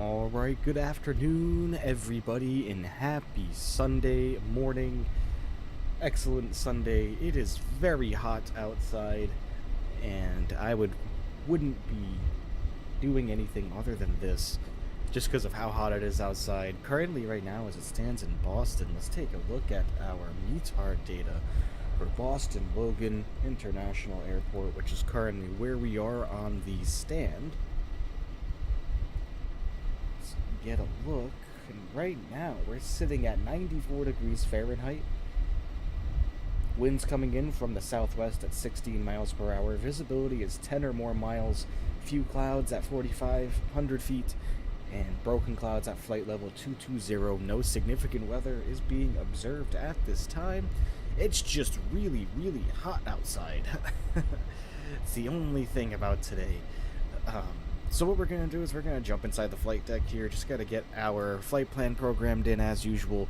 Alright, good afternoon everybody and happy Sunday morning. Excellent Sunday. It is very hot outside and I wouldn't be doing anything other than this just because of how hot it is outside. Currently right now as it stands in Boston, let's take a look at our METAR data for Boston Logan International Airport, which is currently where we are on the stand. Get a look, and right now we're sitting at 94 degrees Fahrenheit. Winds coming in from the southwest at 16 miles per hour. Visibility is 10 or more miles. Few clouds at 4,500 feet, and broken clouds at flight level 220. No significant weather is being observed at this time. It's just really, really hot outside. It's the only thing about today. So what we're going to do is we're going to jump inside the flight deck here. Just got to get our flight plan programmed in as usual.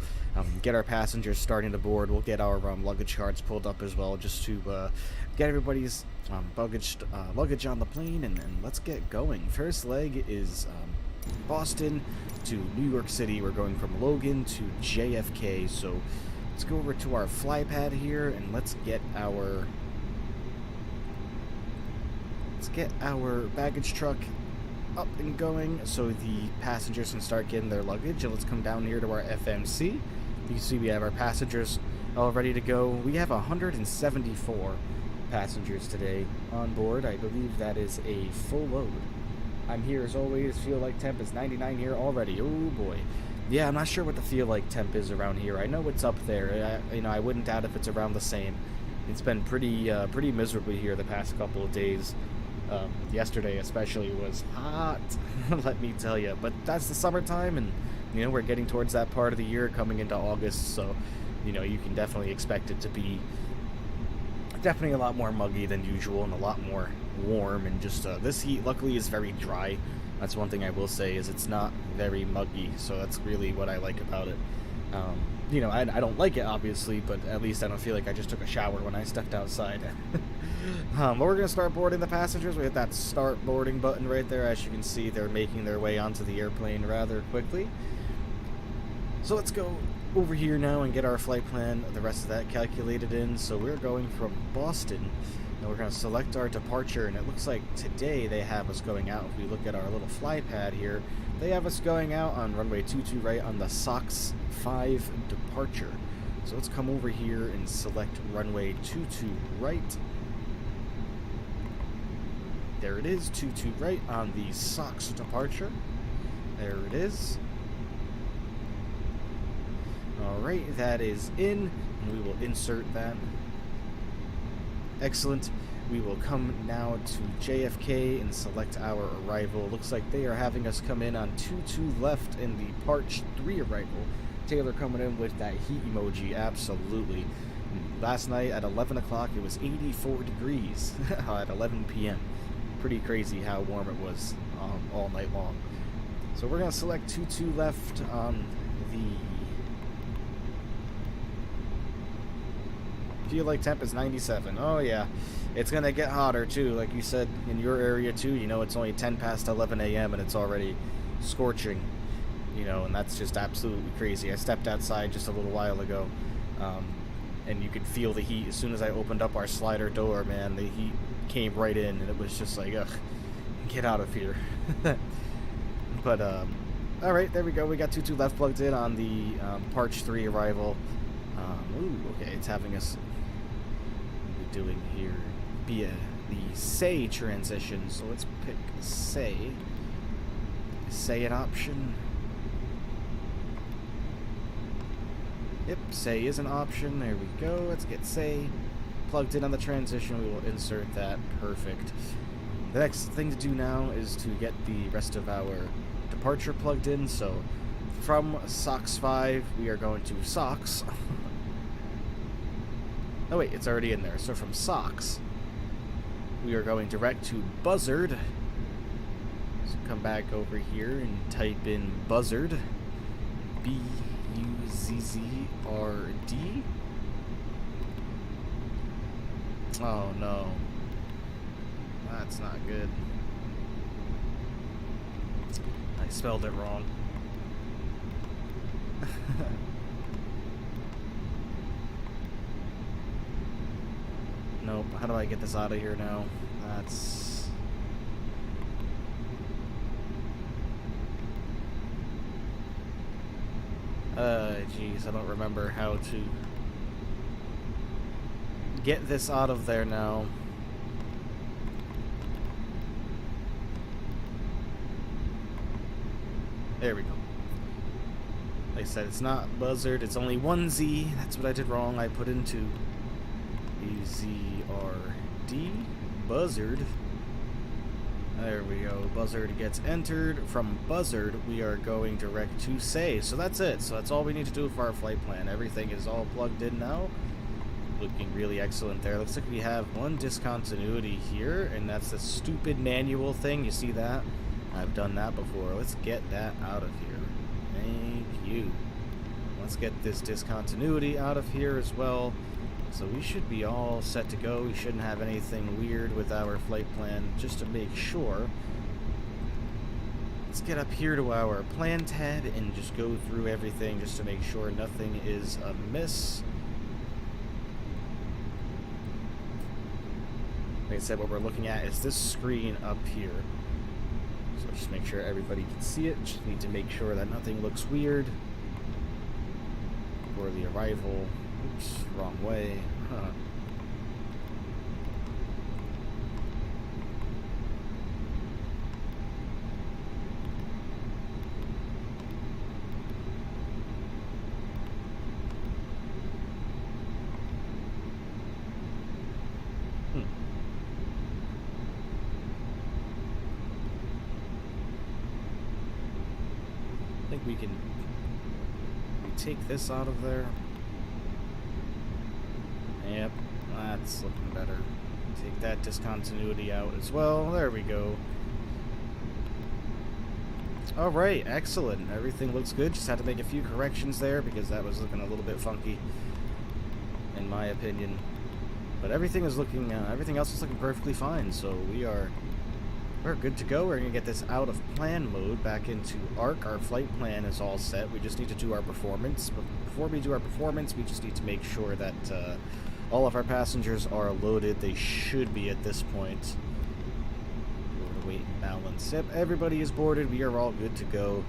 Get our passengers starting to board. We'll get our luggage cards pulled up as well, just to get everybody's luggage on the plane, and let's get going. First leg is Boston to New York City. We're going from Logan to JFK. So let's go over to our fly pad here and let's get our baggage truck up and going so the passengers can start getting their luggage. And let's come down here to our FMC. You can see we have our passengers all ready to go. We have 174 passengers today on board. I believe that is a full load. I'm here as always. Feel like temp is 99 here already. Oh boy. Yeah, I'm not sure what the feel like temp is around here. I know it's up there. I wouldn't doubt if it's around the same. It's been pretty miserably here the past couple of days. Yesterday especially was hot, let me tell you. But that's the summertime, and we're getting towards that part of the year, coming into August. So you can definitely expect it to be definitely a lot more muggy than usual and a lot more warm. And just this heat luckily is very dry. That's one thing I will say, is it's not very muggy, so that's really what I like about it. I don't like it obviously, but at least I don't feel like I just took a shower when I stepped outside. But we're going to start boarding the passengers. We hit that start boarding button right there. As you can see, they're making their way onto the airplane rather quickly. So let's go over here now and get our flight plan, the rest of that calculated in. So we're going from Boston, and we're going to select our departure, and it looks like today they have us going out. If we look at our little fly pad here, they have us going out on runway 22 right on the SOX 5 departure. So let's come over here and select runway 22 right. There it is, 22 right on the SOX departure. There it is. Alright, that is in, and we will insert that. Excellent. We will come now to JFK and select our arrival. Looks like they are having us come in on 22 left in the Parch 3 arrival. Taylor coming in with that heat emoji, absolutely. Last night at 11 o'clock it was 84 degrees at 11 p.m. Pretty crazy how warm it was all night long. So we're going to select 22 left on the feel like temp is 97. Oh yeah, it's going to get hotter too, like you said in your area too. It's only 10 past 11 a.m. and it's already scorching, and that's just absolutely crazy. I stepped outside just a little while ago, and you could feel the heat as soon as I opened up our slider door. Man, the heat came right in, and it was just like, ugh, get out of here. But alright, there we go. We got 22 left plugged in on the Parch 3 arrival. Okay, it's having us doing here via the say transition. So let's pick say. Is say an option? Yep, say is an option. There we go. Let's get say plugged in on the transition. We will insert that. Perfect. The next thing to do now is to get the rest of our departure plugged in. So from SOX 5 we are going to SOX. Oh wait, it's already in there. So from SOX we are going direct to Buzzard. So come back over here and type in Buzzard. B-U-Z-Z-R-D. Oh no, that's not good. I spelled it wrong. Nope. How do I get this out of here now? That's... Geez, I don't remember how to get this out of there now. There we go. Like I said, it's not buzzard, it's only one Z. That's what I did wrong. I put into BZRD, buzzard. There we go. Buzzard gets entered. From buzzard, we are going direct to say. So that's it. So that's all we need to do for our flight plan. Everything is all plugged in now. Looking really excellent there. Looks like we have one discontinuity here, and that's the stupid manual thing. You see that? I've done that before. Let's get that out of here. Thank you. Let's get this discontinuity out of here as well. So we should be all set to go. We shouldn't have anything weird with our flight plan, just to make sure. Let's get up here to our plan tab and just go through everything just to make sure nothing is amiss. Like I said, what we're looking at is this screen up here. So just make sure everybody can see it. Just need to make sure that nothing looks weird for the arrival. Oops, wrong way. Huh. I think we can take this out of there. Yep, that's looking better. Take that discontinuity out as well. There we go. Alright, excellent. Everything looks good. Just had to make a few corrections there because that was looking a little bit funky, in my opinion. But everything is looking, everything else is looking perfectly fine. So we're good to go. We're going to get this out of plan mode back into ARC. Our flight plan is all set. We just need to do our performance. But before we do our performance, we just need to make sure that all of our passengers are loaded. They should be at this point. We're going to wait and balance. Yep, everybody is boarded. We are all good to go.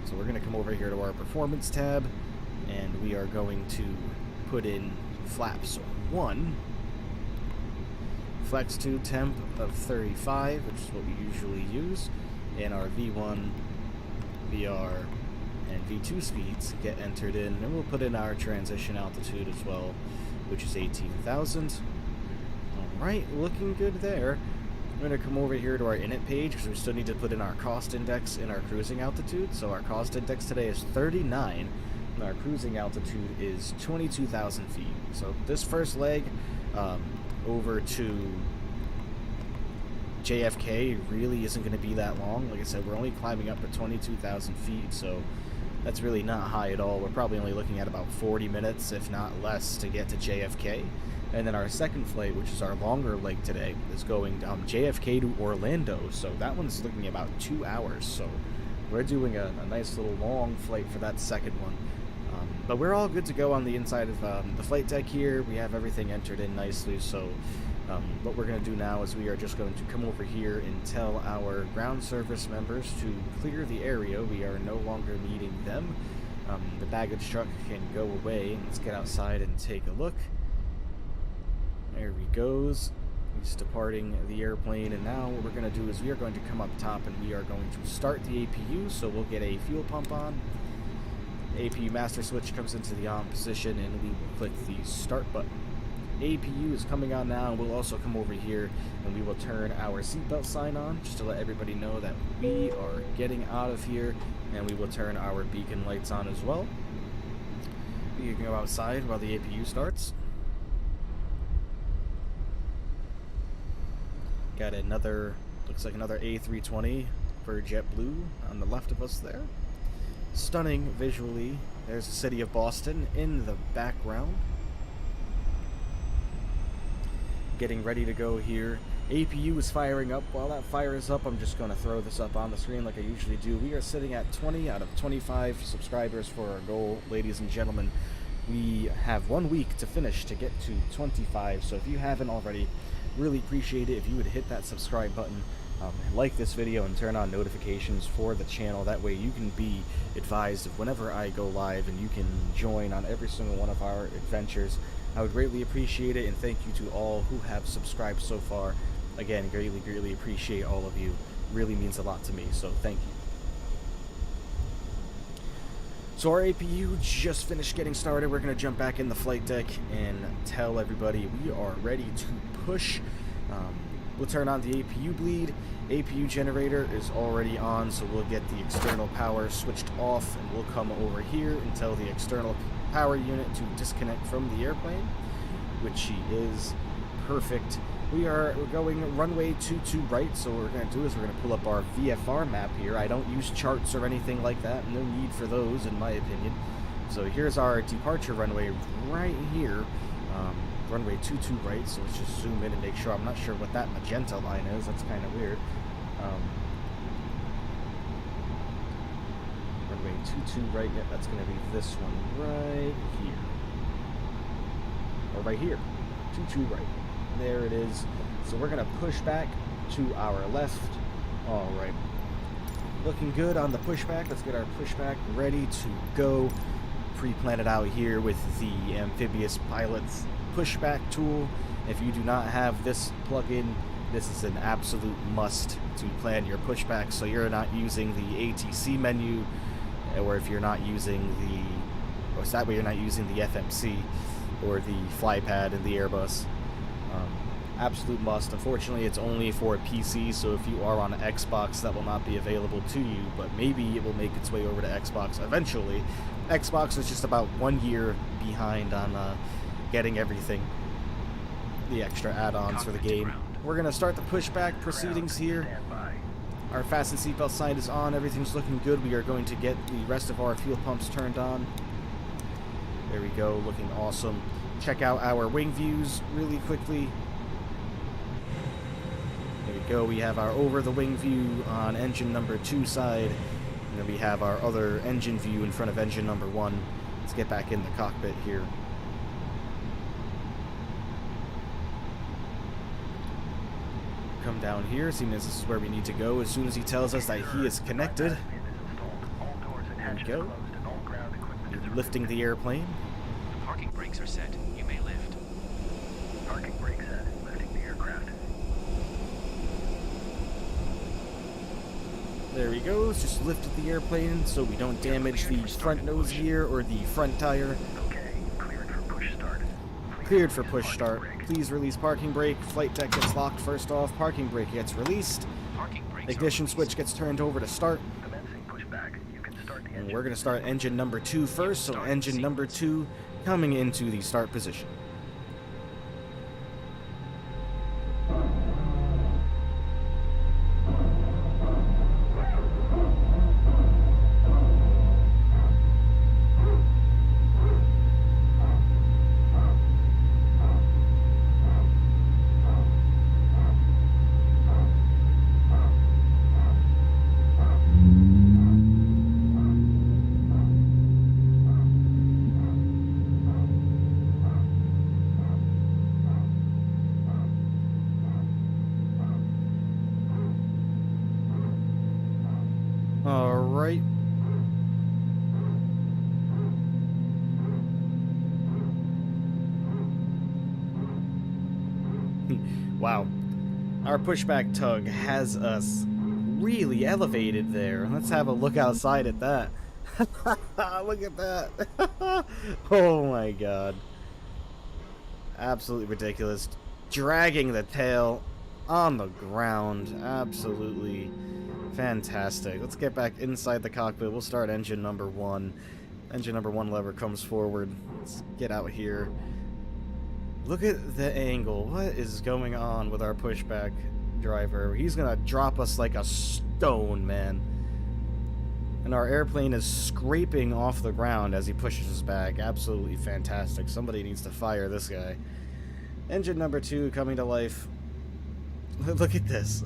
So we're going to come over here to our performance tab, and we are going to put in flaps 1. Flex 2 temp of 35, which is what we usually use, and our V1, VR, and V2 speeds get entered in, and we'll put in our transition altitude as well, which is 18,000. Alright, looking good there. I'm going to come over here to our init page, because we still need to put in our cost index and our cruising altitude. So our cost index today is 39, and our cruising altitude is 22,000 feet. So this first leg, over to JFK really isn't going to be that long. Like I said, we're only climbing up to 22,000 feet, so that's really not high at all. We're probably only looking at about 40 minutes, if not less, to get to JFK. And then our second flight, which is our longer leg today, is going JFK to Orlando, so that one's looking about 2 hours. So we're doing a nice little long flight for that second one. But we're all good to go on the inside of the flight deck here. We have everything entered in nicely, so what we're going to do now is we are just going to come over here and tell our ground service members to clear the area. We are no longer needing them. The baggage truck can go away. Let's get outside and take a look. There he goes. He's departing the airplane, and now what we're going to do is we are going to come up top and we are going to start the APU, so we'll get a fuel pump on. APU master switch comes into the on position, and we will click the start button. APU is coming on now, and we'll also come over here and we will turn our seatbelt sign on just to let everybody know that we are getting out of here, and we will turn our beacon lights on as well. We can go outside while the APU starts. Got another, looks like another A320 for JetBlue on the left of us there. Stunning visually. There's the city of Boston in the background. Getting ready to go here APU is firing up. While that fires up, I'm just going to throw this up on the screen like I usually do. We are sitting at 20 out of 25 subscribers for our goal, ladies and gentlemen. We have 1 week to finish to get to 25, so if you haven't already, really appreciate it if you would hit that subscribe button, like this video, and turn on notifications for the channel. That way you can be advised of whenever I go live, and you can join on every single one of our adventures. I would greatly appreciate it, and thank you to all who have subscribed so far. Again, greatly appreciate all of you. Really means a lot to me, so thank you. So our APU just finished getting started. We're going to jump back in the flight deck and tell everybody we are ready to push. We'll turn on the APU bleed. APU generator is already on, so we'll get the external power switched off, and we'll come over here and tell the external power unit to disconnect from the airplane, which she is. Perfect. We're going runway 22 right, so what we're going to do is we're going to pull up our VFR map here. I don't use charts or anything like that. No need for those, in my opinion. So here's our departure runway right here. Runway 22 right, so let's just zoom in and make sure. I'm not sure what that magenta line is. That's kind of weird. Runway 22 right, yeah, that's going to be this one right here. Or right here. 22 right. There it is. So we're going to push back to our left. All right. Looking good on the pushback. Let's get our pushback ready to go. Pre-plan it out here with the amphibious pilot's pushback tool. If you do not have this plugin, this is an absolute must to plan your pushback, so you're not using the ATC menu, or if you're not using the, or that way you're not using the FMC or the flypad in the Airbus. Absolute must. Unfortunately, it's only for PC, so if you are on an Xbox, that will not be available to you, but maybe it will make its way over to Xbox eventually. Xbox is just about 1 year behind on getting everything, the extra add-ons for the game. We're going to start the pushback proceedings here. Our fasten seatbelt sign is on. Everything's looking good. We are going to get the rest of our fuel pumps turned on. There we go, looking awesome. Check out our wing views really quickly. There we go. We have our over the wing view on engine number 2 side, and then we have our other engine view in front of engine number 1. Let's get back in the cockpit here. Come down here, seeing as this is where we need to go. As soon as he tells us that he is connected, there we go. Lifting the airplane. Parking brakes are set. You may lift. Parking brakes set. Lifting the aircraft. There he goes. Just lifted the airplane so we don't damage the front nose gear or the front tire. Okay, cleared for push start. Cleared for push start. Please release parking brake. Flight deck gets locked first off. Parking brake gets released. Parking brakes Ignition switch gets turned over to start. Commencing pushback. You can start the And engine. we're going to start engine number 2 first. So engine number 2 coming into the start position. All right. Wow. Our pushback tug has us really elevated there. Let's have a look outside at that. Look at that. Oh my god. Absolutely ridiculous. Dragging the tail on the ground. Absolutely fantastic. Let's get back inside the cockpit. We'll start engine number 1. Engine number 1 lever comes forward. Let's get out here. Look at the angle. What is going on with our pushback driver? He's gonna drop us like a stone, man. And our airplane is scraping off the ground as he pushes us back. Absolutely fantastic. Somebody needs to fire this guy. Engine number 2 coming to life. Look at this.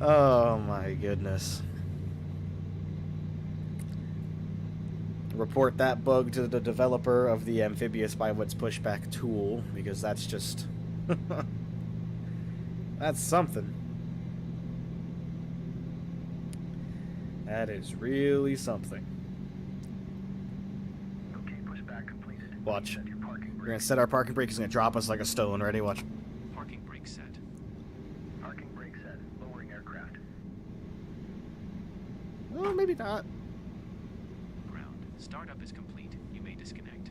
Oh my goodness. Report that bug to the developer of the amphibious pilots pushback tool, because that's just that's something. That is really something. Okay, pushback completed. Watch. Set your parking We're gonna brake. set our parking brake. It's gonna drop us like a stone. Ready? Watch. Parking brake set. Parking brake set. Lowering aircraft. Oh, maybe not. Ground. Startup is complete. You may disconnect.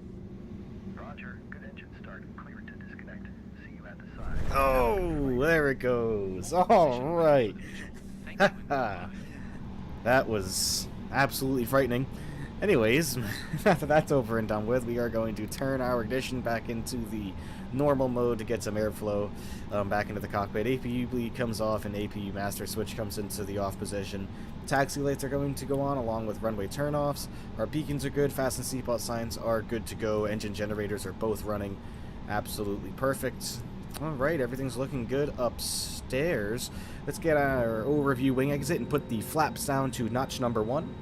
Roger. Good engine start. Clear to disconnect. See you at the side. Oh, there it goes. All right. Thank you and goodbye. That was absolutely frightening. Anyways, after that's over and done with, we are going to turn our ignition back into the normal mode to get some airflow back into the cockpit. APU bleed comes off and APU master switch comes into the off position. Taxi lights are going to go on along with runway turnoffs. Our beacons are good. Fasten seatbelt signs are good to go. Engine generators are both running absolutely perfect. Alright, everything's looking good upstairs. Let's get our overview wing exit and put the flaps down to notch number 1.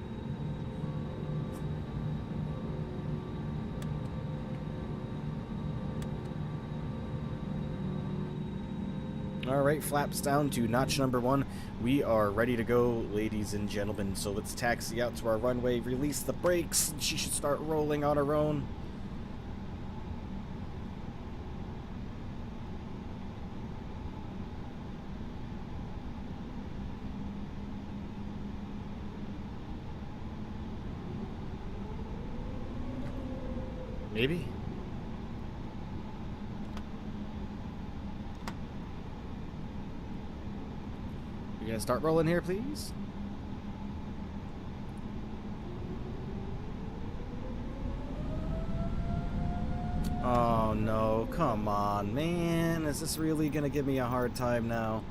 Alright, flaps down to notch number 1. We are ready to go, ladies and gentlemen. So let's taxi out to our runway, release the brakes. She should start rolling on her own. Maybe. You gonna start rolling here, please? Oh no, come on, man. Is this really gonna give me a hard time now?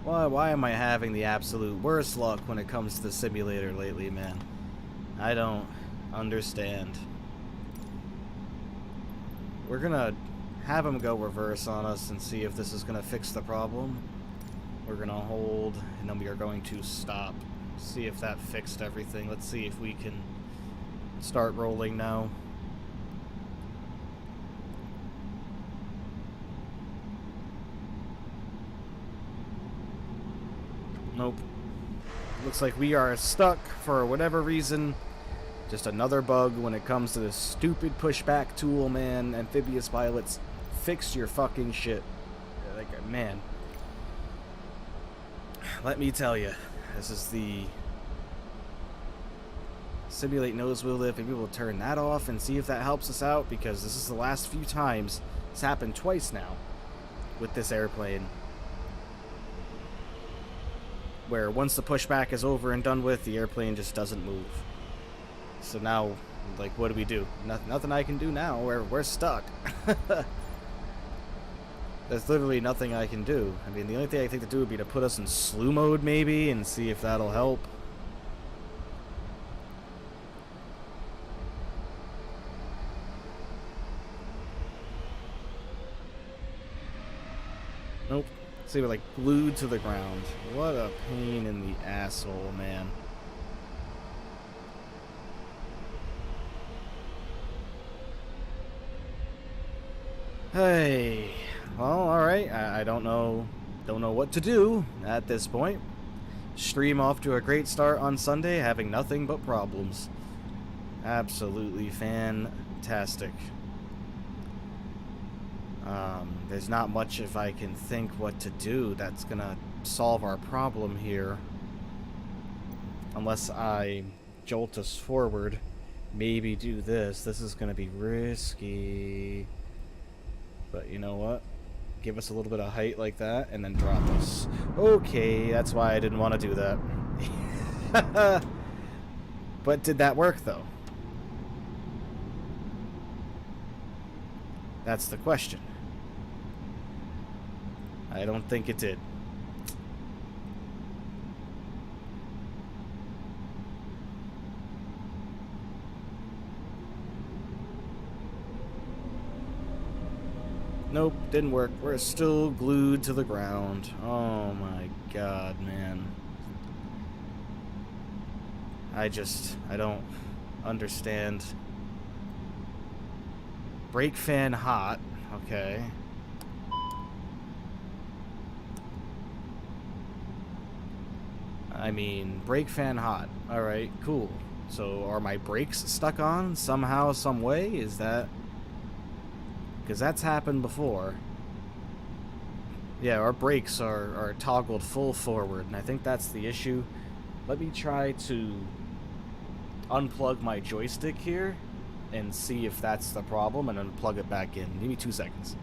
Why am I having the absolute worst luck when it comes to the simulator lately, man? I don't understand. We're gonna have him go reverse on us and see if this is gonna fix the problem. We're gonna hold, and then we are going to stop. See if that fixed everything. Let's see if we can start rolling now. Nope. Looks like we are stuck for whatever reason. Just another bug when it comes to this stupid pushback tool, man. Amphibious pilots, fix your fucking shit. Like, man. Let me tell you, this is the simulate nose wheel lift. Maybe we'll turn that off and see if that helps us out, because this is the last few times. It's happened twice now with this airplane, where once the pushback is over and done with, the airplane just doesn't move. So now, like, what do? Nothing I can do now. We're stuck. There's literally nothing I can do. I mean, the only thing I think to do would be to put us in slew mode, maybe, and see if that'll help. Nope. See, we're like glued to the ground. What a pain in the asshole, man. Hey, well, alright, I don't know what to do at this point. Stream off to a great start on Sunday, having nothing but problems. Absolutely fantastic. There's not much if I can think what to do that's gonna solve our problem here. Unless I jolt us forward. Maybe do this. This is gonna be risky. But you know what? Give us a little bit of height like that and then drop us. Okay, that's why I didn't want to do that. But did that work though? That's the question. I don't think it did. Nope, didn't work. We're still glued to the ground. Oh my god, man. I don't understand. Brake fan hot. Okay. I mean, brake fan hot. Alright, cool. So, are my brakes stuck on somehow, some way? Is that... Because that's happened before. Yeah, our brakes are toggled full forward, and I think that's the issue. Let me try to unplug my joystick here and see if that's the problem, and then plug it back in. Give me 2 seconds.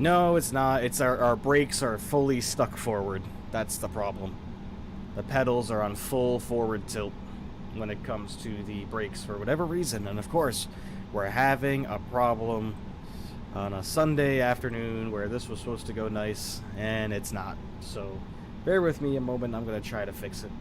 No, it's not. It's our brakes are fully stuck forward. That's the problem. The pedals are on full forward tilt when it comes to the brakes for whatever reason. And of course, we're having a problem on a Sunday afternoon where this was supposed to go nice, and it's not. So bear with me a moment. I'm going to try to fix it.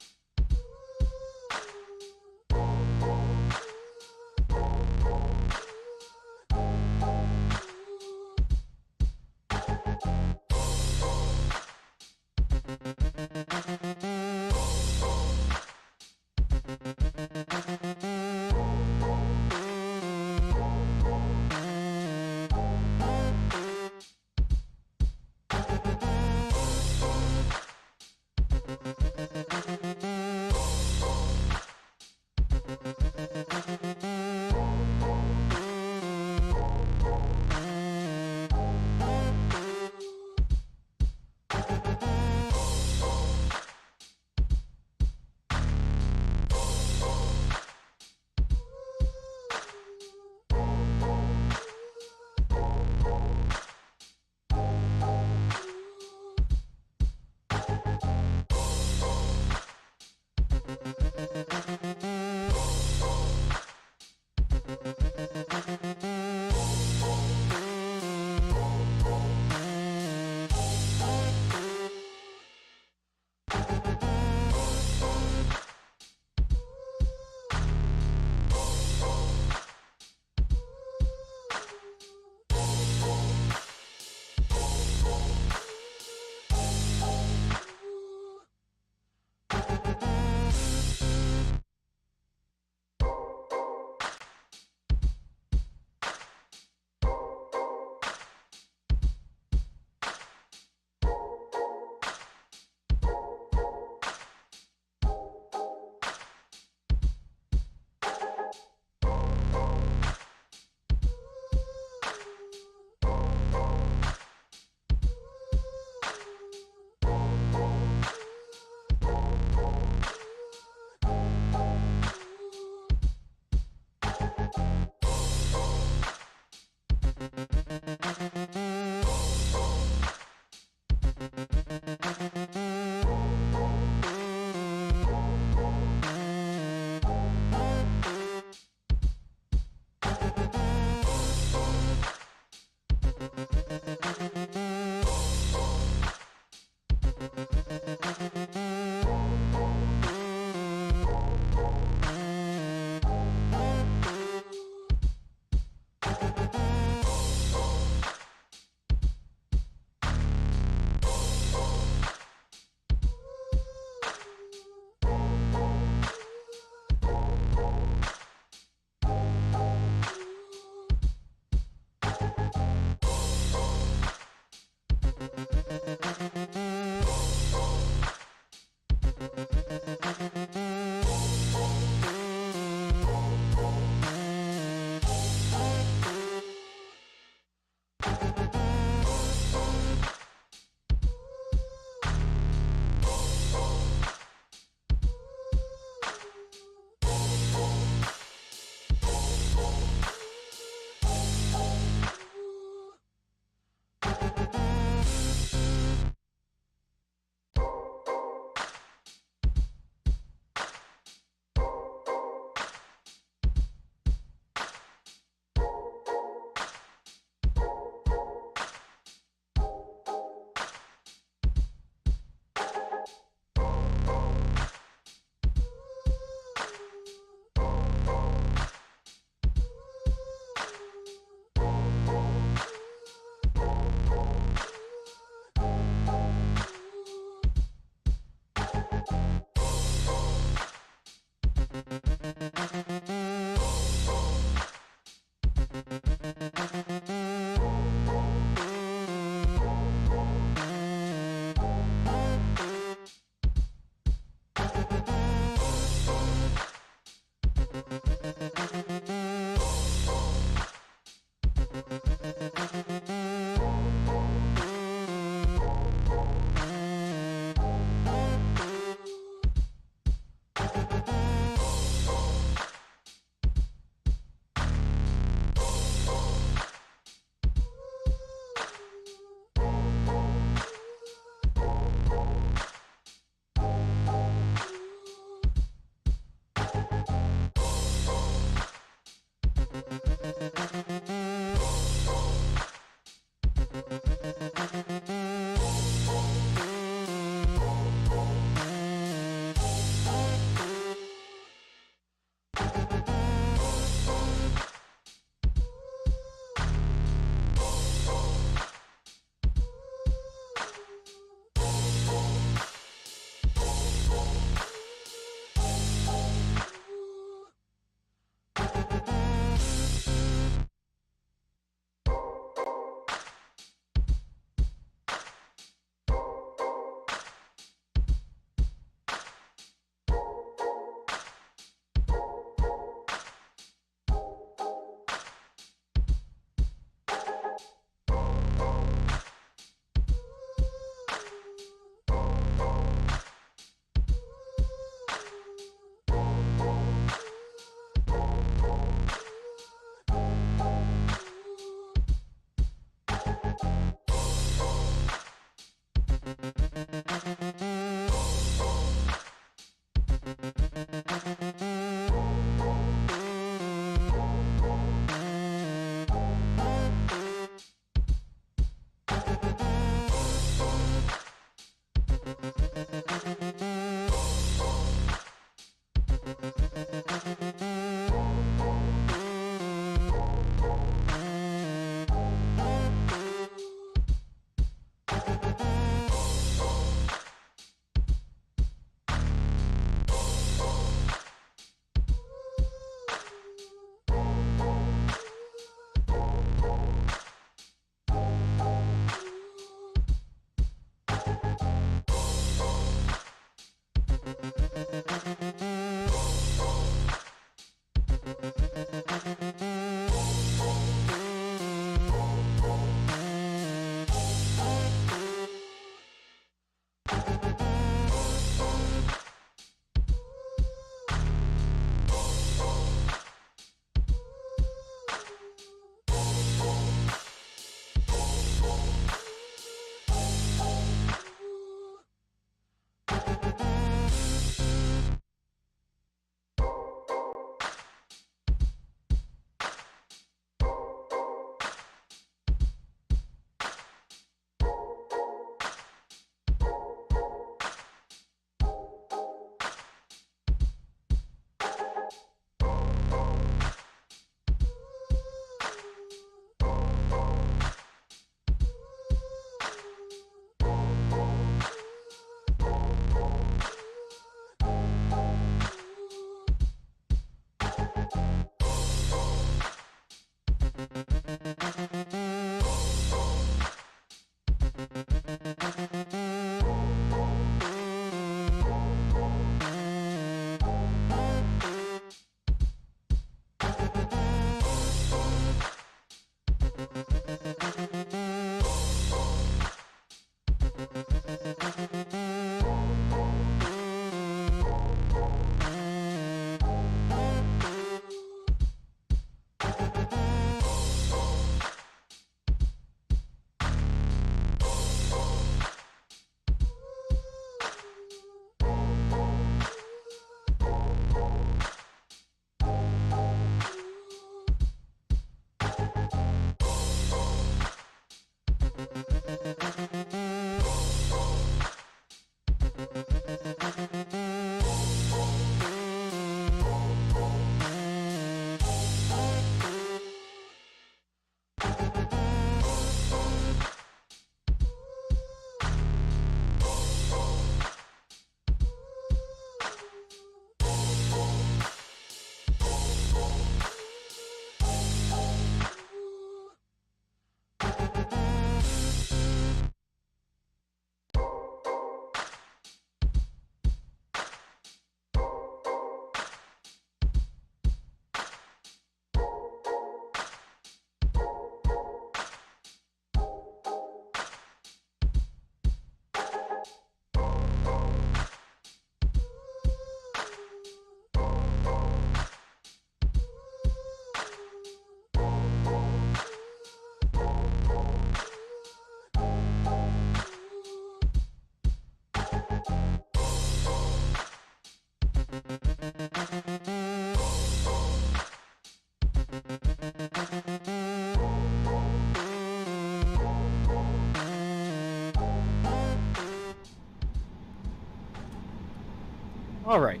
Alright.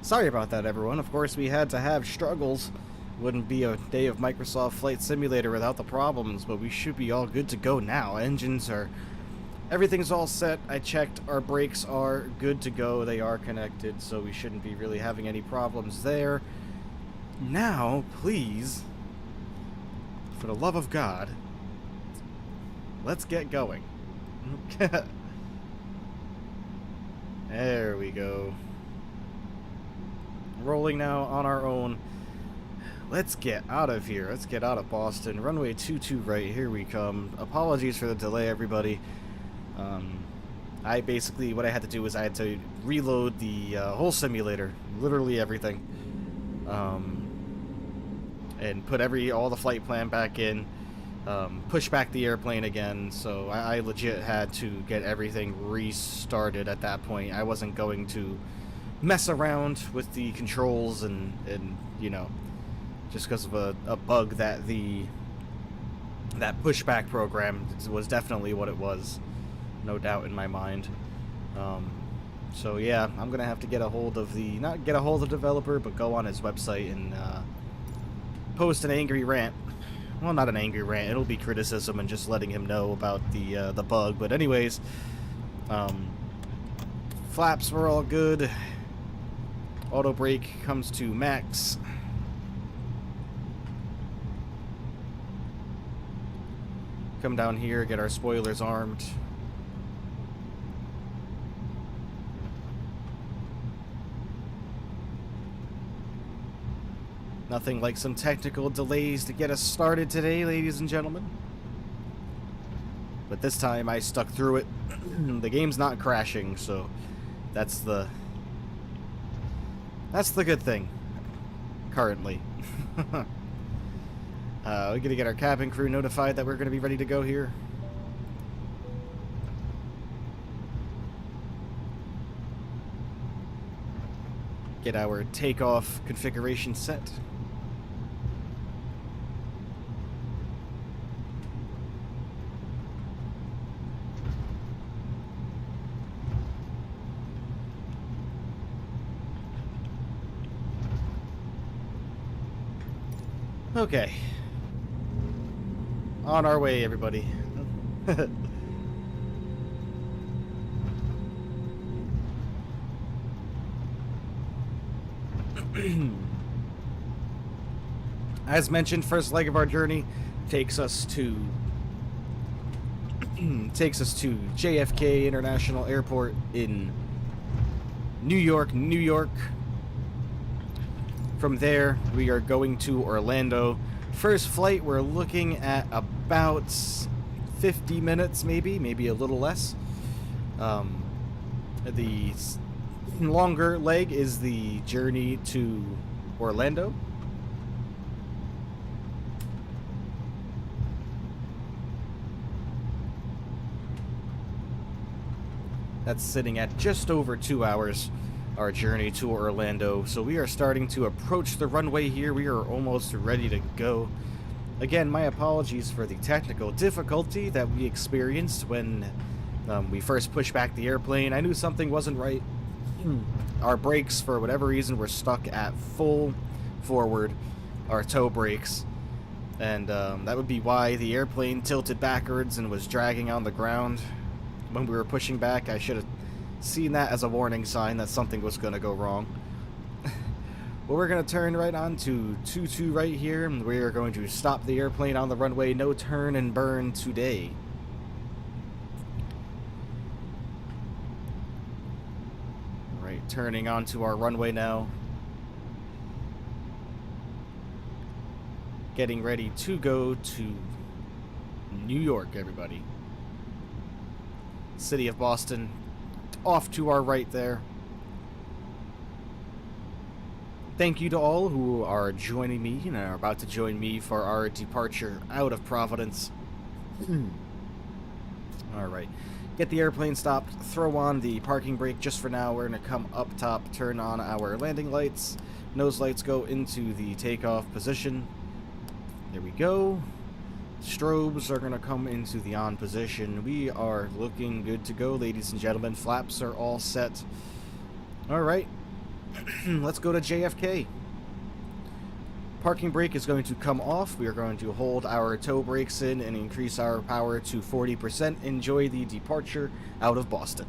Sorry about that, everyone. Of course, we had to have struggles. Wouldn't be a day of Microsoft Flight Simulator without the problems, but we should be all good to go now. Engines are... Everything's all set. I checked. Our brakes are good to go. They are connected, so we shouldn't be really having any problems there. Now, please, for the love of God, let's get going. There we go. Rolling now on our own. Let's get out of here. Let's get out of Boston. Runway 22 right, here we come. Apologies for the delay, everybody. What I had to do was I had to reload the whole simulator, literally everything, and put all the flight plan back in, push back the airplane again, so I legit had to get everything restarted at that point. I wasn't going to mess around with the controls and you know, just because of a bug that that pushback program was definitely what it was. No doubt in my mind. So yeah, I'm gonna have to get a hold of not get a hold of the developer, but go on his website and post an angry rant. Well, not an angry rant. It'll be criticism and just letting him know about the bug. But anyways, flaps were all good. Auto brake comes to max. Come down here, get our spoilers armed. Nothing like some technical delays to get us started today, ladies and gentlemen. But this time I stuck through it. The game's not crashing, so that's the good thing currently. We're gonna get our cabin crew notified that we're gonna be ready to go here. Get our takeoff configuration set. Okay. On our way, everybody. As mentioned, first leg of our journey takes us to JFK International Airport in New York, New York. From there, we are going to Orlando. First flight, we're looking at about 50 minutes, maybe a little less. The longer leg is the journey to Orlando. That's sitting at just over 2 hours, our journey to Orlando. So we are starting to approach the runway here. We are almost ready to go. Again, my apologies for the technical difficulty that we experienced when we first pushed back the airplane. I knew something wasn't right. Our brakes, for whatever reason, were stuck at full forward, our toe brakes. And that would be why the airplane tilted backwards and was dragging on the ground. When we were pushing back, I should have seen that as a warning sign that something was going to go wrong. Well, we're going to turn right on to 22 right here, and we are going to stop the airplane on the runway. No turn and burn today. Alright, turning onto our runway now. Getting ready to go to New York, everybody. City of Boston, off to our right there. Thank you to all who are joining me and are about to join me for our departure out of Providence. Alright, get the airplane stopped, throw on the parking brake just for now. We're going to come up top, turn on our landing lights. Nose lights go into the takeoff position. There we go. Strobes are going to come into the on position. We are looking good to go, ladies and gentlemen. Flaps are all set. Alright, let's go to JFK. Parking brake is going to come off. We are going to hold our toe brakes in and increase our power to 40%. Enjoy the departure out of Boston.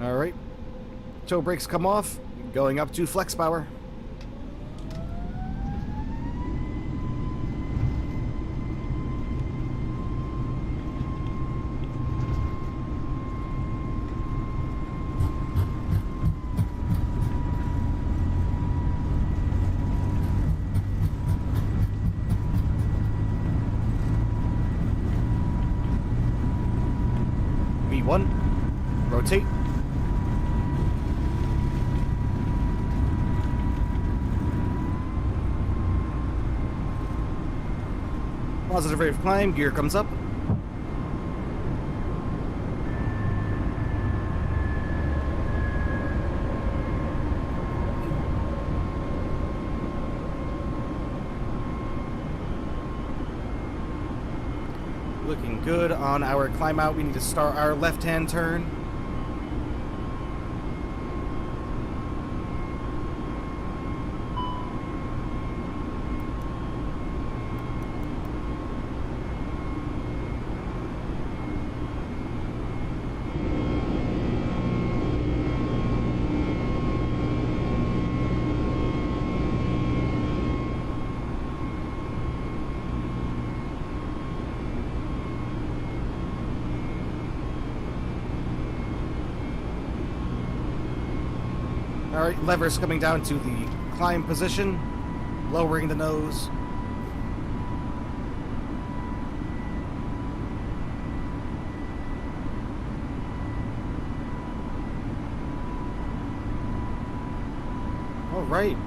Alright, toe brakes come off, going up to flex power. V1, rotate. Positive rate of climb, gear comes up. Looking good on our climb out. We need to start our left-hand turn. Alright, levers coming down to the climb position, lowering the nose. Alright,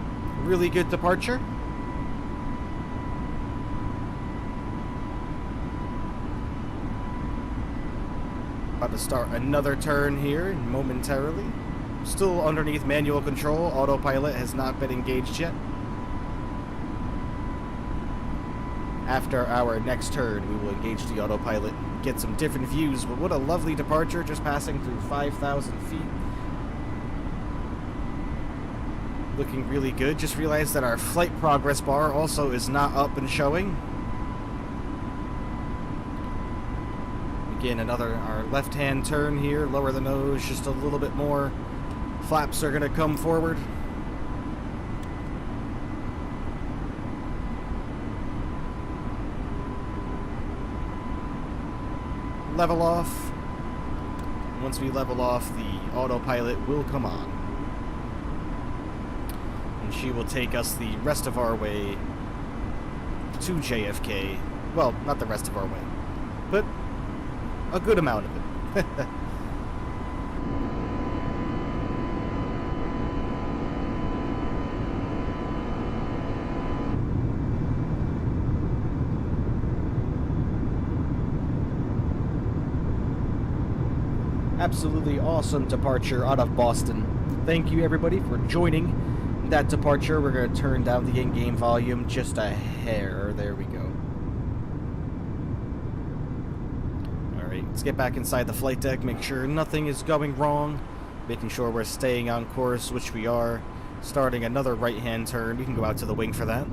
really good departure. About to start another turn here momentarily. Still underneath manual control. Autopilot has not been engaged yet. After our next turn, we will engage the autopilot, get some different views. But what a lovely departure, just passing through 5,000 feet. Looking really good. Just realized that our flight progress bar also is not up and showing. Again, our left-hand turn here. Lower the nose just a little bit more. Flaps are going to come forward. level off. Once we level off, the autopilot will come on. And she will take us the rest of our way to JFK. Well, not the rest of our way, but a good amount of it. Absolutely awesome departure out of Boston. Thank you everybody for joining that departure. We're going to turn down the in-game volume just a hair. There we go. Alright, let's get back inside the flight deck, make sure nothing is going wrong, making sure we're staying on course, which we are. Starting another right-hand turn. We can go out to the wing for that.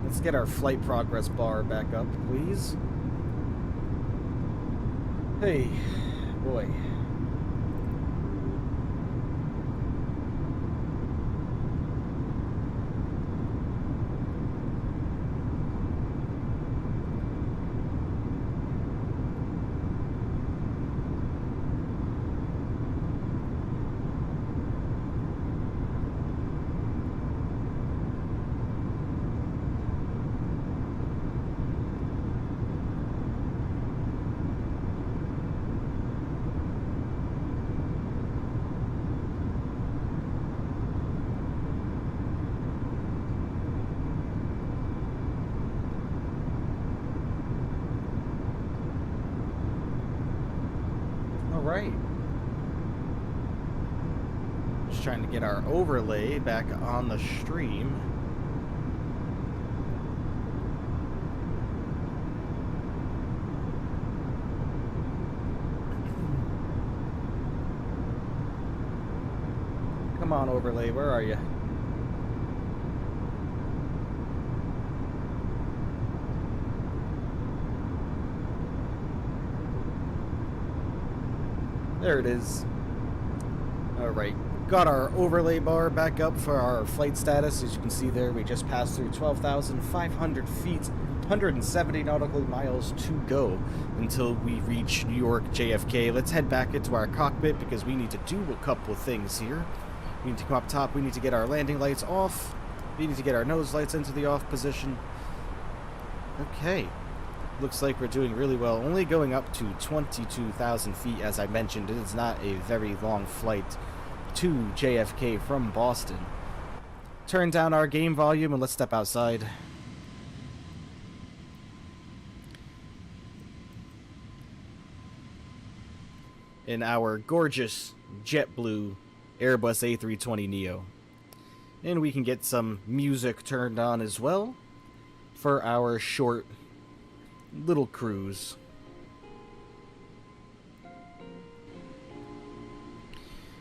Let's get our flight progress bar back up, please. Hey, boy. Right. Just trying to get our overlay back on the stream. Come on, overlay, where are you? There it is. Alright, got our overlay bar back up for our flight status. As you can see there, we just passed through 12,500 feet, 170 nautical miles to go until we reach New York JFK. Let's head back into our cockpit because we need to do a couple of things here. We need to come up top, we need to get our landing lights off, we need to get our nose lights into the off position. Okay. Looks like we're doing really well, only going up to 22,000 feet. As I mentioned, it is not a very long flight to JFK from Boston. Turn down our game volume and let's step outside. In our gorgeous JetBlue Airbus A320neo. And we can get some music turned on as well for our short little cruise.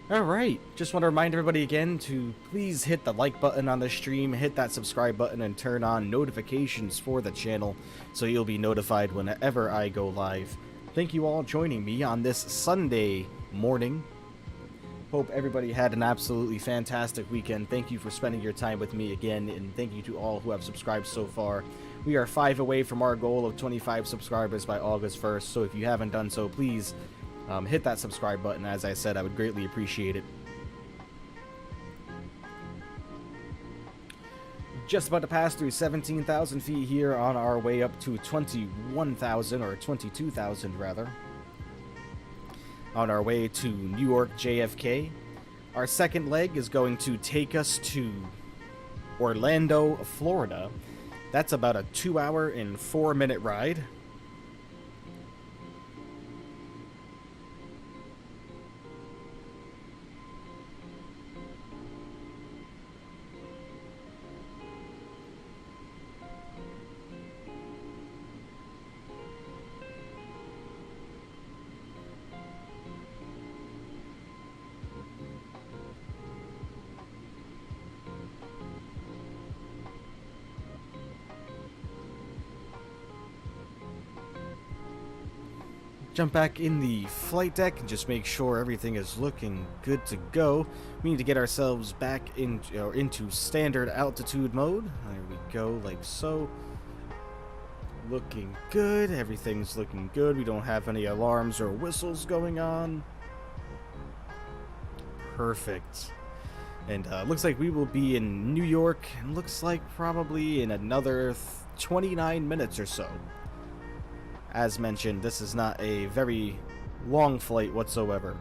Alright, just want to remind everybody again to please hit the like button on the stream, hit that subscribe button, and turn on notifications for the channel so you'll be notified whenever I go live. Thank you all joining me on this Sunday morning. Hope everybody had an absolutely fantastic weekend. Thank you for spending your time with me again, and thank you to all who have subscribed so far. We are 5 away from our goal of 25 subscribers by August 1st, so if you haven't done so, please hit that subscribe button. As I said, I would greatly appreciate it. Just about to pass through 17,000 feet here on our way up to 21,000, or 22,000 rather. On our way to New York JFK. Our second leg is going to take us to Orlando, Florida. That's about a 2-hour and 4-minute ride. Jump back in the flight deck and just make sure everything is looking good to go. We need to get ourselves back into standard altitude mode. There we go, like so. Looking good. Everything's looking good. We don't have any alarms or whistles going on. Perfect. And looks like we will be in New York, and looks like probably in another 29 minutes or so. As mentioned, this is not a very long flight whatsoever.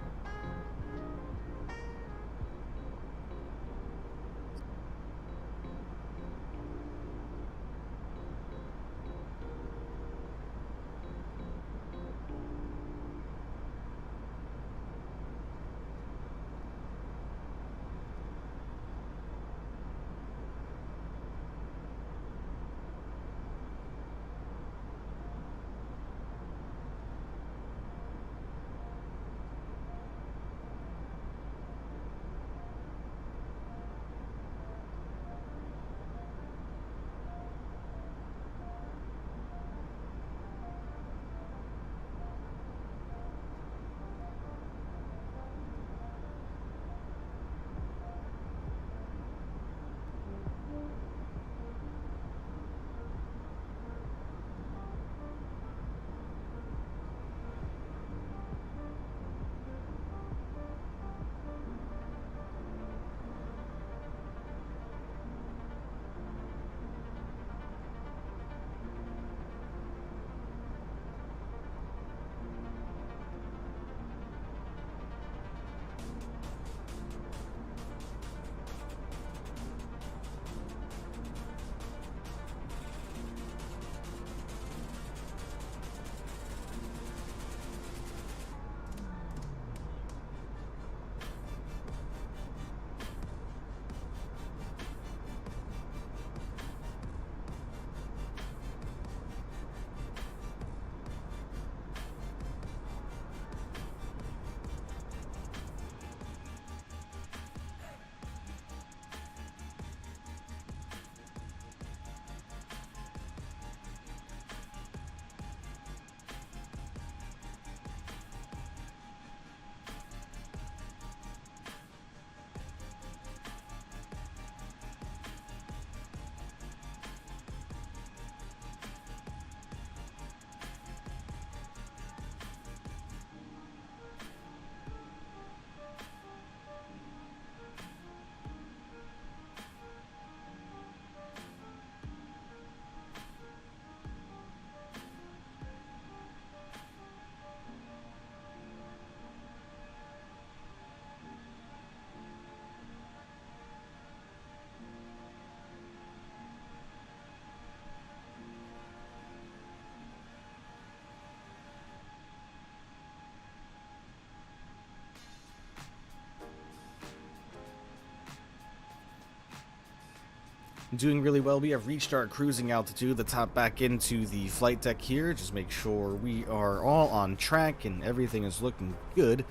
Doing really well. We have reached our cruising altitude. Let's hop back into the flight deck here. Just make sure we are all on track and everything is looking good.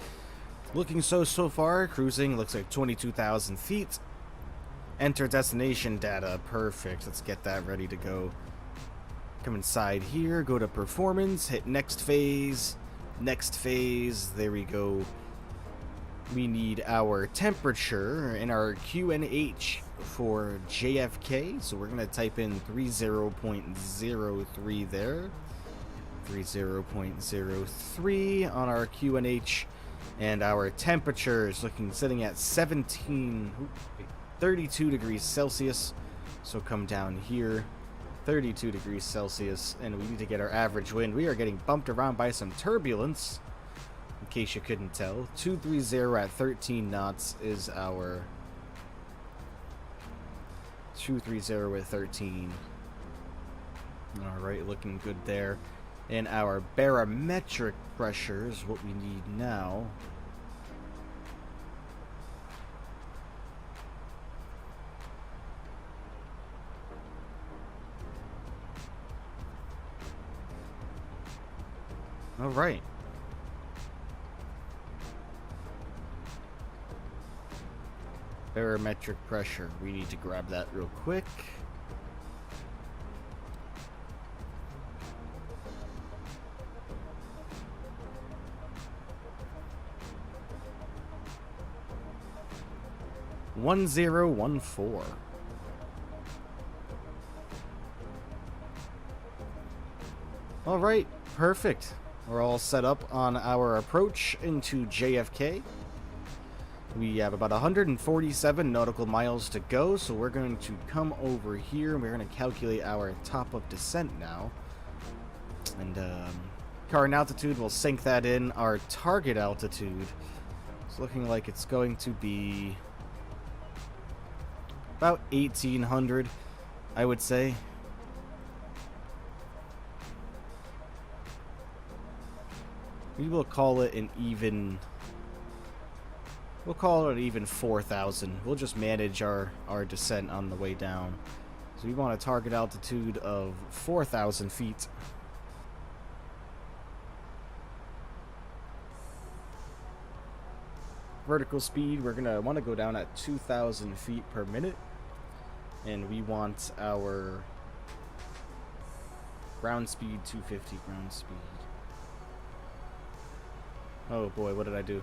Looking so far. Cruising looks like 22,000 feet. Enter destination data. Perfect. Let's get that ready to go. Come inside here. Go to performance. Hit next phase. Next phase. There we go. We need our temperature and our QNH for JFK, so we're going to type in 30.03 there. 30.03 on our QNH, and our temperature is sitting at 32 degrees Celsius. So come down here, 32 degrees Celsius, and we need to get our average wind. We are getting bumped around by some turbulence. In case you couldn't tell, 230 at 13 knots is our 230 at 13. Alright, looking good there. And our barometric pressure is what we need now. Alright. Barometric pressure. We need to grab that real quick. 1014. Alright, perfect. We're all set up on our approach into JFK. We have about 147 nautical miles to go, so we're going to come over here and we're going to calculate our top of descent now. And current altitude, we'll sync that in. Our target altitude is looking like it's going to be about 1800, I would say. We will call it an even... We'll call it even 4,000. We'll just manage our descent on the way down. So we want a target altitude of 4,000 feet. Vertical speed, we're going to want to go down at 2,000 feet per minute. And we want our ground speed 250 ground speed. Oh boy, what did I do?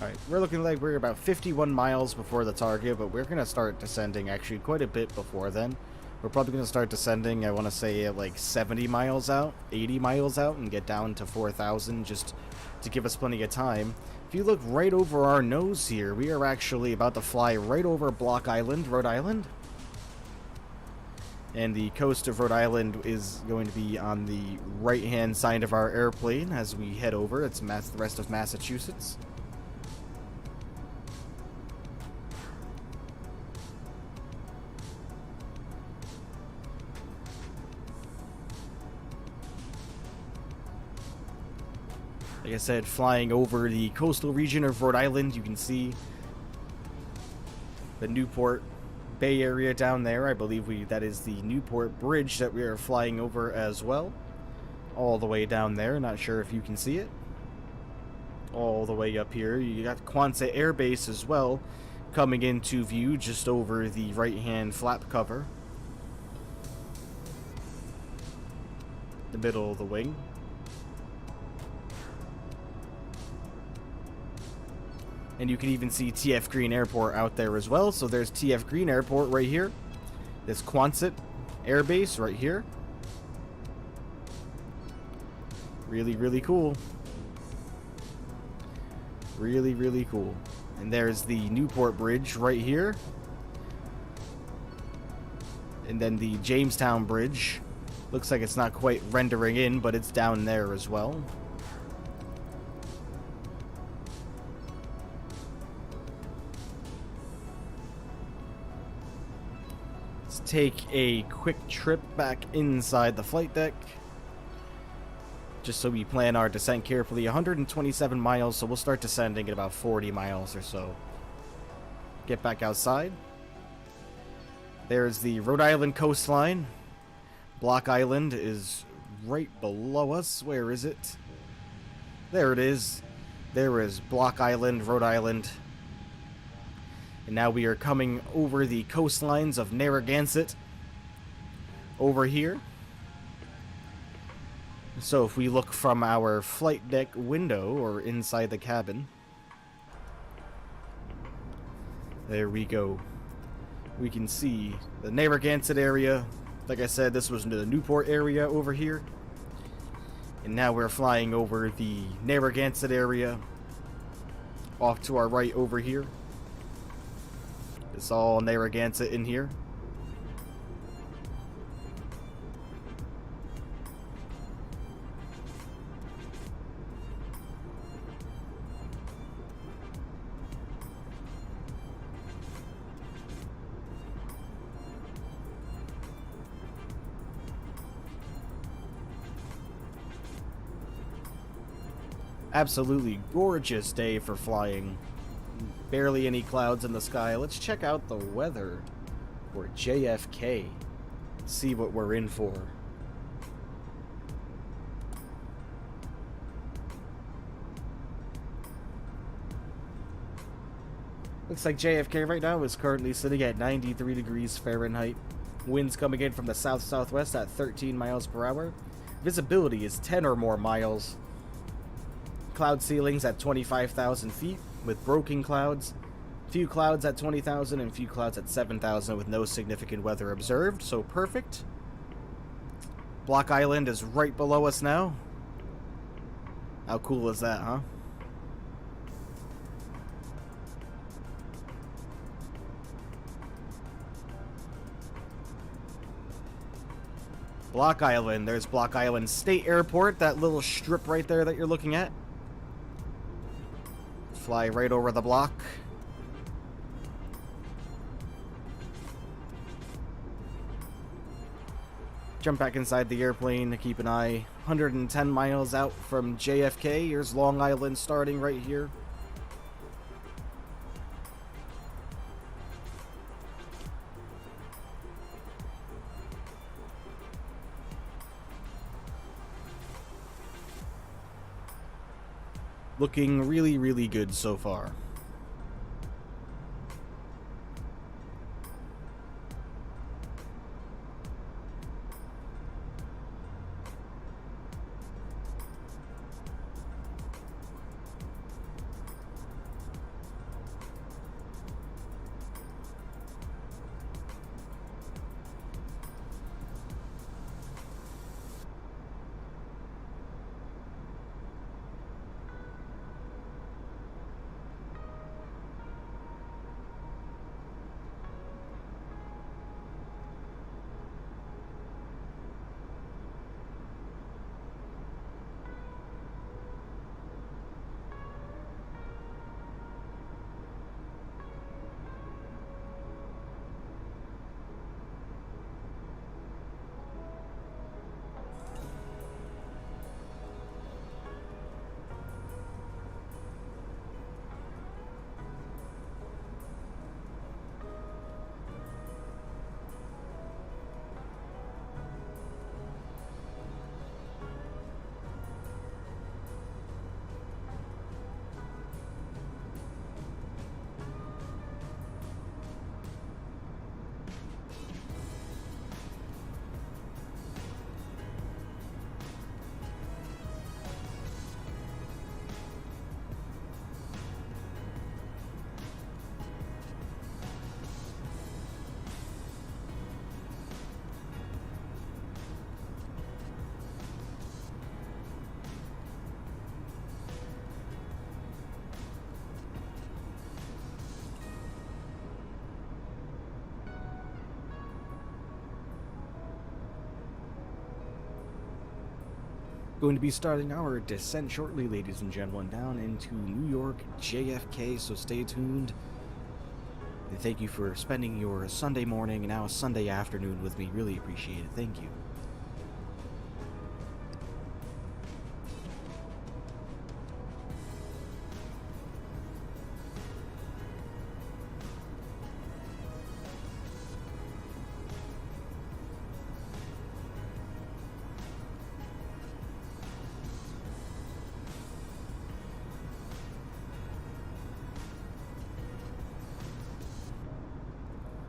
Alright, we're looking like we're about 51 miles before the target, but we're going to start descending actually quite a bit before then. We're probably going to start descending, I want to say, at like 70 miles out, 80 miles out, and get down to 4,000 just to give us plenty of time. If you look right over our nose here, we are actually about to fly right over Block Island, Rhode Island. And the coast of Rhode Island is going to be on the right-hand side of our airplane as we head over. It's the rest of Massachusetts. Like I said, flying over the coastal region of Rhode Island, you can see the Newport Bay area down there. I believe that is the Newport Bridge that we are flying over as well. All the way down there, not sure if you can see it. All the way up here, you got Quonset Air Base as well, coming into view just over the right-hand flap cover. The middle of the wing. And you can even see TF Green Airport out there as well. So there's TF Green Airport right here. This Quonset Air Base right here. Really, really cool. Really, really cool. And there's the Newport Bridge right here. And then the Jamestown Bridge. Looks like it's not quite rendering in, but it's down there as well. Take a quick trip back inside the flight deck just so we plan our descent carefully. 127 miles, so we'll start descending at about 40 miles or so. Get back outside. There's the Rhode Island coastline. Block Island is right below us. Where is it? There it is. There is Block Island, Rhode Island. And now we are coming over the coastlines of Narragansett over here. So if we look from our flight deck window or inside the cabin, there we go. We can see the Narragansett area. Like I said, this was the Newport area over here. And now we're flying over the Narragansett area off to our right over here. It's all Narragansett in here. Absolutely gorgeous day for flying. Barely any clouds in the sky. Let's check out the weather for JFK. See what we're in for. Looks like JFK right now is currently sitting at 93 degrees Fahrenheit. Winds coming in from the south-southwest at 13 miles per hour. Visibility is 10 or more miles. Cloud ceilings at 25,000 feet with broken clouds. Few clouds at 20,000 and few clouds at 7,000 with no significant weather observed, so perfect. Block Island is right below us now. How cool is that, huh? Block Island. There's Block Island State Airport, that little strip right there that you're looking at. Fly right over the block. Jump back inside the airplane to keep an eye. 110 miles out from JFK. Here's Long Island starting right here. Looking really, really good so far. Going to be starting our descent shortly, ladies and gentlemen, down into New York, JFK, so stay tuned. And thank you for spending your Sunday morning and now Sunday afternoon with me. Really appreciate it. Thank you.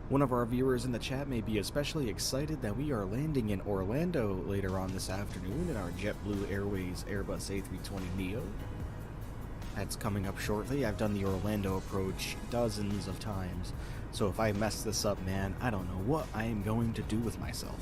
One of our viewers in the chat may be especially excited that we are landing in Orlando later on this afternoon in our JetBlue Airways Airbus A320neo. That's coming up shortly. I've done the Orlando approach dozens of times, so if I mess this up, man, I don't know what I am going to do with myself.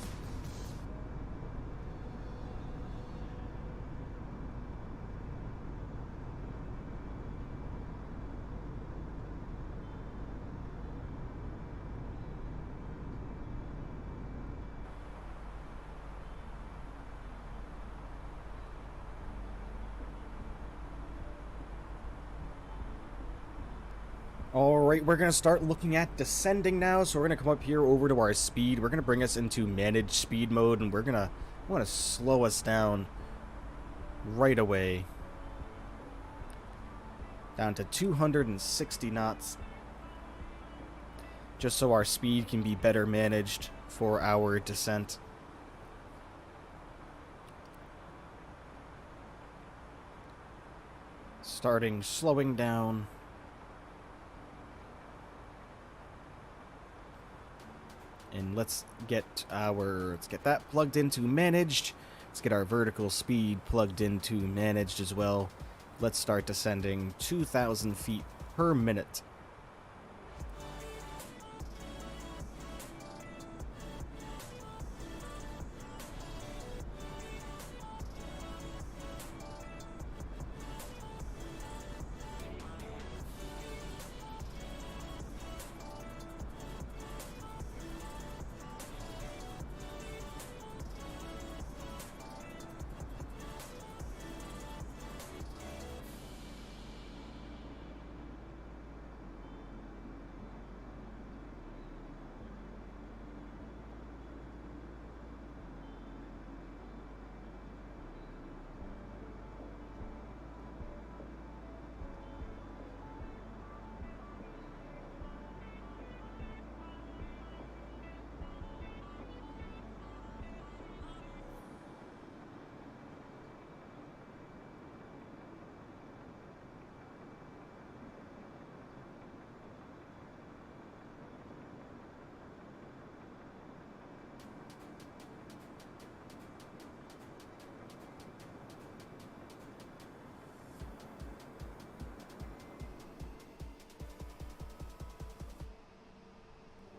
Alright, we're going to start looking at descending now, so we're going to come up here over to our speed. We're going to bring us into managed speed mode, and I want to slow us down right away. Down to 260 knots. Just so our speed can be better managed for our descent. Slowing down. And let's get that plugged into managed. Let's get our vertical speed plugged into managed as well. Let's start descending 2,000 feet per minute.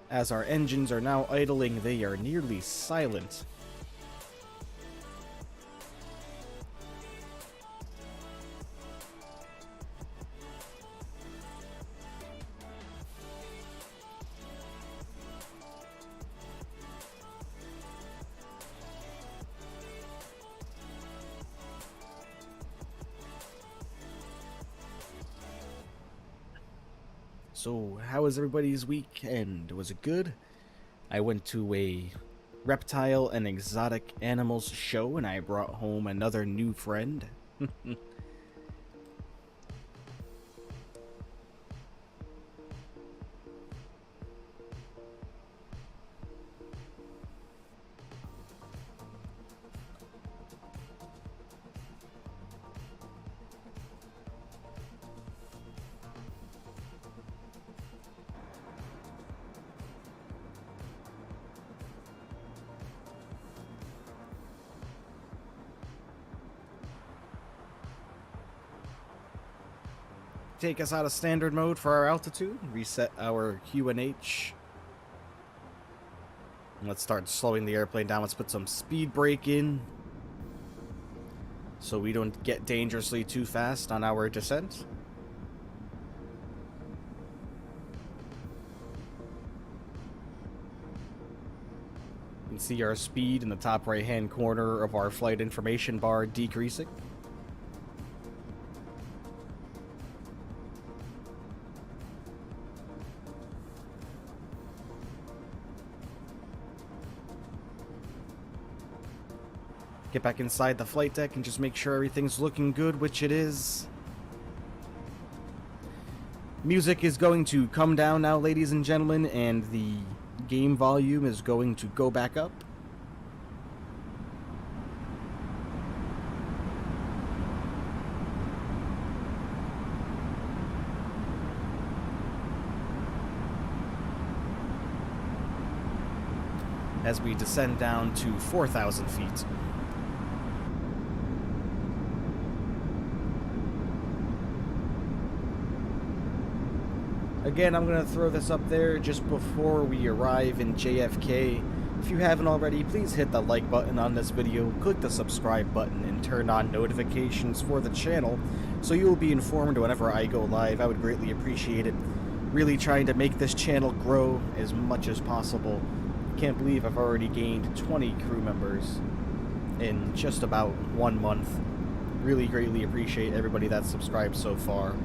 As our engines are now idling, they are nearly silent. So, how was everybody's weekend? Was it good? I went to a reptile and exotic animals show and I brought home another new friend. Take us out of standard mode for our altitude, reset our QNH. And let's start slowing the airplane down. Let's put some speed brake in so we don't get dangerously too fast on our descent. You can see our speed in the top right hand corner of our flight information bar decreasing. Get back inside the flight deck and just make sure everything's looking good, which it is. Music is going to come down now, ladies and gentlemen, and the game volume is going to go back up. As we descend down to 4,000 feet. Again, I'm going to throw this up there just before we arrive in JFK. If you haven't already, please hit the like button on this video, click the subscribe button, and turn on notifications for the channel so you will be informed whenever I go live. I would greatly appreciate it. Really trying to make this channel grow as much as possible. Can't believe I've already gained 20 crew members in just about 1 month. Really greatly appreciate everybody that's subscribed so far.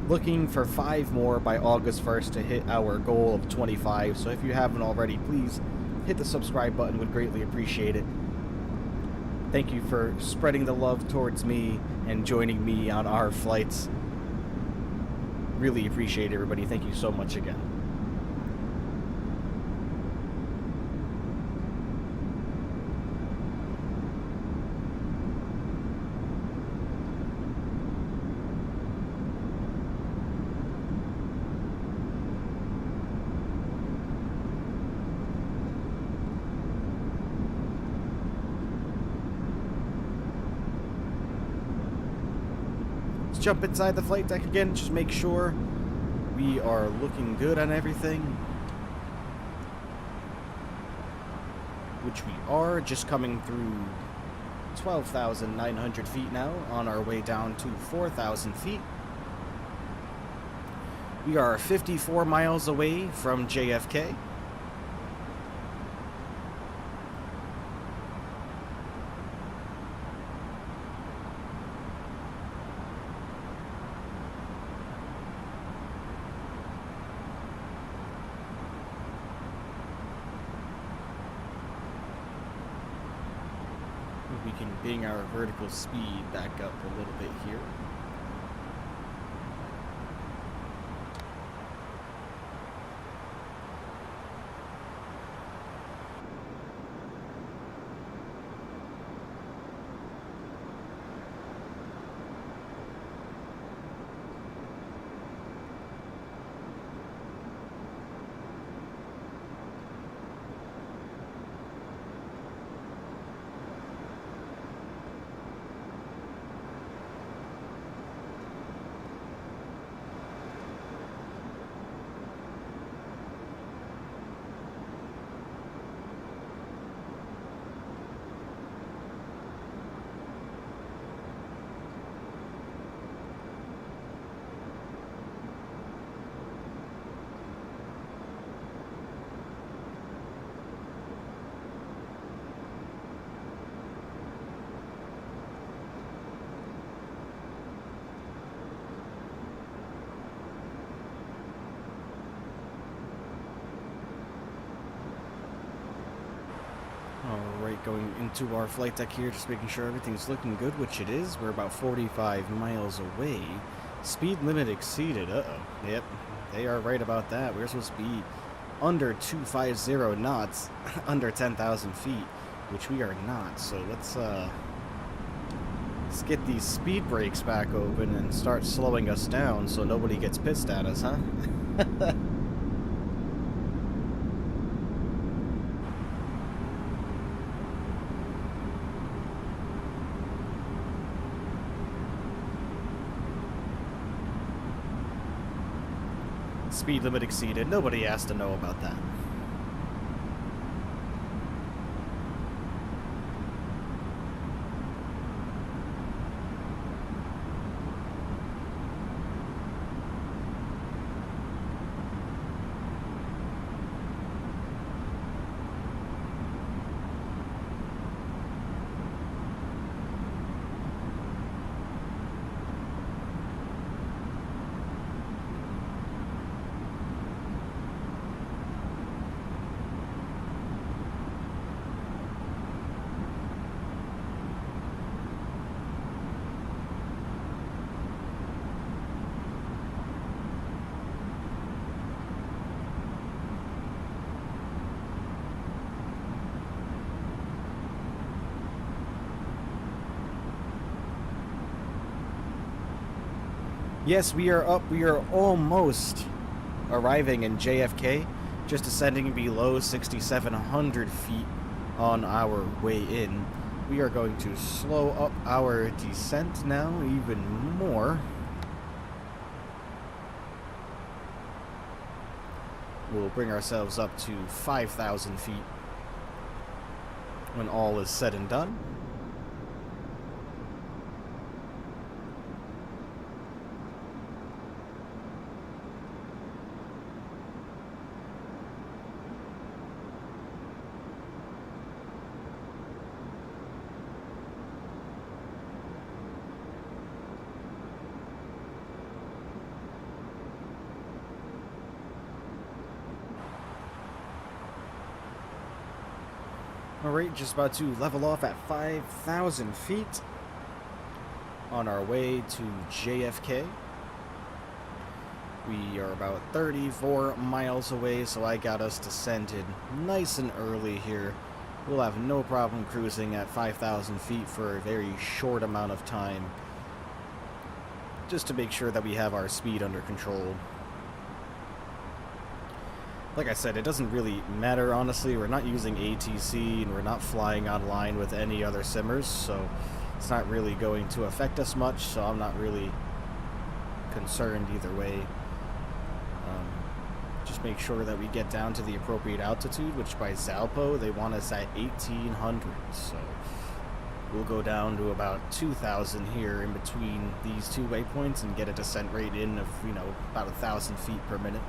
Looking for 5 more by August 1st to hit our goal of 25, so if you haven't already, please hit the subscribe button, would greatly appreciate it. Thank you for spreading the love towards me and joining me on our flights. Really appreciate everybody, thank you so much again. jump inside the flight deck again, just make sure we are looking good on everything. Which we are, just coming through 12,900 feet now, on our way down to 4,000 feet. We are 54 miles away from JFK. We can bring our vertical speed back up a little bit here. Alright, going into our flight deck here, just making sure everything's looking good, which it is. We're about 45 miles away. Speed limit exceeded. Uh-oh. Yep, they are right about that. We're supposed to be under 250 knots, under 10,000 feet, which we are not. So let's get these speed brakes back open and start slowing us down so nobody gets pissed at us, huh? Speed limit exceeded. Nobody has to know about that. Yes, we are up. We are almost arriving in JFK, just ascending below 6,700 feet on our way in. We are going to slow up our descent now even more. We'll bring ourselves up to 5,000 feet when all is said and done. Alright, just about to level off at 5,000 feet on our way to JFK. We are about 34 miles away, so I got us descended nice and early here. We'll have no problem cruising at 5,000 feet for a very short amount of time, just to make sure that we have our speed under control. Like I said, it doesn't really matter, honestly. We're not using ATC, and we're not flying online with any other simmers, so it's not really going to affect us much, so I'm not really concerned either way. Just make sure that we get down to the appropriate altitude, which by Zalpo, they want us at 1,800. So we'll go down to about 2,000 here in between these two waypoints and get a descent rate in of, you know, about 1,000 feet per minute.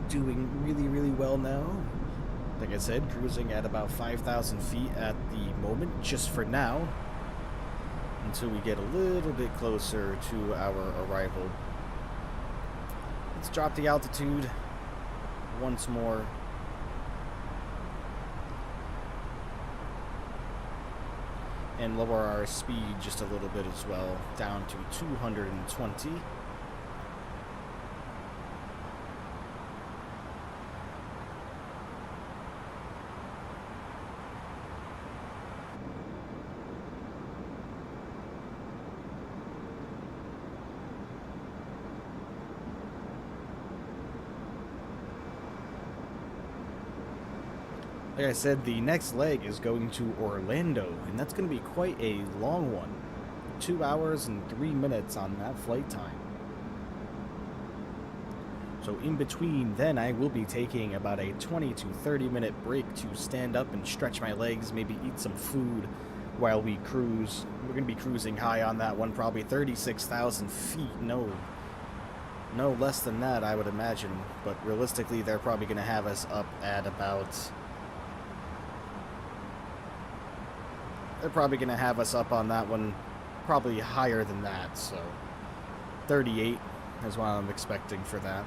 Doing really well now. Like I said, cruising at about 5,000 feet at the moment, just for now, until we get a little bit closer to our arrival. Let's drop the altitude once more. And lower our speed just a little bit as well, down to 220. Like I said, the next leg is going to Orlando, and that's going to be quite a long one. 2 hours and 3 minutes on that flight time. So in between then, I will be taking about a 20 to 30 minute break to stand up and stretch my legs, maybe eat some food while we cruise. We're going to be cruising high on that one, probably 36,000 feet. No less than that, I would imagine. But realistically, they're probably going to have us up at about... They're probably going to have us up on that one probably higher than that, so 38 is what I'm expecting for that.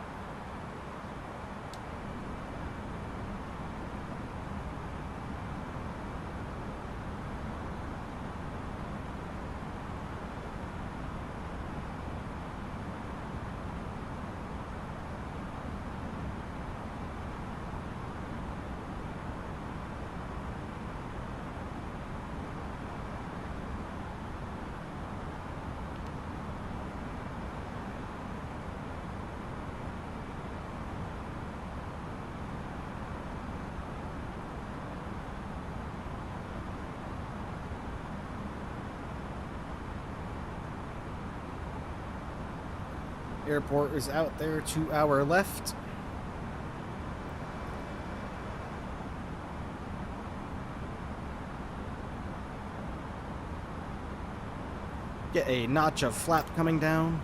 Airport is out there to our left. Get a notch of flap coming down.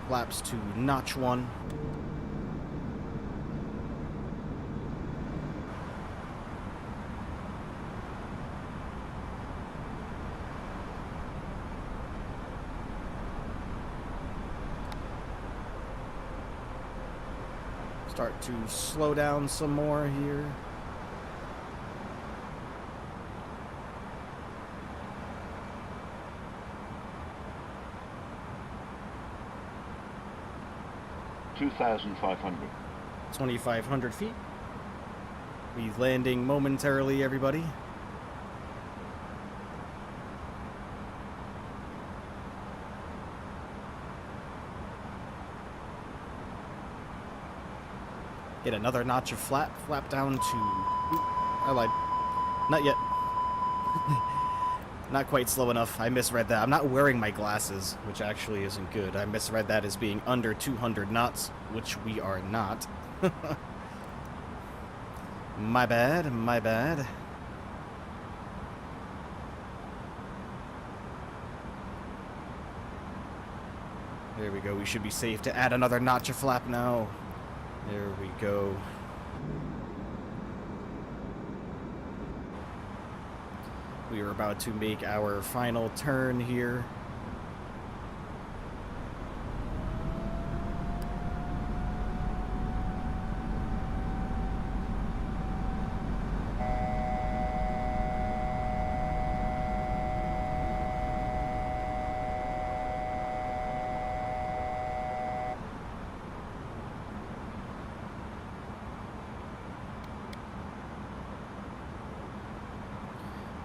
Flaps to notch 1. Start to slow down some more here. $2,500. 2,500 feet. Be landing momentarily, everybody. Get another notch of flap down to... I lied. Not yet. Not quite slow enough. I misread that. I'm not wearing my glasses, which actually isn't good. I misread that as being under 200 knots, which we are not. My bad, my bad. There we go. We should be safe to add another notch of flap now. There we go. We are about to make our final turn here.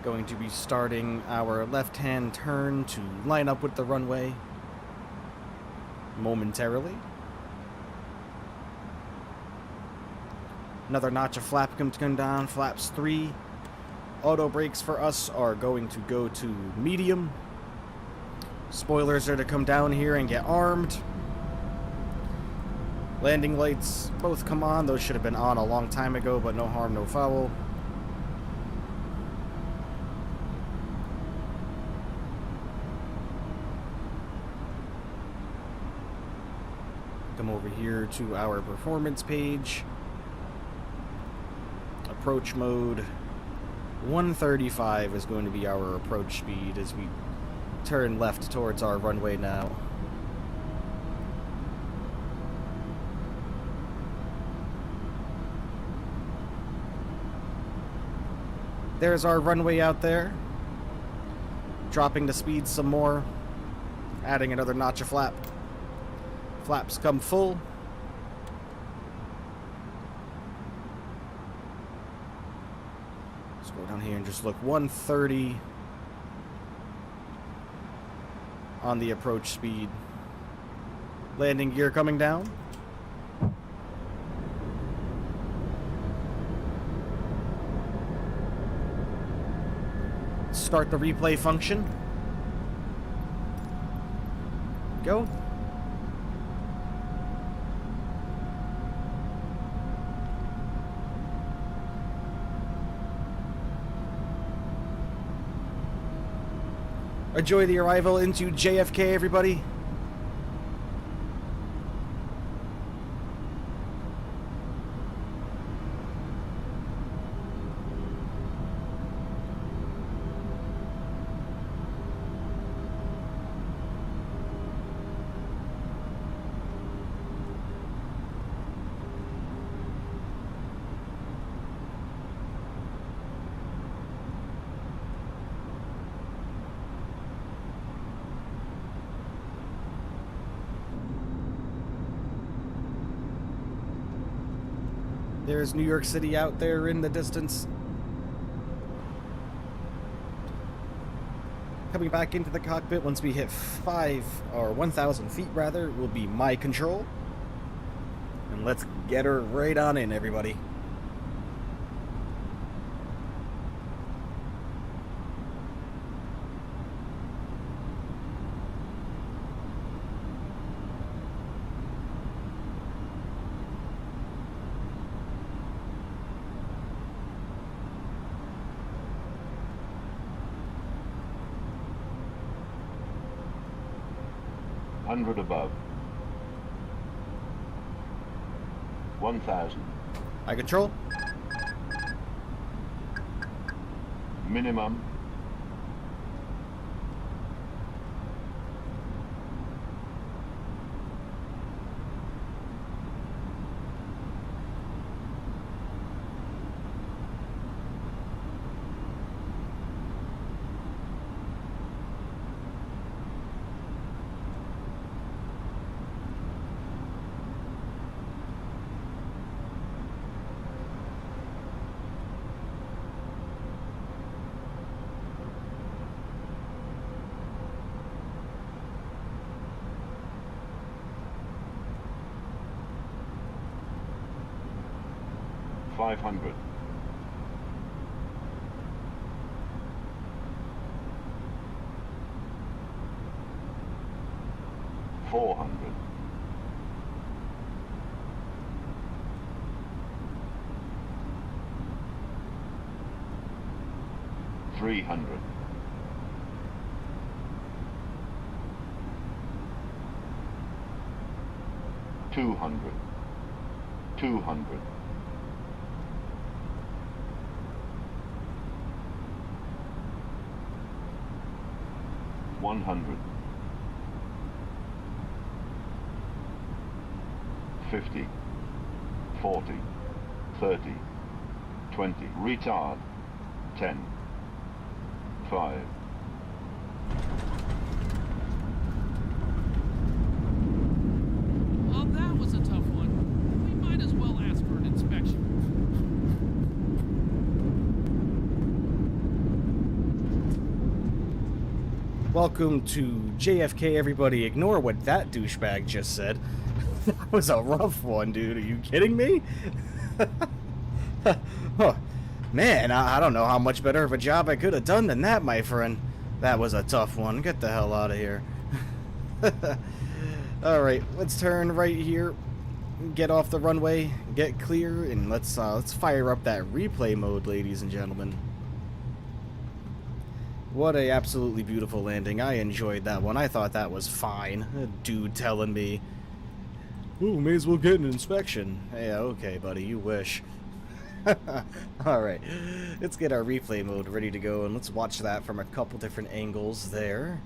Going to be starting our left-hand turn to line up with the runway momentarily. Another notch of flap comes down, flaps 3. Auto brakes for us are going to go to medium. Spoilers are to come down here and get armed. Landing lights both come on. Those should have been on a long time ago, but no harm, no foul. Come over here to our performance page. Approach mode. 135 is going to be our approach speed as we turn left towards our runway now. There's our runway out there. Dropping the speed some more. Adding another notch of flap. Flaps come full. Let's go down here and just look. 130 on the approach speed. Landing gear coming down. Start the replay function. Go. Enjoy the arrival into JFK, everybody. There's New York City out there in the distance. Coming back into the cockpit once we hit 1,000 feet rather, will be my control. And let's get her right on in, everybody. Hundred above. 1,000. I control. Minimum. $500. 400. 300. 400. 200. 200. 100. 50. 40. 30. 20. Retard. 10. 5. Well, that was a tough one. We might as well ask for an inspection. Welcome to JFK, everybody. Ignore what that douchebag just said. That was a rough one, dude. Are you kidding me? Oh, man, I don't know how much better of a job I could have done than that, my friend. That was a tough one. Get the hell out of here. Alright, let's turn right here. Get off the runway, get clear, and let's fire up that replay mode, ladies and gentlemen. What a absolutely beautiful landing. I enjoyed that one. I thought that was fine. A dude telling me, ooh, may as well get an inspection. Yeah, okay, buddy, you wish. Alright, let's get our replay mode ready to go, and let's watch that from a couple different angles there.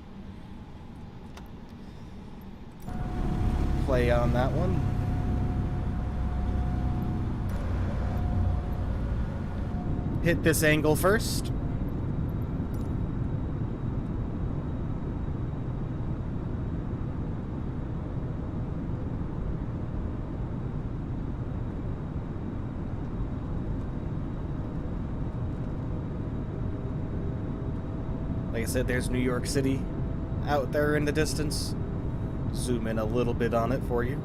Play on that one. Hit this angle first. Like I said, there's New York City out there in the distance. Zoom in a little bit on it for you.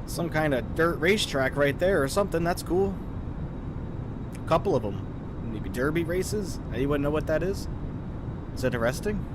Some kind of dirt racetrack right there or something. That's cool. A couple of them. Maybe derby races? Anyone know what that is? It's interesting.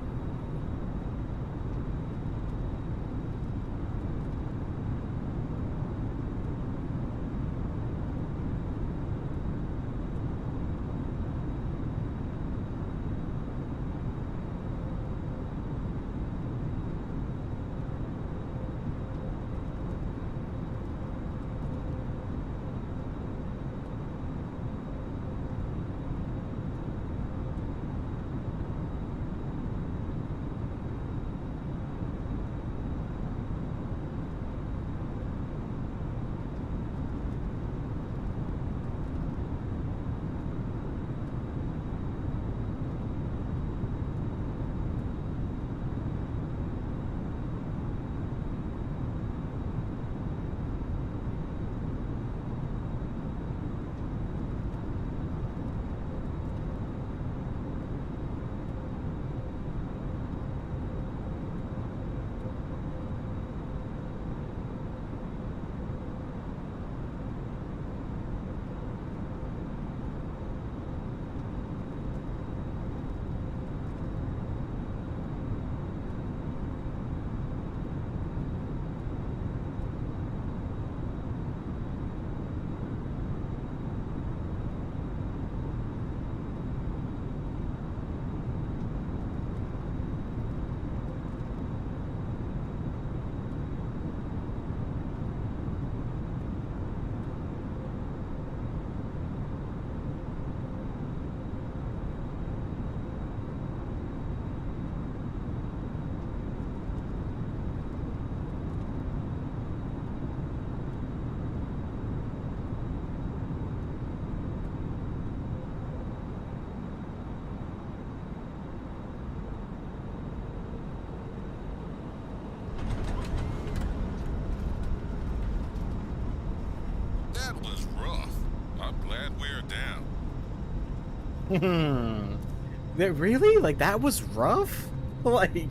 Really? Like, that was rough? Like,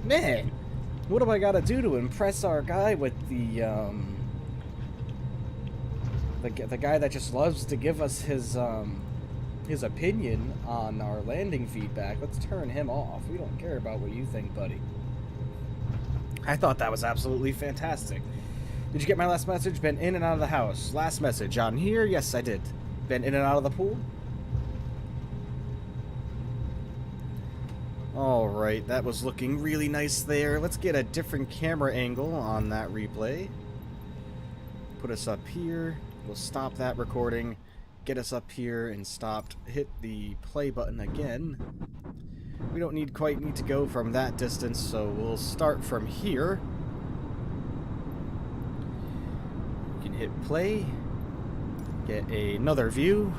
man, what do I gotta do to impress our guy with the The guy that just loves to give us his opinion on our landing feedback. Let's turn him off. We don't care about what you think, buddy. I thought that was absolutely fantastic. Did you get my last message? Been in and out of the house. Last message on here? Yes, I did. Been in and out of the pool? Alright, that was looking really nice there. Let's get a different camera angle on that replay. Put us up here. We'll stop that recording. Get us up here and stopped. Hit the play button again. We don't quite need to go from that distance, so we'll start from here. We can hit play. Get another view.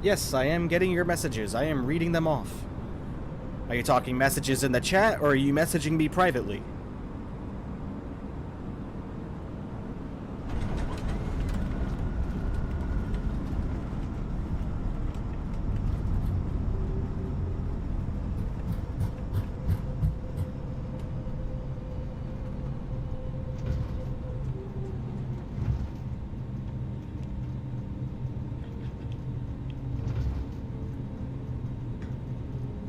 Yes, I am getting your messages. I am reading them off. Are you talking messages in the chat, or are you messaging me privately?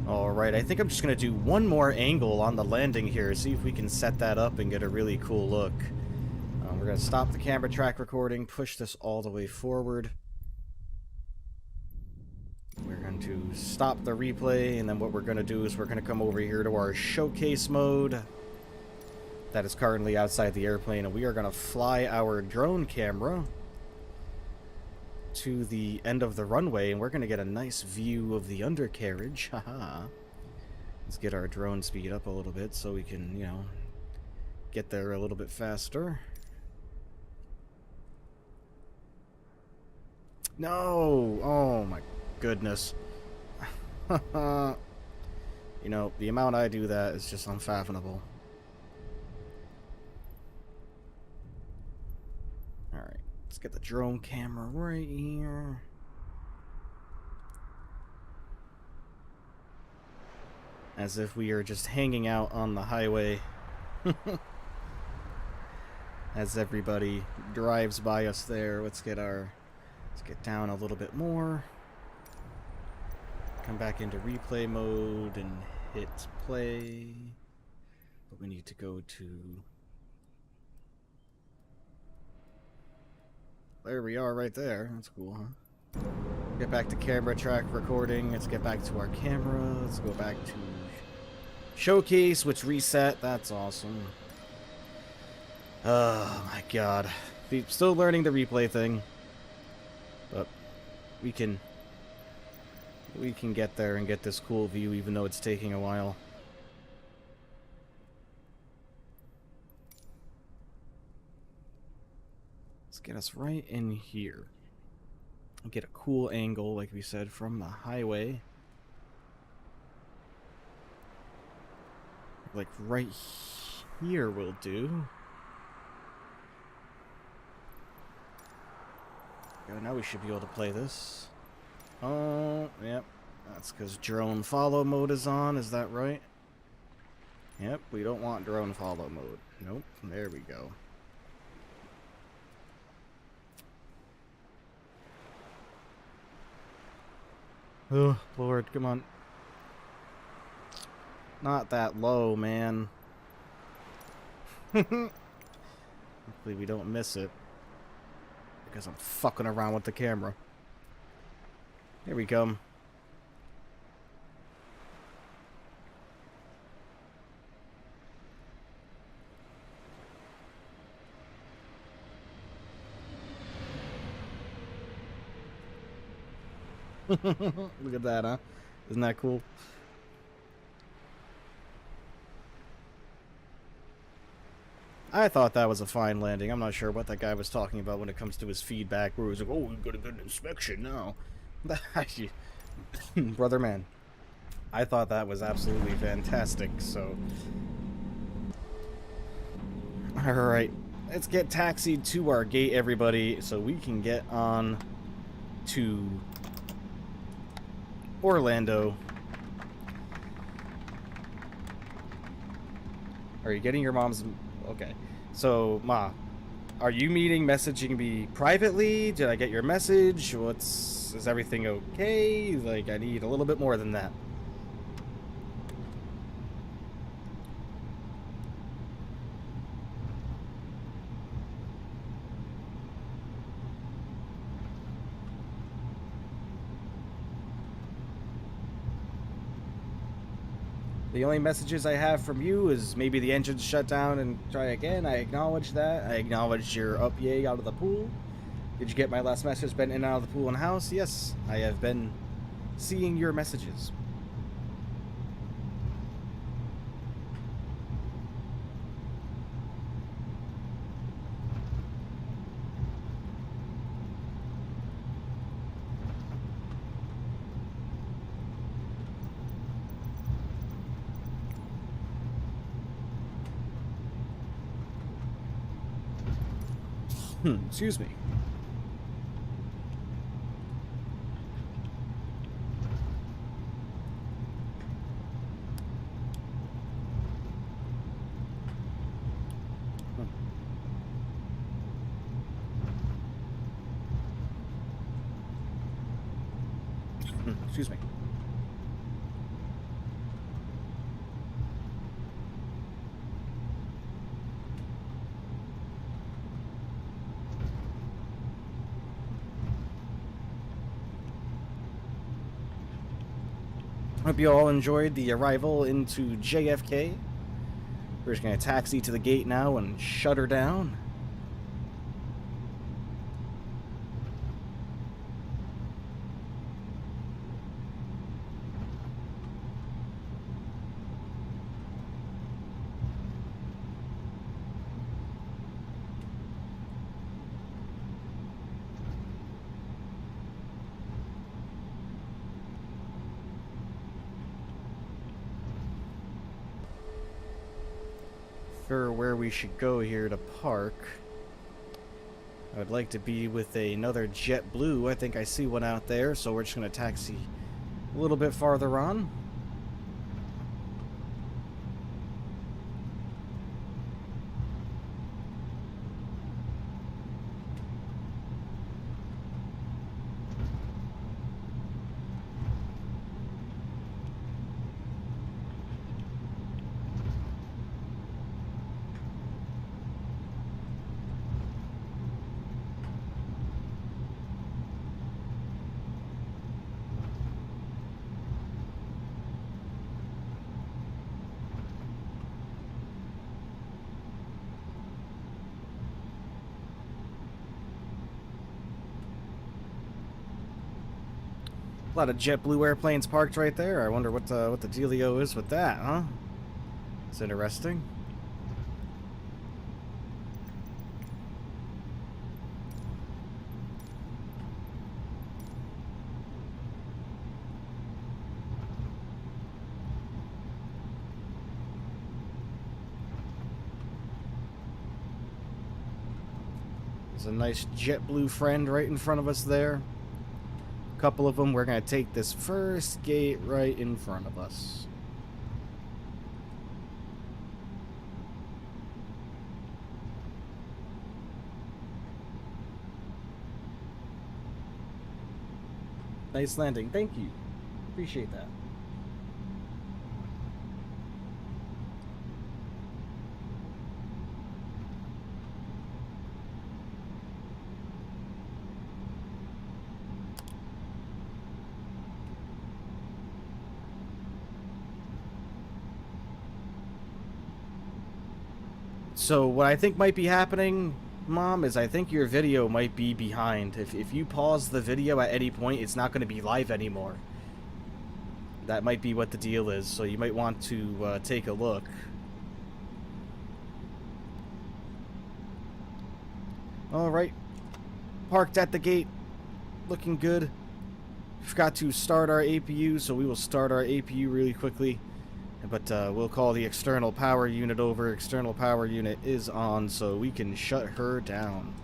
Alright, I think I'm just going to do one more angle on the landing here, see if we can set that up and get a really cool look. We're going to stop the camera track recording, push this all the way forward. We're going to stop the replay, and then what we're going to do is we're going to come over here to our showcase mode. That is currently outside the airplane, and we are going to fly our drone camera to the end of the runway, and we're going to get a nice view of the undercarriage. Haha. Let's get our drone speed up a little bit so we can, you know, get there a little bit faster. No! Oh my goodness. You know, the amount I do that is just unfathomable. Alright. Let's get the drone camera right here. As if we are just hanging out on the highway. As everybody drives by us there. Let's get down a little bit more. Come back into replay mode and hit play. But we need to go to... There we are right there. That's cool, huh? Get back to camera track recording. Let's get back to our camera. Let's go back to showcase, which reset. That's awesome. Oh my god. Still learning the replay thing. But we can get there and get this cool view even though it's taking a while. Let's get us right in here. Get a cool angle, like we said, from the highway. Like right here will do. Now we should be able to play this. Oh, yep. That's because drone follow mode is on, is that right? Yep, we don't want drone follow mode. Nope, there we go. Oh, Lord, come on. Not that low, man. Hopefully we don't miss it. Because I'm fucking around with the camera. Here we come. Look at that, huh? Isn't that cool? I thought that was a fine landing. I'm not sure what that guy was talking about when it comes to his feedback, where he was like, oh, we've got a good inspection now. Brother man. I thought that was absolutely fantastic, so... Alright, let's get taxied to our gate, everybody, so we can get on to Orlando. Are you getting your mom's... Okay. So, Ma, are you messaging me privately? Did I get your message? Is everything okay? Like, I need a little bit more than that. The only messages I have from you is maybe the engine's shut down and try again. I acknowledge that. I acknowledge you're up yay out of the pool. Did you get my last message? Been in and out of the pool and house? Yes, I have been seeing your messages. Excuse me. Excuse me. Hope you all enjoyed the arrival into JFK. We're just going to taxi to the gate now and shut her down. For where we should go here to park, I would like to be with another JetBlue. I think I see one out there, so we're just going to taxi a little bit farther on. A lot of JetBlue airplanes parked right there. I wonder what the dealio is with that, huh? It's interesting. There's a nice JetBlue friend right in front of us there. Couple of them. We're going to take this first gate right in front of us. Nice landing. Thank you. Appreciate that. So what I think might be happening, Mom, is I think your video might be behind. If you pause the video at any point, it's not going to be live anymore. That might be what the deal is, so you might want to take a look. Alright. Parked at the gate. Looking good. Forgot to start our APU, so we will start our APU really quickly. But we'll call the external power unit over. External power unit is on, so we can shut her down.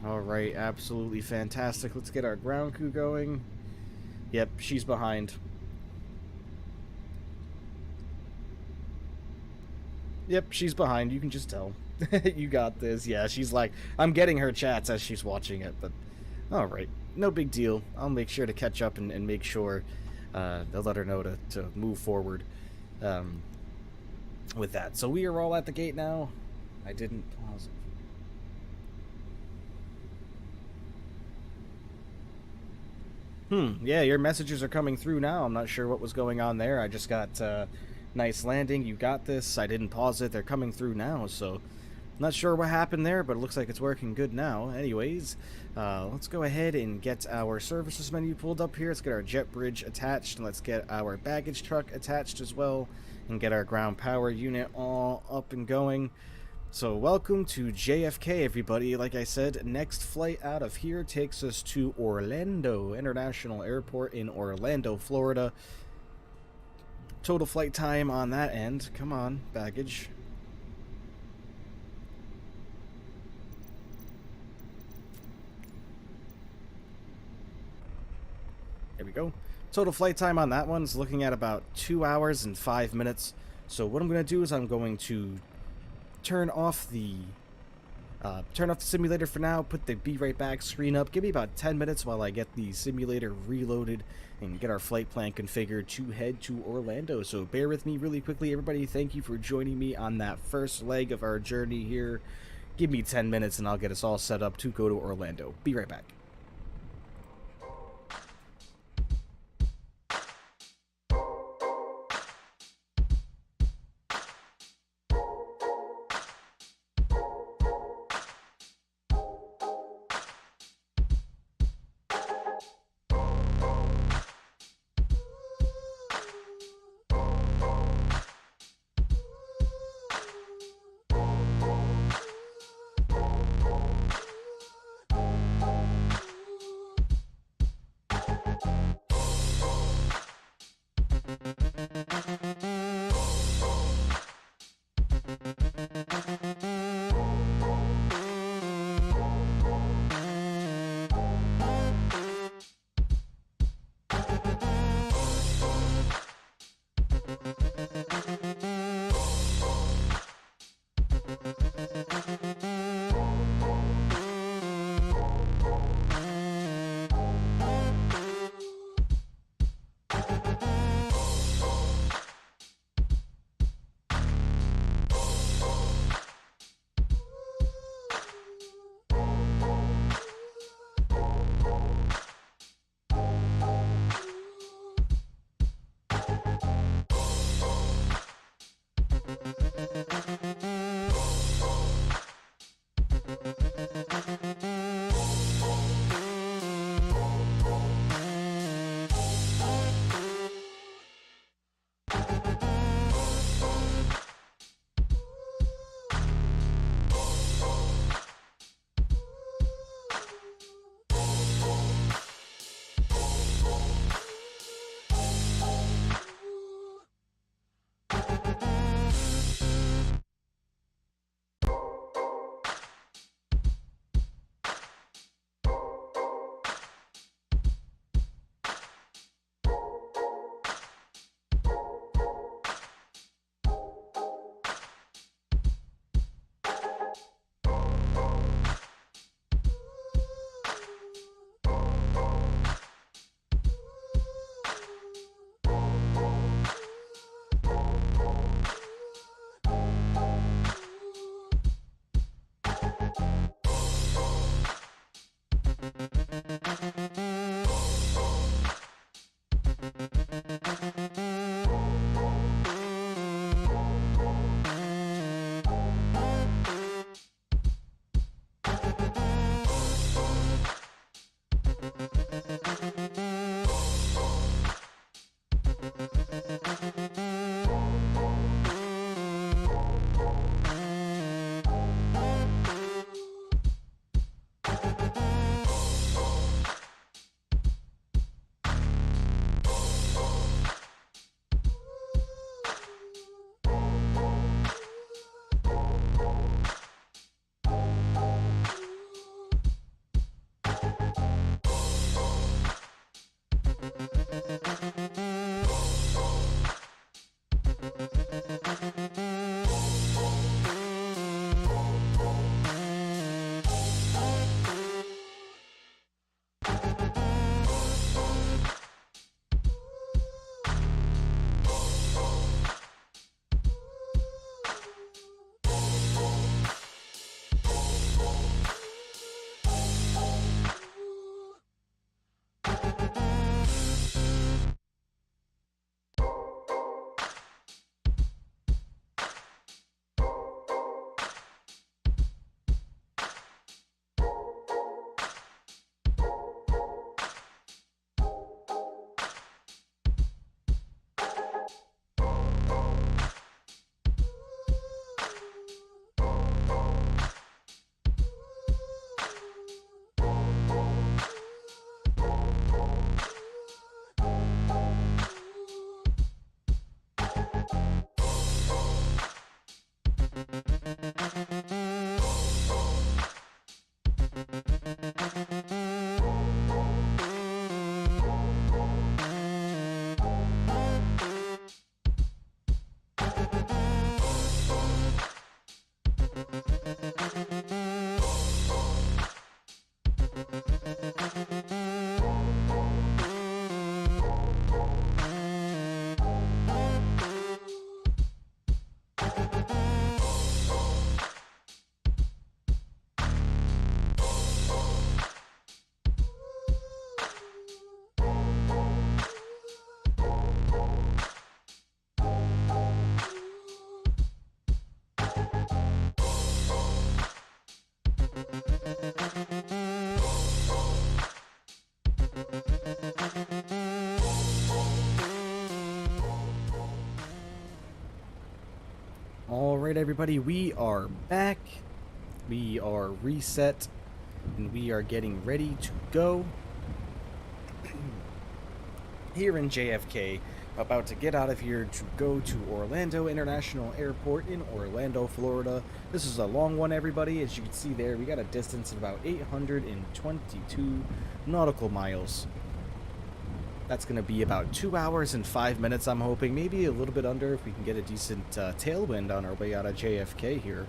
Alright, absolutely fantastic. Let's get our ground crew going. Yep, she's behind. Yep, she's behind. You can just tell. You got this. Yeah, she's like, I'm getting her chats as she's watching it, but alright. No big deal. I'll make sure to catch up and make sure to let her know to move forward with that. So we are all at the gate now. I didn't pause it. Yeah, your messages are coming through now. I'm not sure what was going on there. I just got nice landing. You got this. I didn't pause it. They're coming through now, so not sure what happened there, but it looks like it's working good now. Anyways, let's go ahead and get our services menu pulled up here. Let's get our jet bridge attached, and let's get our baggage truck attached as well, and get our ground power unit all up and going. So welcome to JFK, everybody. Like I said, next flight out of here takes us to Orlando International Airport in Orlando, Florida. Total flight time on that end. Come on, baggage. There we go. Total flight time on that one's looking at about 2 hours and 5 minutes. So what I'm going to do is I'm going to turn off the simulator for now, put the Be Right Back screen up. Give me about 10 minutes while I get the simulator reloaded and get our flight plan configured to head to Orlando. So bear with me really quickly, everybody. Thank you for joining me on that first leg of our journey here. Give me 10 minutes and I'll get us all set up to go to Orlando. Be right back. Alright everybody, we are back, we are reset, and we are getting ready to go. Here in JFK, about to get out of here to go to Orlando International Airport in Orlando, Florida. This is a long one, everybody. As you can see there, we got a distance of about 822 nautical miles. That's going to be about 2 hours and 5 minutes, I'm hoping. Maybe a little bit under if we can get a decent tailwind on our way out of JFK here.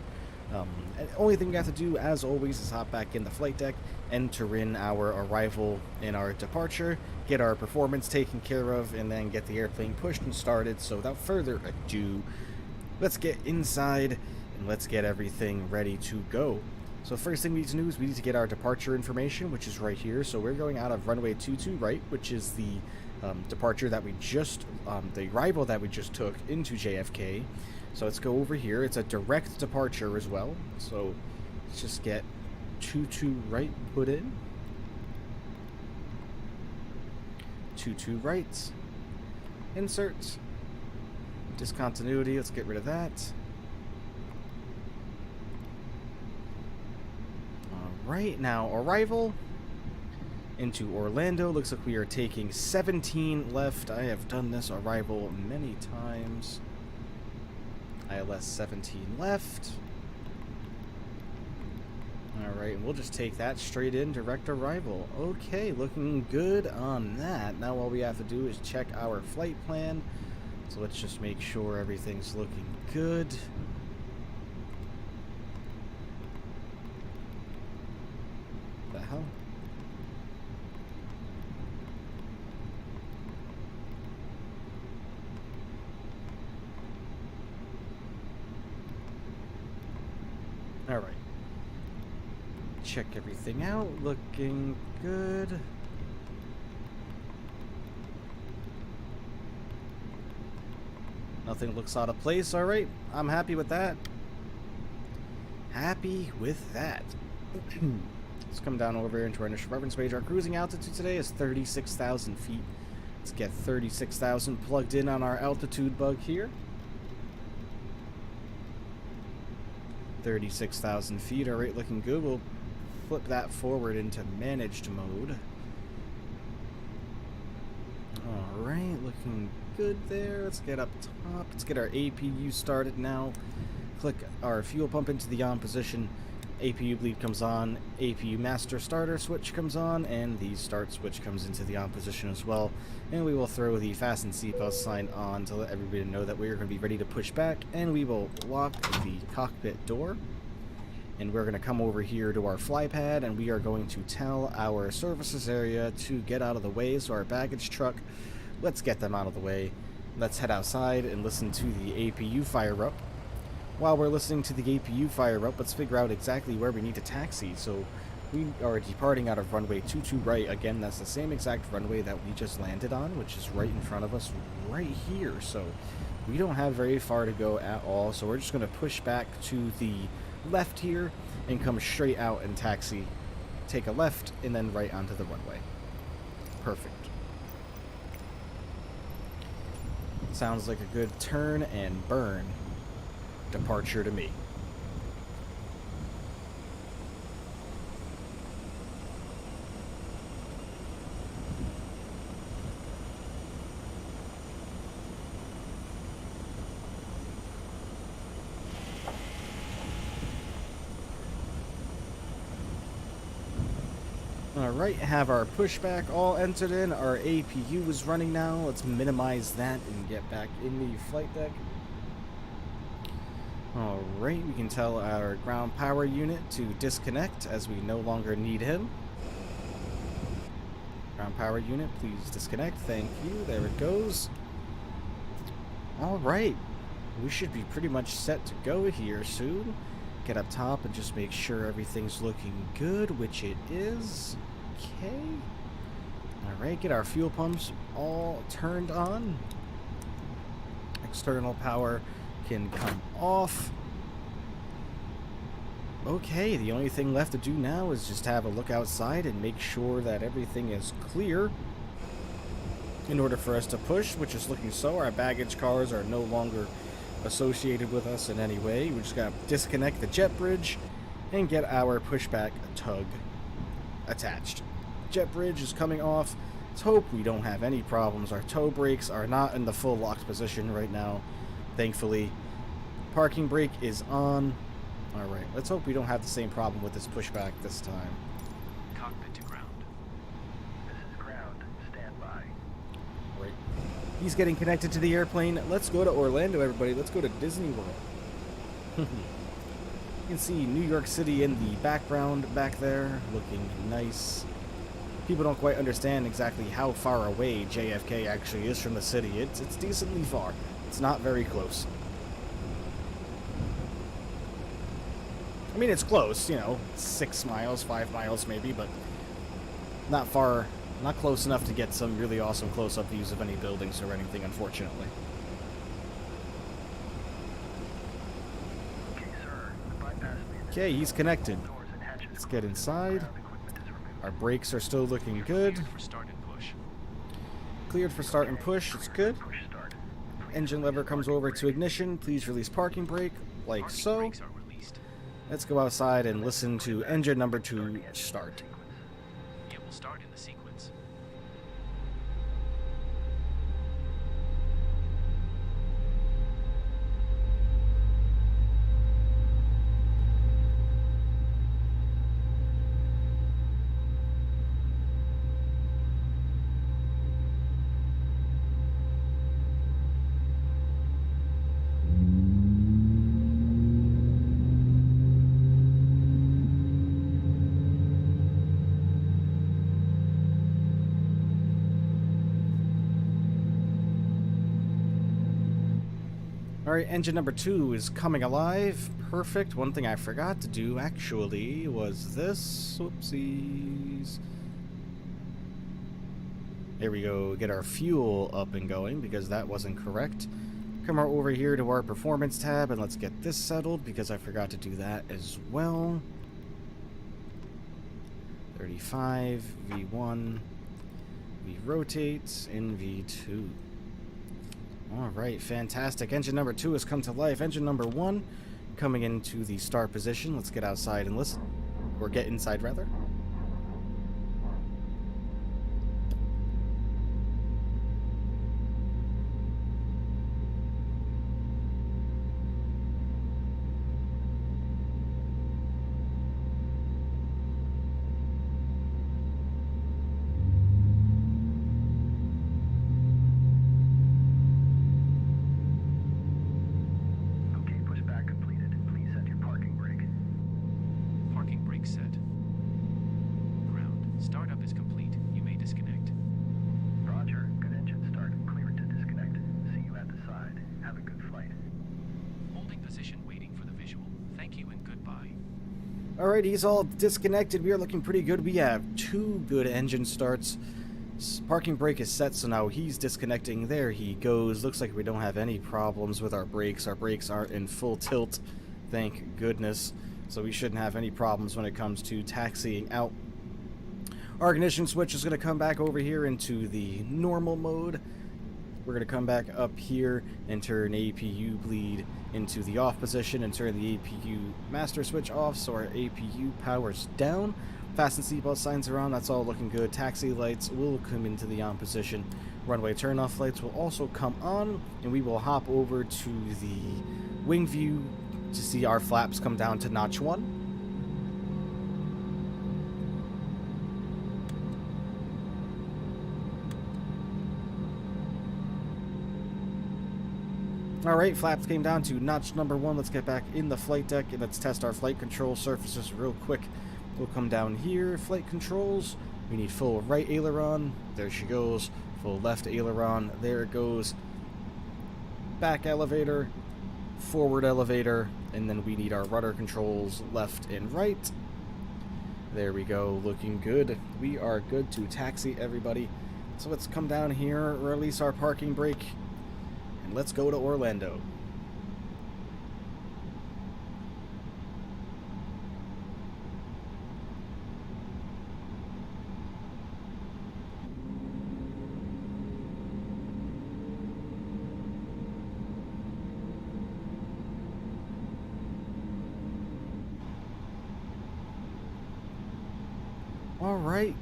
And only thing we have to do, as always, is hop back in the flight deck, enter in our arrival and our departure, get our performance taken care of, and then get the airplane pushed and started. So without further ado, let's get inside and let's get everything ready to go. So first thing we need to do is we need to get our departure information, which is right here. So we're going out of runway 22 right, which is the departure that we just, the arrival that we just took into JFK. So let's go over here. It's a direct departure as well. So let's just get 22 right put in. 22 right. Insert. Discontinuity. Let's get rid of that. Alright, now arrival into Orlando. Looks like we are taking 17 left. I have done this arrival many times. ILS 17 left. Alright, and we'll just take that straight in, direct arrival. Okay, looking good on that. Now all we have to do is check our flight plan. So let's just make sure everything's looking good. What the hell? Alright. Check everything out. Looking good. Nothing looks out of place. Alright. I'm happy with that. Happy with that. Let's come down over into our initial reference page. Our cruising altitude today is 36,000 feet. Let's get 36,000 plugged in on our altitude bug here. 36,000 feet. Alright, looking good. We'll flip that forward into managed mode. Alright, looking good there. Let's get up top. Let's get our APU started now. Click our fuel pump into the on position. APU bleed comes on. APU master starter switch comes on. And the start switch comes into the on position as well. And we will throw the fasten seatbelt sign on to let everybody know that we are going to be ready to push back. And we will lock the cockpit door. And we're going to come over here to our fly pad, and we are going to tell our services area to get out of the way. So our baggage truck, let's get them out of the way. Let's head outside and listen to the APU fire up. While we're listening to the APU fire up, let's figure out exactly where we need to taxi. So we are departing out of runway 22 right. Again, that's the same exact runway that we just landed on, which is right in front of us right here. So we don't have very far to go at all. So we're just going to push back to the left here and come straight out and taxi. Take a left and then right onto the runway. Perfect. Sounds like a good turn and burn departure to me. Alright, have our pushback all entered in. Our APU is running now. Let's minimize that and get back in the flight deck. Alright, we can tell our ground power unit to disconnect as we no longer need him. Ground power unit, please disconnect. Thank you. There it goes. Alright, we should be pretty much set to go here soon. Get up top and just make sure everything's looking good, which it is. Okay. Alright, get our fuel pumps all turned on. External power can come off. Okay, the only thing left to do now is just have a look outside and make sure that everything is clear in order for us to push, which is looking so. Our baggage cars are no longer associated with us in any way. We just gotta disconnect the jet bridge and get our pushback tug attached. Jet bridge is coming off. Let's hope we don't have any problems. Our tow brakes are not in the full locked position right now, thankfully. Parking brake is on. Alright, let's hope we don't have the same problem with this pushback this time. Cockpit to ground. This is ground. Stand by. Right. He's getting connected to the airplane. Let's go to Orlando, everybody. Let's go to Disney World. You can see New York City in the background back there, looking nice. People don't quite understand exactly how far away JFK actually is from the city. It's decently far. It's not very close. I mean, it's close, you know, 6 miles, 5 miles maybe, but not far, not close enough to get some really awesome close-up views of any buildings or anything, unfortunately. Okay, sir. Bypass the Okay, he's connected. doors and hatches. Let's get inside. Ground equipment is removed. Our brakes are still looking good. Cleared for start and push. Cleared for start and push, it's good. Push start. Engine lever comes over to ignition. Please release parking brake, like Parking so. brakes are released. Let's go outside and listen to engine number 2 start. It will start in the sequence. Alright, engine number 2 is coming alive. Perfect. One thing I forgot to do, actually, was this. Whoopsies. There we go. Get our fuel up and going, because that wasn't correct. Come over here to our performance tab, and let's get this settled, because I forgot to do that as well. 35, V1, V rotates, and V2. Alright, fantastic. Engine number 2 has come to life. Engine number 1 coming into the start position. Let's get outside and listen. Or get inside, rather. Okay, pushback completed. Please set your parking brake. Parking brake set. Ground. Startup is complete. You may disconnect. Roger. Good engine start. Clear to disconnect. See you at the side. Have a good flight. Holding position waiting for the visual. Thank you and goodbye. Alright, he's all disconnected. We are looking pretty good. We have 2 good engine starts. Parking brake is set, so now he's disconnecting. There he goes. Looks like we don't have any problems with our brakes. Our brakes aren't in full tilt, thank goodness. So we shouldn't have any problems when it comes to taxiing out. Our ignition switch is going to come back over here into the normal mode. We're going to come back up here and turn APU bleed into the off position and turn the APU master switch off, so our APU powers down. Fasten seatbelt signs are on. That's all looking good. Taxi lights will come into the on position. Runway turnoff lights will also come on, and we will hop over to the wing view to see our flaps come down to notch 1. Alright, flaps came down to notch number 1. Let's get back in the flight deck and let's test our flight control surfaces real quick. We'll come down here, flight controls. We need full right aileron. There she goes. Full left aileron. There it goes. Back elevator, forward elevator, and then we need our rudder controls left and right. There we go, looking good. We are good to taxi, everybody. So let's come down here, release our parking brake, and let's go to Orlando. All right,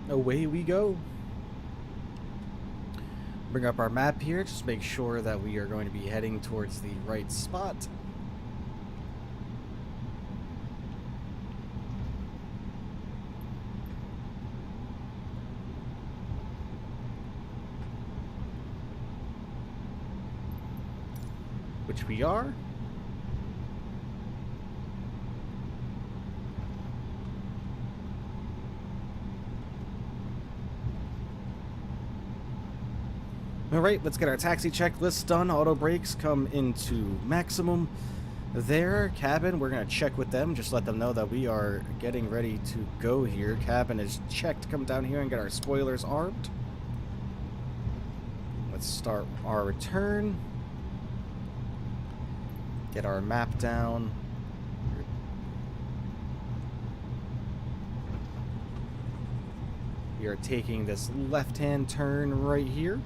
away we go. Bring up our map here, just make sure that we are going to be heading towards the right spot. Which we are. Alright, let's get our taxi checklist done. Auto brakes come into maximum. There, cabin, we're going to check with them. Just let them know that we are getting ready to go here. Cabin is checked. Come down here and get our spoilers armed. Let's start our return. Get our map down. We are taking this left-hand turn right here.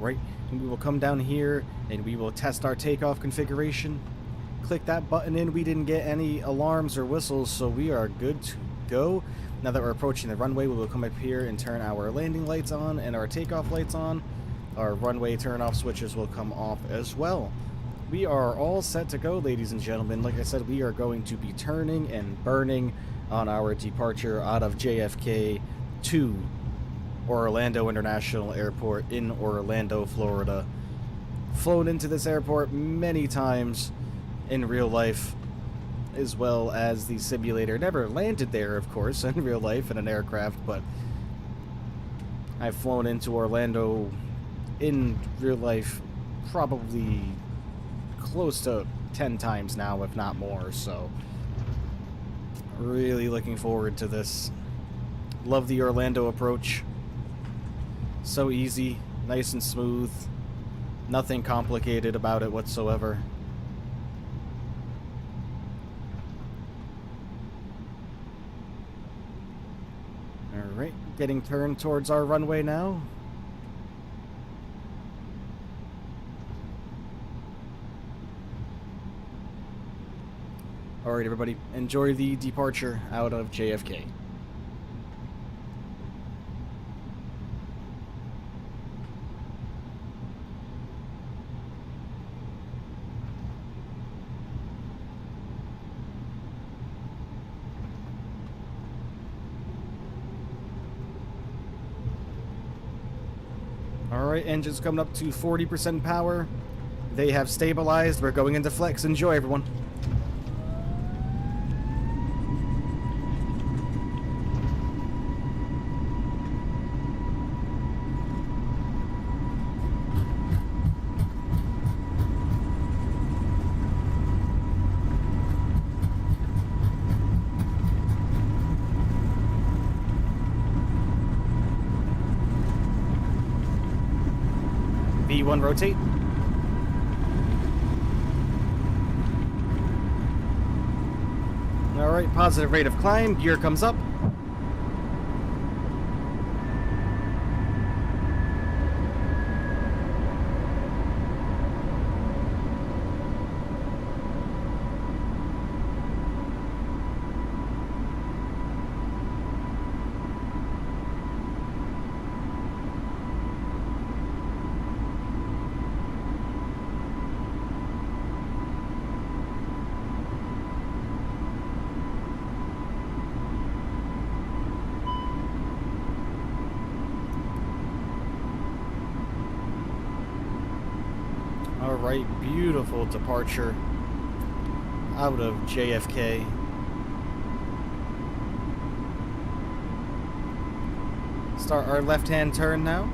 Right, and we will come down here and we will test our takeoff configuration. Click that button in. We didn't get any alarms or whistles, so we are good to go. Now that we're approaching the runway, we will come up here and turn our landing lights on and our takeoff lights on. Our runway turn-off switches will come off as well. We are all set to go, ladies and gentlemen. Like I said, we are going to be turning and burning on our departure out of JFK to Orlando International Airport in Orlando, Florida. Flown into this airport many times in real life, as well as the simulator. Never landed there, of course, in real life in an aircraft, but I've flown into Orlando in real life probably close to 10 times now, if not more, so really looking forward to this. Love the Orlando approach. So easy, nice and smooth, nothing complicated about it whatsoever. Alright, getting turned towards our runway now. Alright everybody, enjoy the departure out of JFK. Alright, engines coming up to 40% power. They have stabilized. We're going into flex. Enjoy, everyone. V1 rotate. Alright, positive rate of climb. Gear comes up. Alright, beautiful departure out of JFK. Start our left-hand turn now.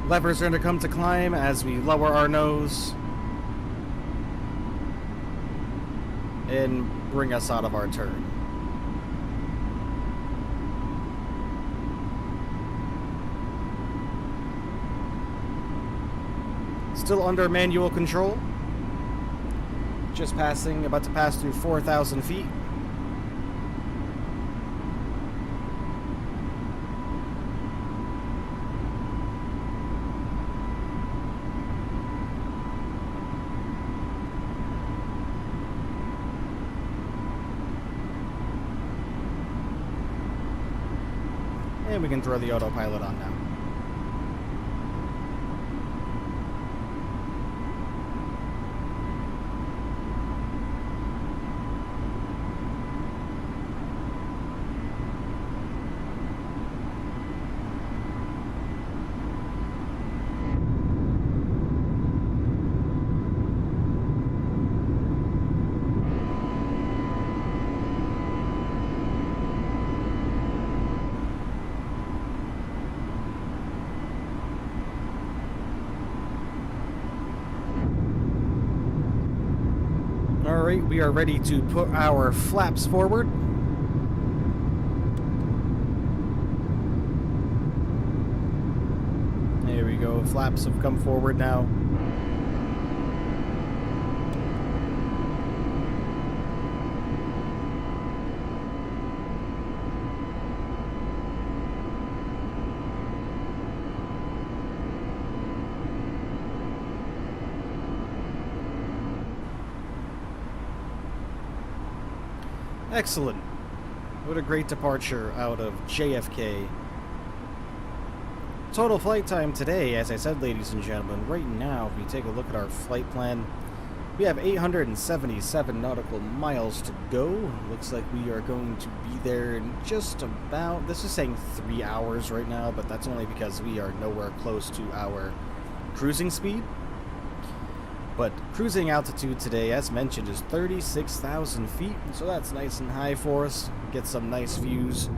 Levers are going to come to climb as we lower our nose and bring us out of our turn. Still under manual control. Just passing, about to pass through 4,000 feet. And we can throw the autopilot on now. Alright, we are ready to put our flaps forward. There we go, flaps have come forward now. Excellent. What a great departure out of JFK. Total flight time today, as I said, ladies and gentlemen, right now, if we take a look at our flight plan, we have 877 nautical miles to go. Looks like we are going to be there in just about, this is saying 3 hours right now, but that's only because we are nowhere close to our cruising speed. But cruising altitude today, as mentioned, is 36,000 feet, so that's nice and high for us. Get some nice views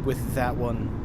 with that one.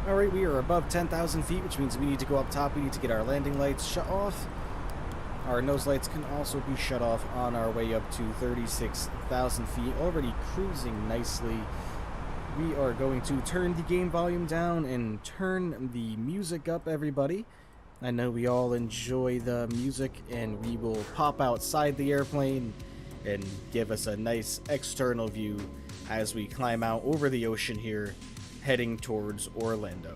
Alright, we are above 10,000 feet, which means we need to go up top. We need to get our landing lights shut off. Our nose lights can also be shut off on our way up to 36,000 feet. Already cruising nicely. We are going to turn the game volume down and turn the music up, everybody. I know we all enjoy the music, and we will pop outside the airplane and give us a nice external view as we climb out over the ocean here, heading towards Orlando.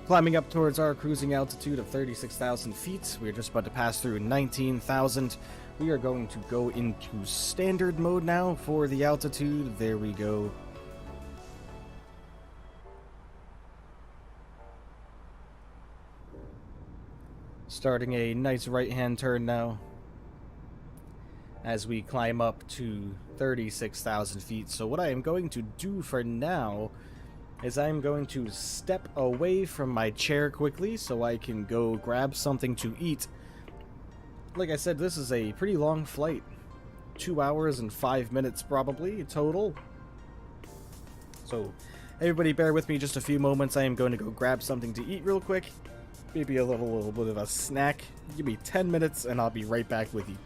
Climbing up towards our cruising altitude of 36,000 feet. We're just about to pass through 19,000. We are going to go into standard mode now for the altitude. There we go. Starting a nice right-hand turn now as we climb up to 36,000 feet. So what I am going to do for now is I'm going to step away from my chair quickly so I can go grab something to eat. Like I said, this is a pretty long flight. 2 hours and 5 minutes probably total. So everybody bear with me just a few moments. I am going to go grab something to eat real quick. Maybe a little bit of a snack. Give me 10 minutes and I'll be right back with you.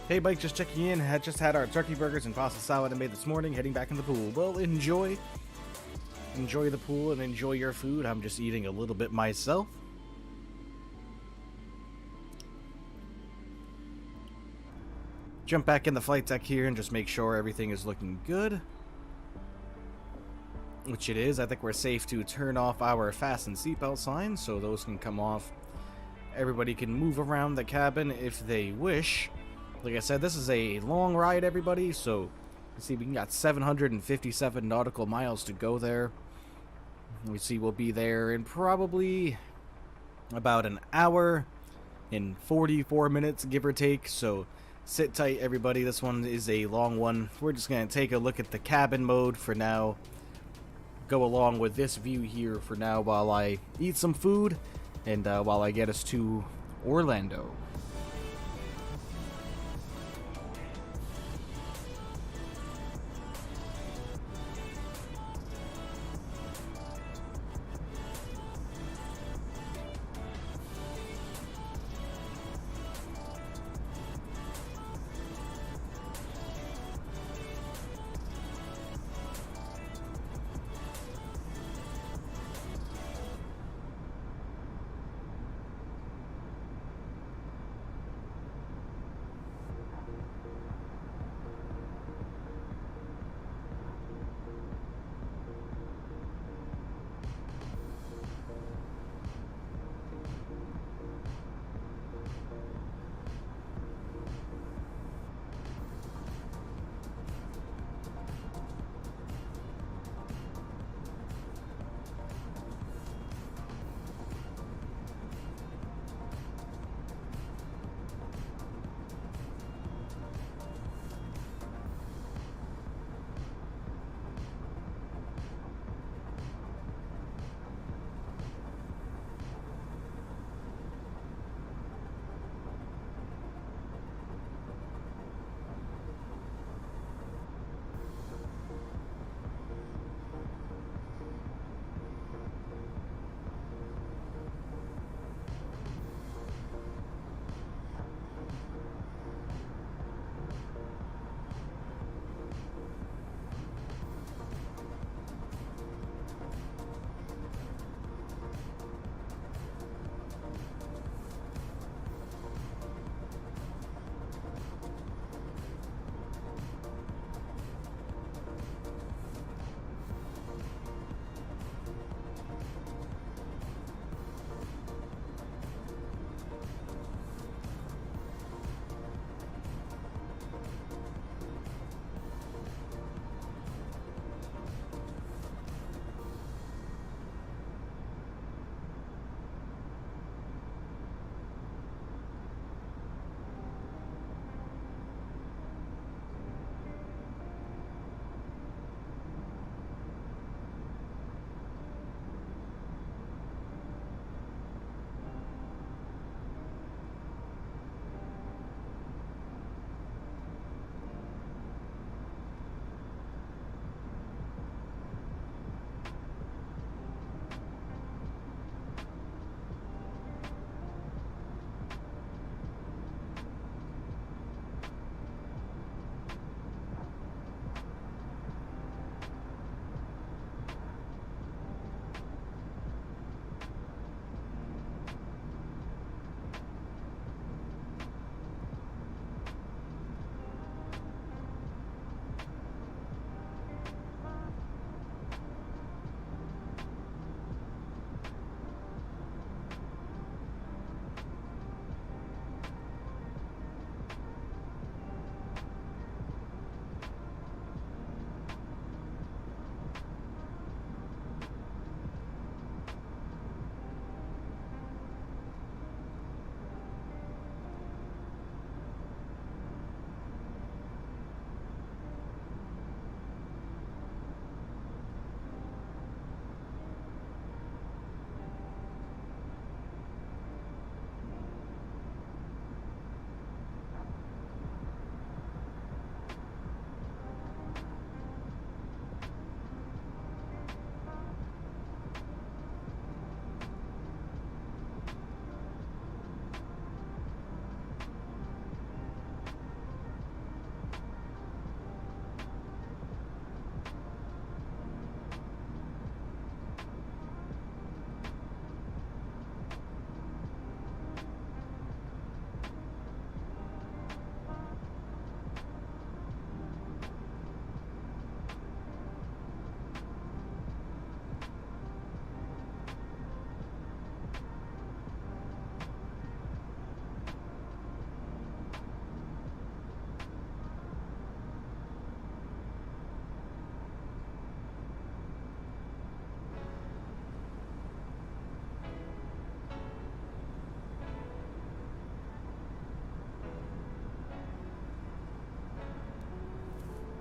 Hey, Mike, just checking in. Had just had our turkey burgers and pasta salad I made this morning, heading back in the pool. Well, enjoy. Enjoy the pool and enjoy your food. I'm just eating a little bit myself. Jump back in the flight deck here and just make sure everything is looking good. Which it is. I think we're safe to turn off our fasten seatbelt signs, so those can come off. Everybody can move around the cabin if they wish. Like I said, this is a long ride, everybody, so you see we got 757 nautical miles to go there. We see we'll be there in probably about an hour and 44 minutes, give or take, so sit tight, everybody. This one is a long one. We're just going to take a look at the cabin mode for now. Go along with this view here for now while I eat some food and while I get us to Orlando.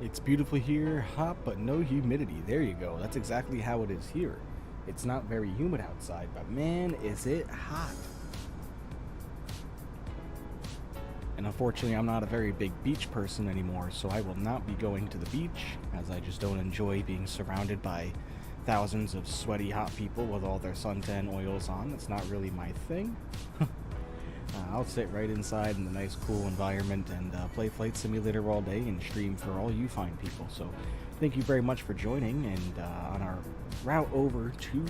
It's beautiful here, hot but no humidity. There you go. That's exactly how it is here. It's not very humid outside, but man, is it hot. And unfortunately, I'm not a very big beach person anymore, so I will not be going to the beach, as I just don't enjoy being surrounded by thousands of sweaty, hot people with all their suntan oils on. That's not really my thing. I'll sit right inside in the nice, cool environment and play Flight Simulator all day and stream for all you fine people. So thank you very much for joining, and on our route over to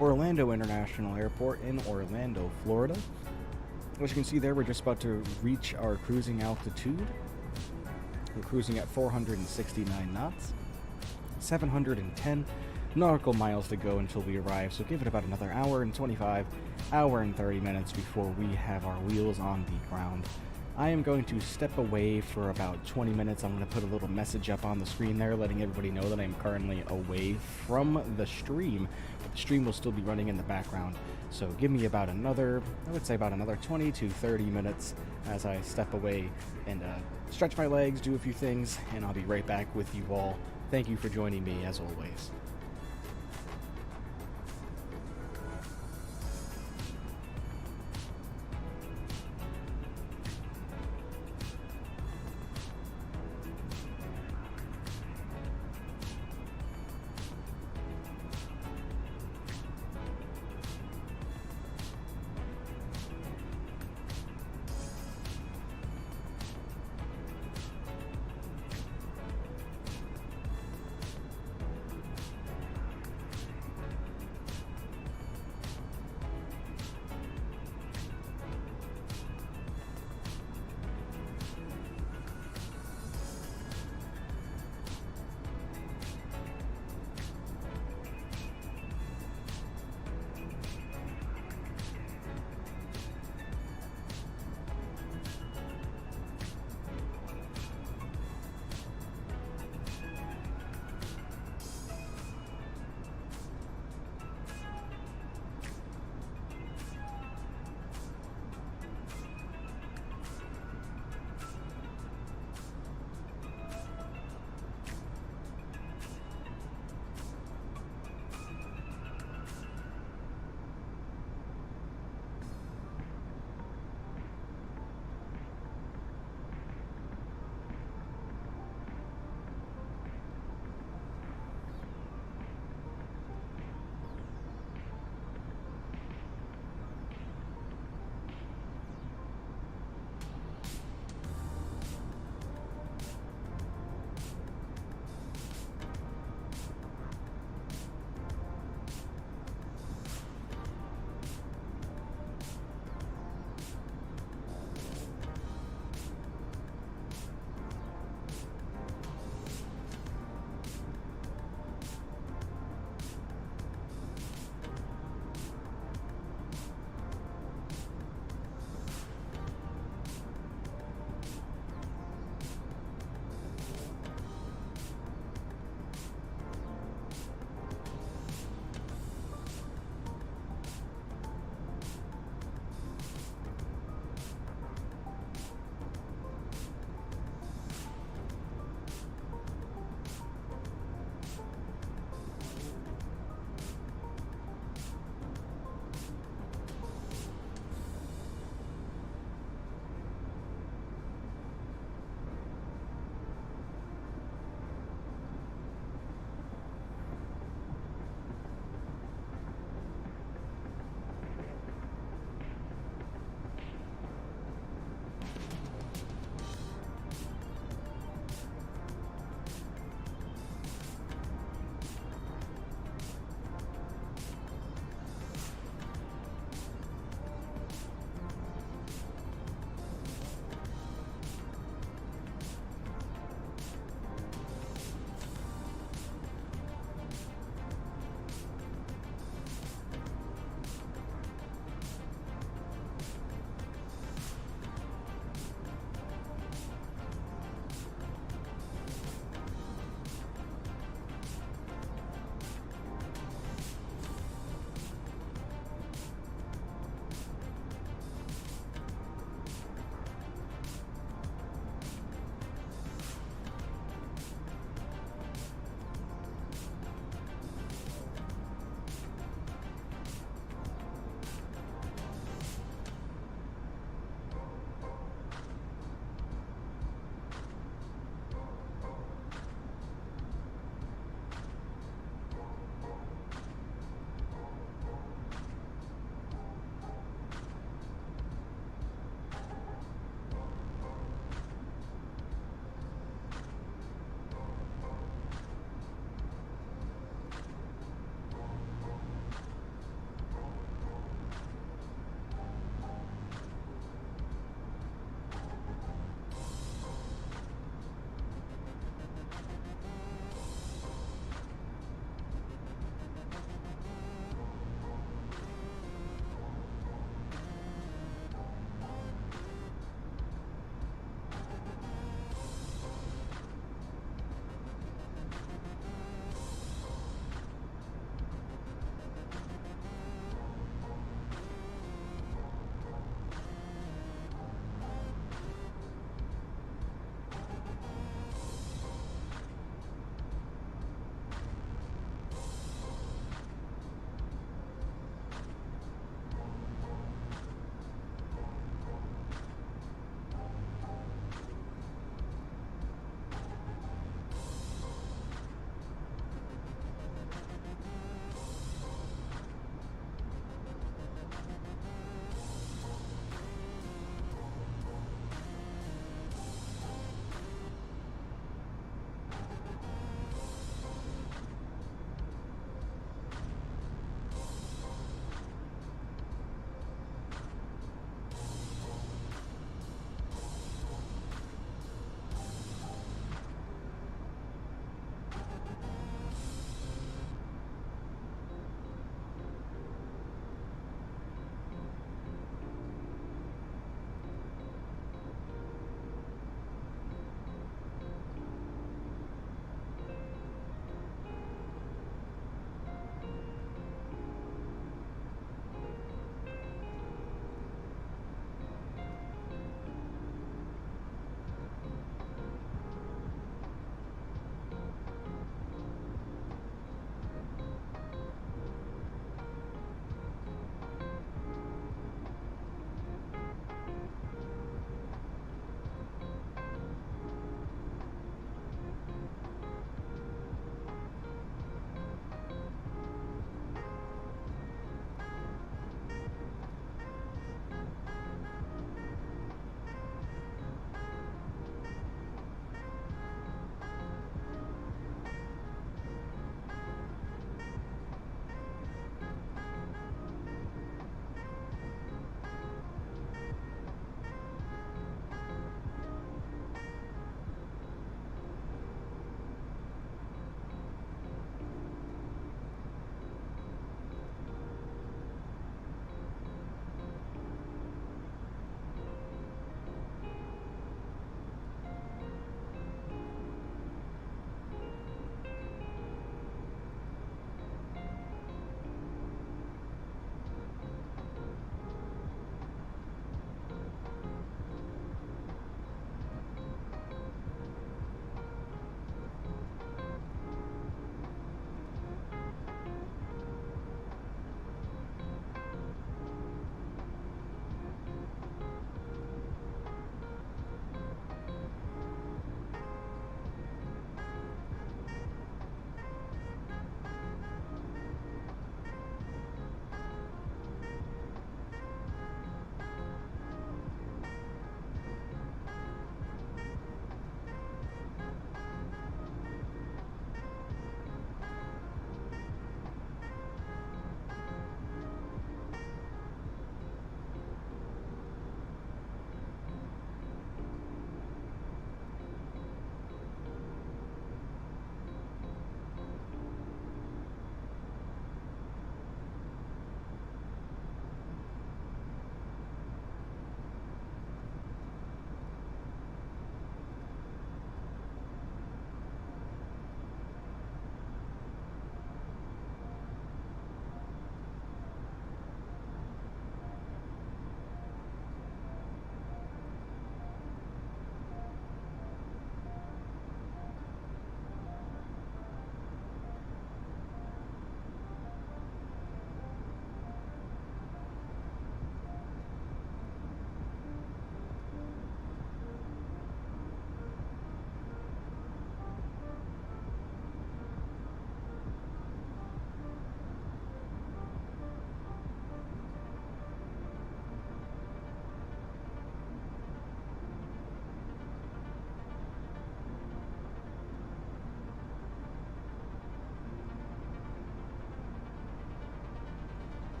Orlando International Airport in Orlando, Florida. As you can see there, we're just about to reach our cruising altitude. We're cruising at 469 knots, 710 nautical miles to go until we arrive, so give it about another hour and 25, hour and 30 minutes before we have our wheels on the ground. I am going to step away for about 20 minutes. I'm going to put a little message up on the screen there letting everybody know that I'm currently away from the stream, but the stream will still be running in the background. So give me about another, I would say about another 20 to 30 minutes as I step away and stretch my legs, do a few things, and I'll be right back with you all. Thank you for joining me as always.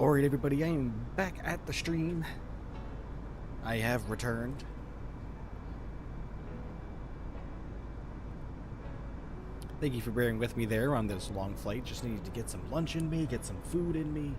Alright everybody, I am back at the stream. I have returned. Thank you for bearing with me there on this long flight. Just needed to get some lunch in me, get some food in me.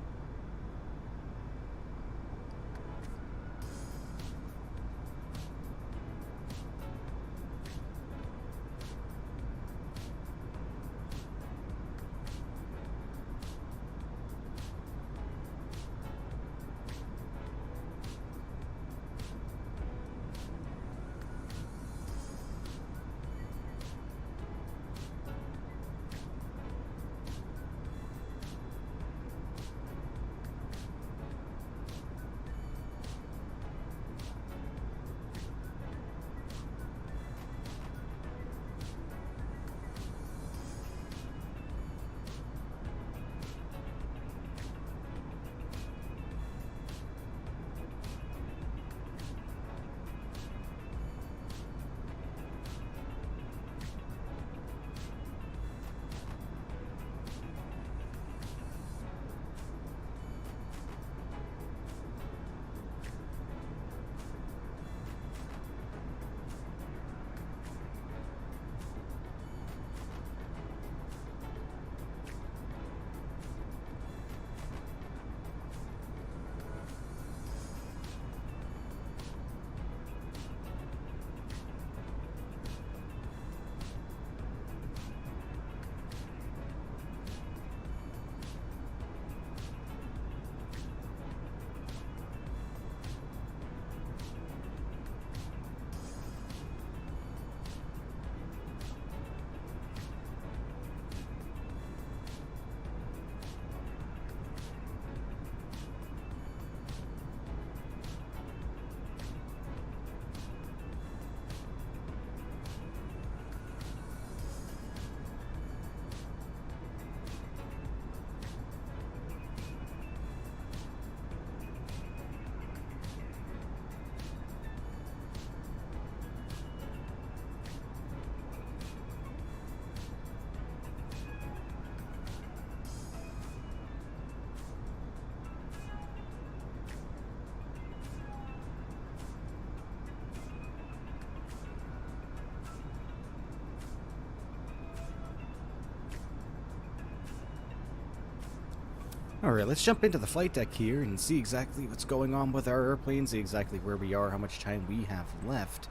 Alright, let's jump into the flight deck here and see exactly what's going on with our airplane, see exactly where we are, how much time we have left.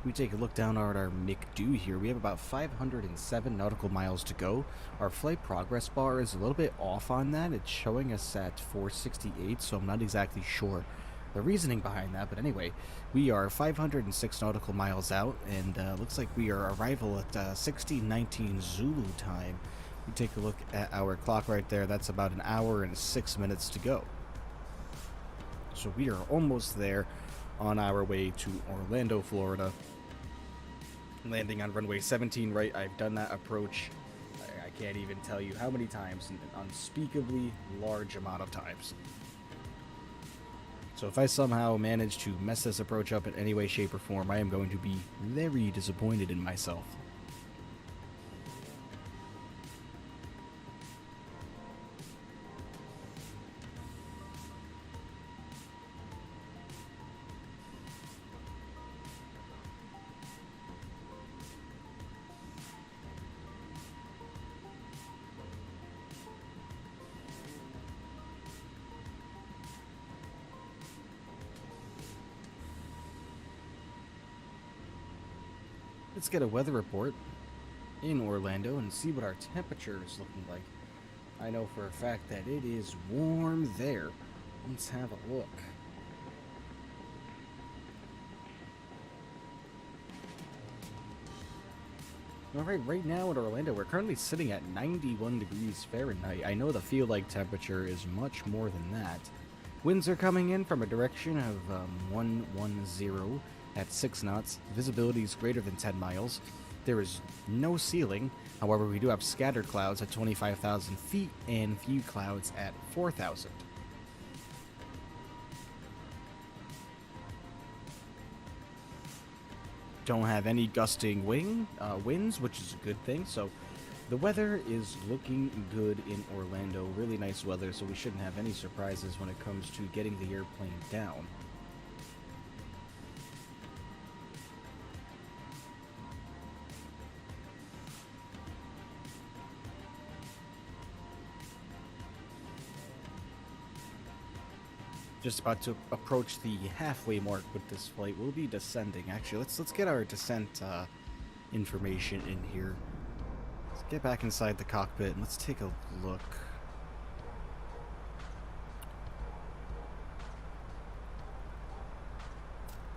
We take a look down at our McDo here. We have about 507 nautical miles to go. Our flight progress bar is a little bit off on that. It's showing us at 468, so I'm not exactly sure the reasoning behind that. But anyway, we are 506 nautical miles out, and looks like we are arrival at 16:19 Zulu time. We take a look at our clock right there. That's about an hour and 6 minutes to go. So we are almost there on our way to Orlando, Florida. Landing on runway 17 right. I've done that approach. I can't even tell you how many times, an unspeakably large amount of times. So if I somehow manage to mess this approach up in any way, shape, or form, I am going to be very disappointed in myself. Let's get a weather report in Orlando and see what our temperature is looking like. I know for a fact that it is warm there. Let's have a look. Alright, right now in Orlando, we're currently sitting at 91 degrees Fahrenheit. I know the feel-like temperature is much more than that. Winds are coming in from a direction of 110 at 6 knots. Visibility is greater than 10 miles. There is no ceiling. However, we do have scattered clouds at 25,000 feet and few clouds at 4,000. Don't have any gusting winds, which is a good thing. So The weather is looking good in Orlando. Really nice weather, so we shouldn't have any surprises when it comes to getting the airplane down. Just about to approach the halfway mark with this flight. We'll be descending. Actually, let's get our descent information in here. Let's get back inside the cockpit and let's take a look.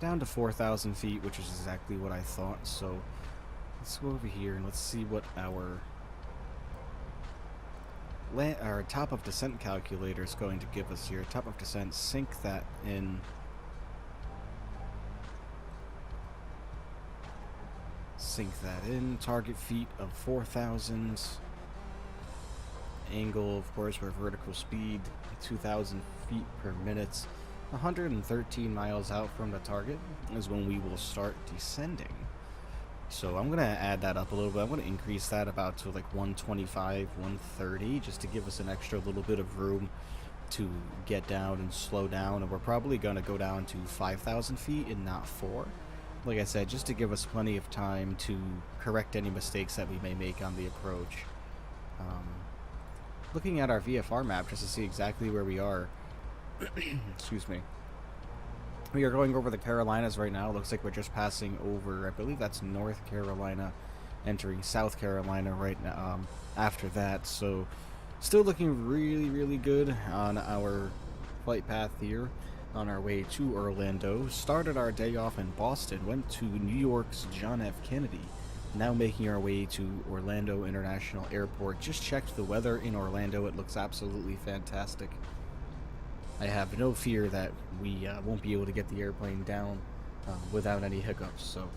Down to 4,000 feet, which is exactly what I thought. So let's go over here and let's see what our top of descent calculator is going to give us here. Top of descent, sink that in. Sink that in. Target feet of 4,000. Angle, of course, for vertical speed, 2,000 feet per minute. 113 miles out from the target is when we will start descending. So I'm going to add that up a little bit. I'm going to increase that about to like 125, 130, just to give us an extra little bit of room to get down and slow down. And we're probably going to go down to 5,000 feet and not 4. Like I said, just to give us plenty of time to correct any mistakes that we may make on the approach. Looking at our VFR map just to see exactly where we are. Excuse me. We are going over the Carolinas right now. Looks like we're just passing over, I believe that's North Carolina, entering South Carolina right now after that. So still looking really, really good on our flight path here on our way to Orlando. Started our day off in Boston, went to New York's John F. Kennedy. Now making our way to Orlando International Airport. Just checked the weather in Orlando. It looks absolutely fantastic. I have no fear that we won't be able to get the airplane down without any hiccups, so.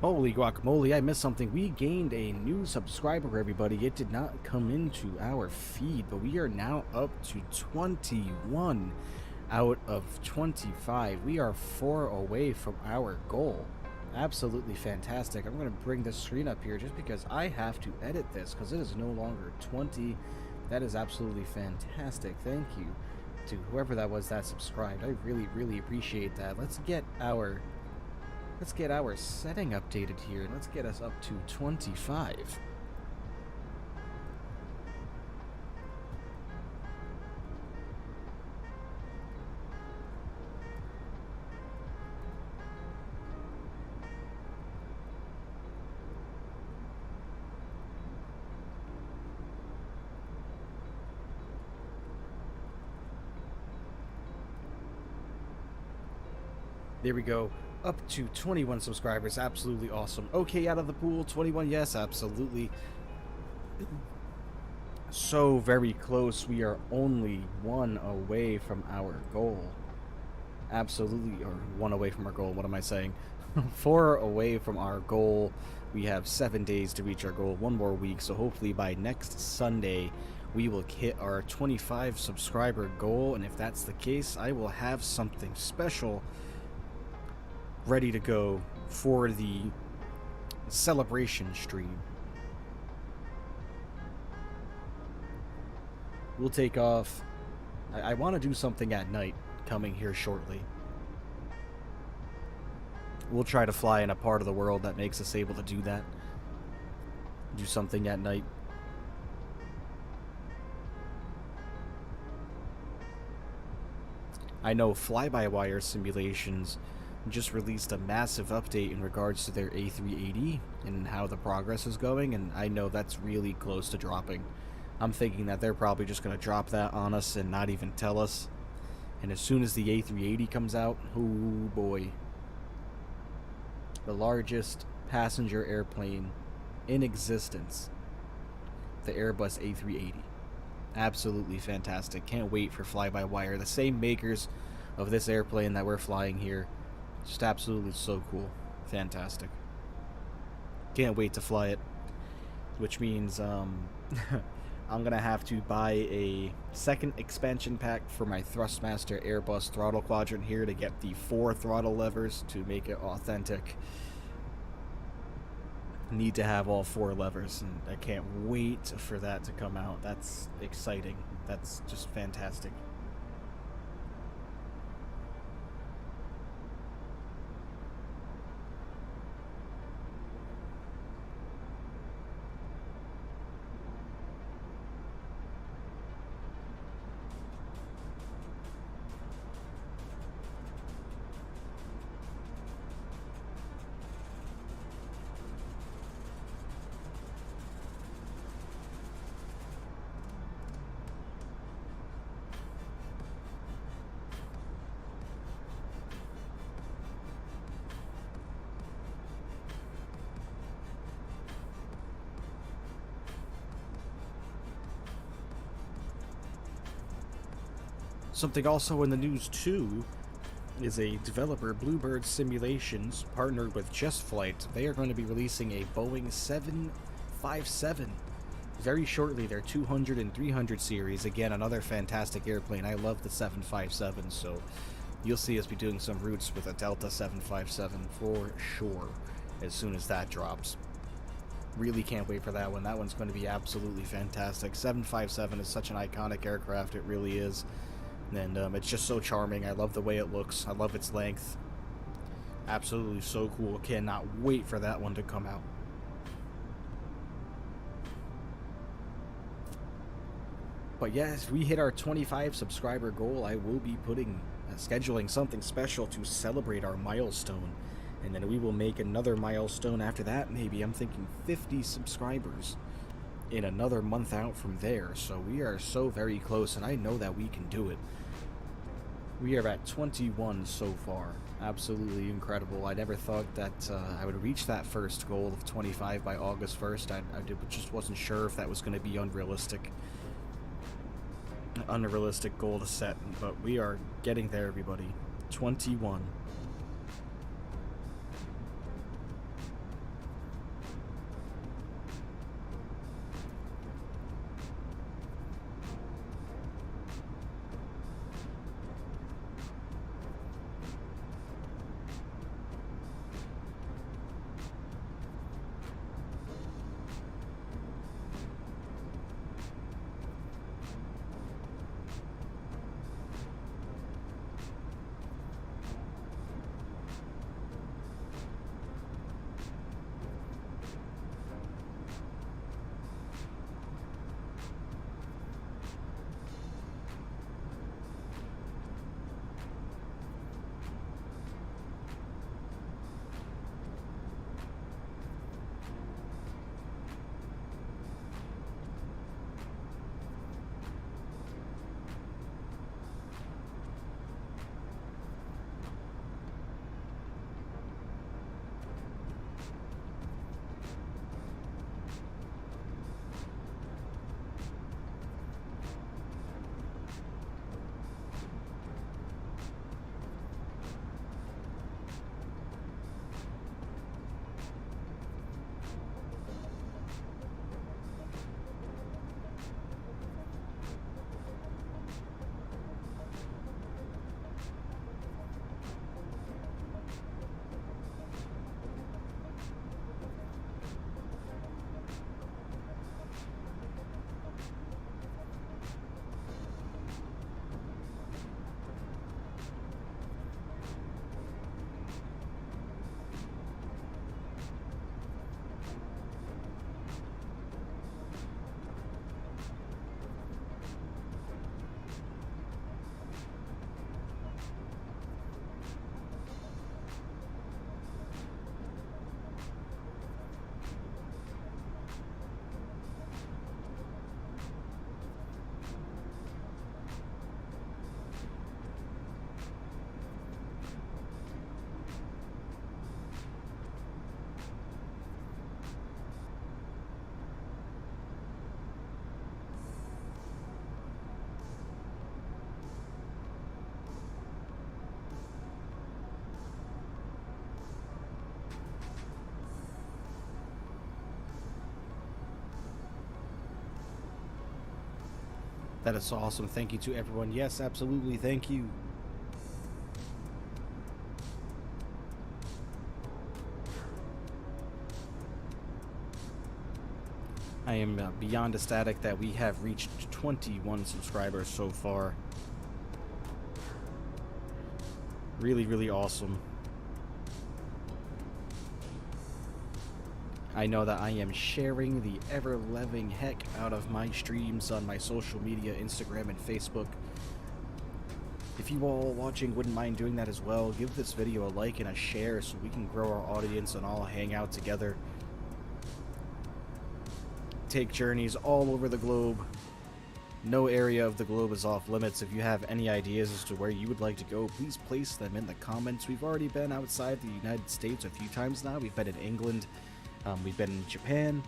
Holy guacamole, I missed something. We gained a new subscriber, everybody. It did not come into our feed, but we are now up to 21 out of 25. We are 4 away from our goal. Absolutely fantastic. I'm going to bring the screen up here just because I have to edit this because it is no longer 20. That is absolutely fantastic. Thank you to whoever that was that subscribed. I really, really appreciate that. Let's get our setting updated here. Let's get us up to 25. There we go. Up to 21 subscribers. Absolutely awesome. Okay, out of the pool. 21. Yes, absolutely. So very close. We are only 1 away from our goal. Absolutely. Or 1 away from our goal. What am I saying? 4 away from our goal. We have 7 days to reach our goal. 1 more week. So hopefully by next Sunday, we will hit our 25 subscriber goal. And if that's the case, I will have something special ready to go for the celebration stream. We'll take off. I want to do something at night coming here shortly. We'll try to fly in a part of the world that makes us able to do that. Do something at night. I know FlyByWire Simulations just released a massive update in regards to their A380 and how the progress is going, and I know that's really close to dropping. I'm thinking that they're probably just going to drop that on us and not even tell us. And as soon as the A380 comes out, oh boy. The largest passenger airplane in existence, the Airbus A380. Absolutely fantastic. Can't wait for Fly-by-Wire. The same makers of this airplane that we're flying here. Just absolutely so cool. Fantastic. Can't wait to fly it. Which means I'm gonna have to buy a second expansion pack for my Thrustmaster Airbus throttle quadrant here to get the 4 throttle levers to make it authentic. Need to have all 4 levers, and I can't wait for that to come out. That's exciting. That's just fantastic. Something also in the news too is a developer, Bluebird Simulations, partnered with Just Flight. They are going to be releasing a Boeing 757 very shortly, their 200 and 300 series. Again, another fantastic airplane. I love the 757, so you'll see us be doing some routes with a Delta 757 for sure as soon as that drops. Really can't wait for that one. That one's going to be absolutely fantastic. 757 is such an iconic aircraft, it really is. And it's just so charming. I love the way it looks. I love its length. Absolutely so cool. Cannot wait for that one to come out. But yes, we hit our 25 subscriber goal. I will be scheduling something special to celebrate our milestone. And then we will make another milestone after that. Maybe I'm thinking 50 subscribers in another month out from there. So we are so very close, and I know that we can do it. We are at 21 so far. Absolutely incredible. I never thought that I would reach that first goal of 25 by August 1st. I just wasn't sure if that was going to be unrealistic goal to set, but we are getting there, everybody. 21. That is awesome. Thank you to everyone. Yes, absolutely. Thank you. I am beyond ecstatic that we have reached 21 subscribers so far. Really, really awesome. I know that I am sharing the ever-loving heck out of my streams on my social media, Instagram and Facebook. If you all watching wouldn't mind doing that as well, give this video a like and a share so we can grow our audience and all hang out together. Take journeys all over the globe. No area of the globe is off limits. If you have any ideas as to where you would like to go, please place them in the comments. We've already been outside the United States a few times now. We've been in England, we've been in Japan,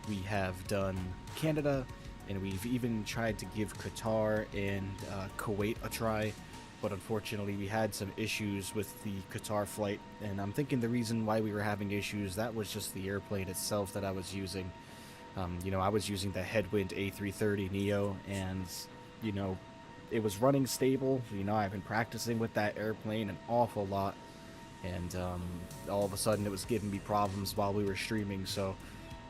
we have done Canada, and we've even tried to give Qatar and Kuwait a try. But unfortunately, we had some issues with the Qatar flight, and I'm thinking the reason why we were having issues, that was just the airplane itself that I was using. You know, I was using the Headwind A380neo, and, you know, it was running stable. You know, I've been practicing with that airplane an awful lot, and all of a sudden it was giving me problems while we were streaming. So,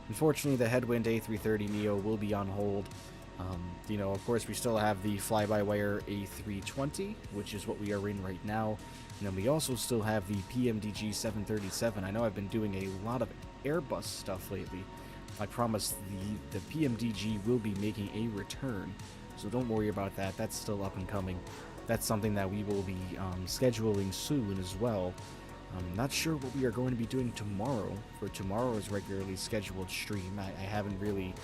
unfortunately, the Headwind A330neo will be on hold. You know, of course, we still have the FlyByWire A320, which is what we are in right now. And then we also still have the PMDG 737. I know I've been doing a lot of Airbus stuff lately. I promise the PMDG will be making a return, so don't worry about that. That's still up and coming. That's something that we will be scheduling soon as well. I'm not sure what we are going to be doing tomorrow for tomorrow's regularly scheduled stream. I haven't really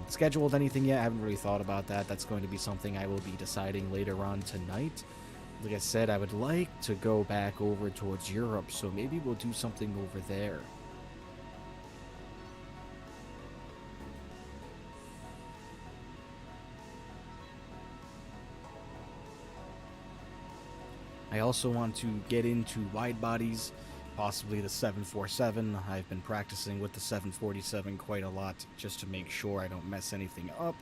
scheduled anything yet. I haven't really thought about that. That's going to be something I will be deciding later on tonight. Like I said, I would like to go back over towards Europe, so maybe we'll do something over there. I also want to get into wide bodies, possibly the 747. I've been practicing with the 747 quite a lot just to make sure I don't mess anything up.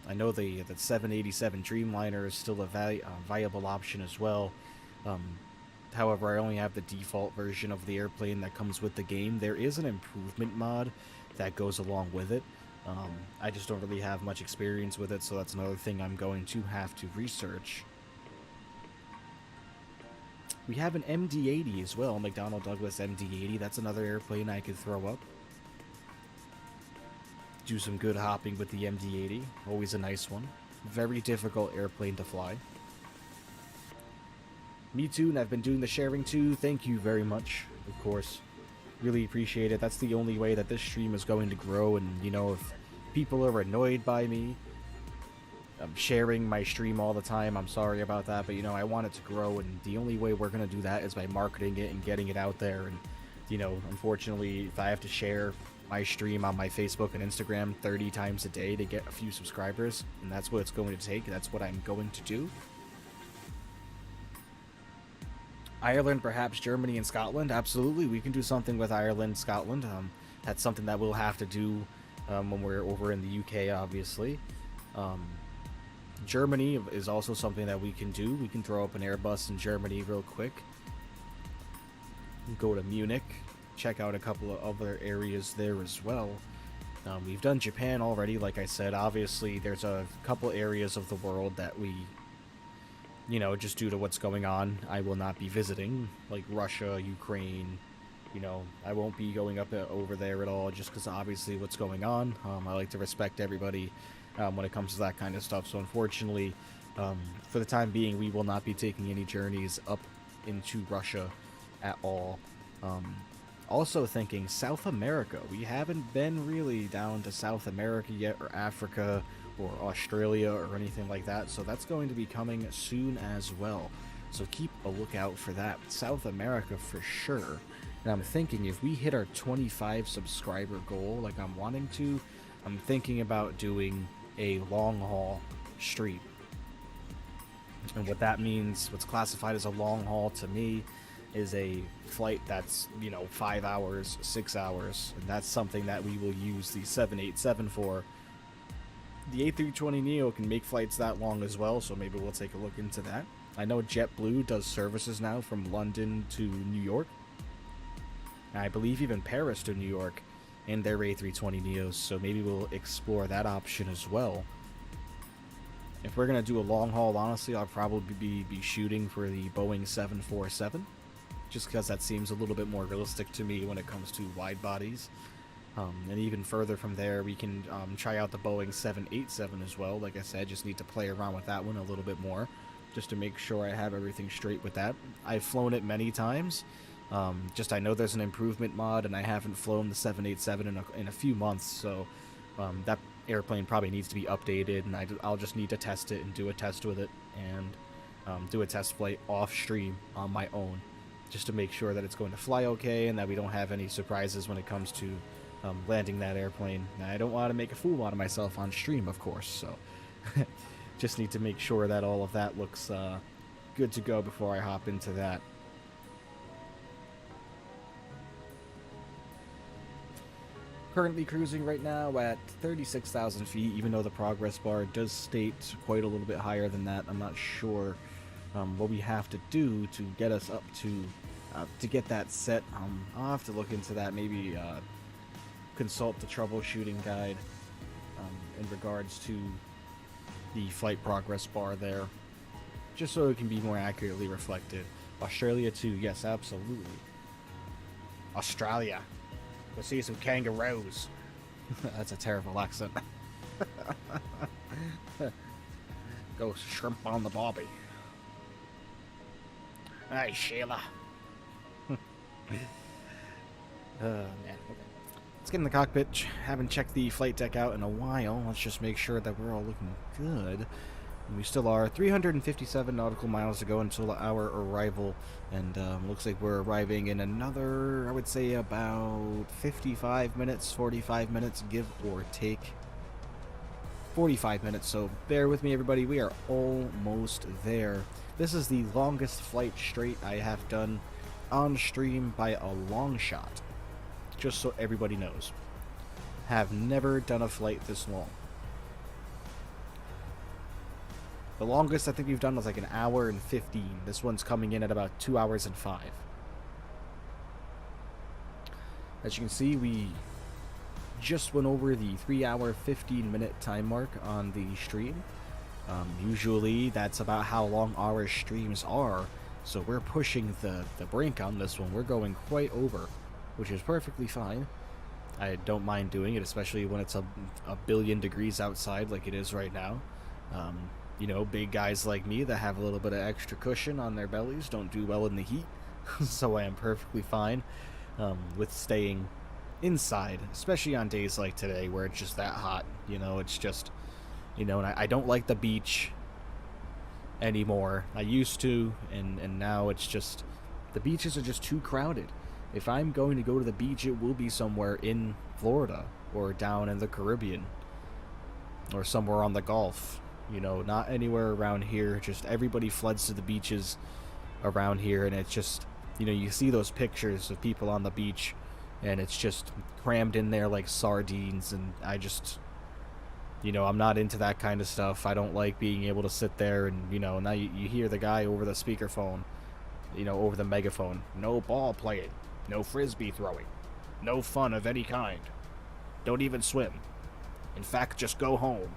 I know the 787 Dreamliner is still a viable option as well. However, I only have the default version of the airplane that comes with the game. There is an improvement mod that goes along with it. I just don't really have much experience with it, so that's another thing I'm going to have to research. We have an MD-80 as well, McDonnell Douglas MD-80. That's another airplane I could throw up. Do some good hopping with the MD-80. Always a nice one. Very difficult airplane to fly. Me too, and I've been doing the sharing too. Thank you very much, of course. Really appreciate it. That's the only way that this stream is going to grow, and, you know, if people are annoyed by me sharing my stream all the time, I'm sorry about that, but, you know, I want it to grow, and the only way we're going to do that is by marketing it and getting it out there. And, you know, unfortunately, if I have to share my stream on my Facebook and Instagram 30 times a day to get a few subscribers, and that's what it's going to take, that's what I'm going to do. Ireland, perhaps Germany and Scotland, absolutely, we can do something with Ireland, Scotland. That's something that we'll have to do when we're over in the UK, obviously. Germany is also something that we can do. We can throw up an Airbus in Germany real quick. Go to Munich, check out a couple of other areas there as well. We've done Japan already, like I said. Obviously, there's a couple areas of the world that we, you know, just due to what's going on, I will not be visiting, like Russia, Ukraine. You know, I won't be going up over there at all, just because obviously what's going on. I like to respect everybody when it comes to that kind of stuff. So unfortunately, for the time being, we will not be taking any journeys up into Russia at all. Also thinking South America. We haven't been really down to South America yet, or Africa, or Australia, or anything like that. So that's going to be coming soon as well. So keep a lookout for that. South America for sure. And I'm thinking if we hit our 25 subscriber goal, like I'm wanting to, I'm thinking about doing a long haul stream. And what that means, what's classified as a long haul to me, is a flight that's, you know, 5 hours, 6 hours, and that's something that we will use the 787 for. The A320neo can make flights that long as well, so maybe we'll take a look into that. I know JetBlue does services now from London to New York. And I believe even Paris to New York in their A320neos, so maybe we'll explore that option as well. If we're going to do a long haul, honestly, I'll probably be shooting for the Boeing 747, just because that seems a little bit more realistic to me when it comes to wide bodies. And even further from there, we can try out the Boeing 787 as well. Like I said, just need to play around with that one a little bit more, just to make sure I have everything straight with that. I've flown it many times. I know there's an improvement mod, and I haven't flown the 787 in a few months, so that airplane probably needs to be updated, and I'll just need to test it and do a test with it, and do a test flight off stream on my own, just to make sure that it's going to fly okay and that we don't have any surprises when it comes to landing that airplane. Now, I don't want to make a fool out of myself on stream, of course, so just need to make sure that all of that looks good to go before I hop into that. Currently cruising right now at 36,000 feet, even though the progress bar does state quite a little bit higher than that. I'm not sure what we have to do to get us up to get that set. I'll have to look into that, maybe consult the troubleshooting guide in regards to the flight progress bar there, just so it can be more accurately reflected. Australia too, yes, absolutely. Australia. We'll see some kangaroos. That's a terrible accent. Go shrimp on the barbie. Hey, Sheila. Man. Okay. Let's get in the cockpit. Haven't checked the flight deck out in a while. Let's just make sure that we're all looking good. And we still are 357 nautical miles to go until our arrival, and looks like we're arriving in another, I would say, about 55 minutes, 45 minutes, give or take. 45 minutes, so bear with me, everybody. We are almost there. This is the longest flight straight I have done on stream by a long shot, just so everybody knows. Have never done a flight this long. The longest I think we've done was like an hour and 15. This one's coming in at about 2 hours and 5. As you can see, we just went over the 3-hour, 15-minute time mark on the stream. Usually that's about how long our streams are, so we're pushing the brink on this one. We're going quite over, which is perfectly fine. I don't mind doing it, especially when it's a billion degrees outside like it is right now. You know, big guys like me that have a little bit of extra cushion on their bellies don't do well in the heat, so I am perfectly fine with staying inside, especially on days like today where it's just that hot. You know, it's just, you know, and I don't like the beach anymore. I used to, and now it's just, the beaches are just too crowded. If I'm going to go to the beach, it will be somewhere in Florida or down in the Caribbean or somewhere on the Gulf. You know, not anywhere around here. Just everybody floods to the beaches around here, and it's just, you know, you see those pictures of people on the beach, and it's just crammed in there like sardines, and I just, you know, I'm not into that kind of stuff. I don't like being able to sit there and, you know, now you hear the guy over the speakerphone, you know, over the megaphone. No ball playing, no frisbee throwing, no fun of any kind. Don't even swim. In fact, just go home.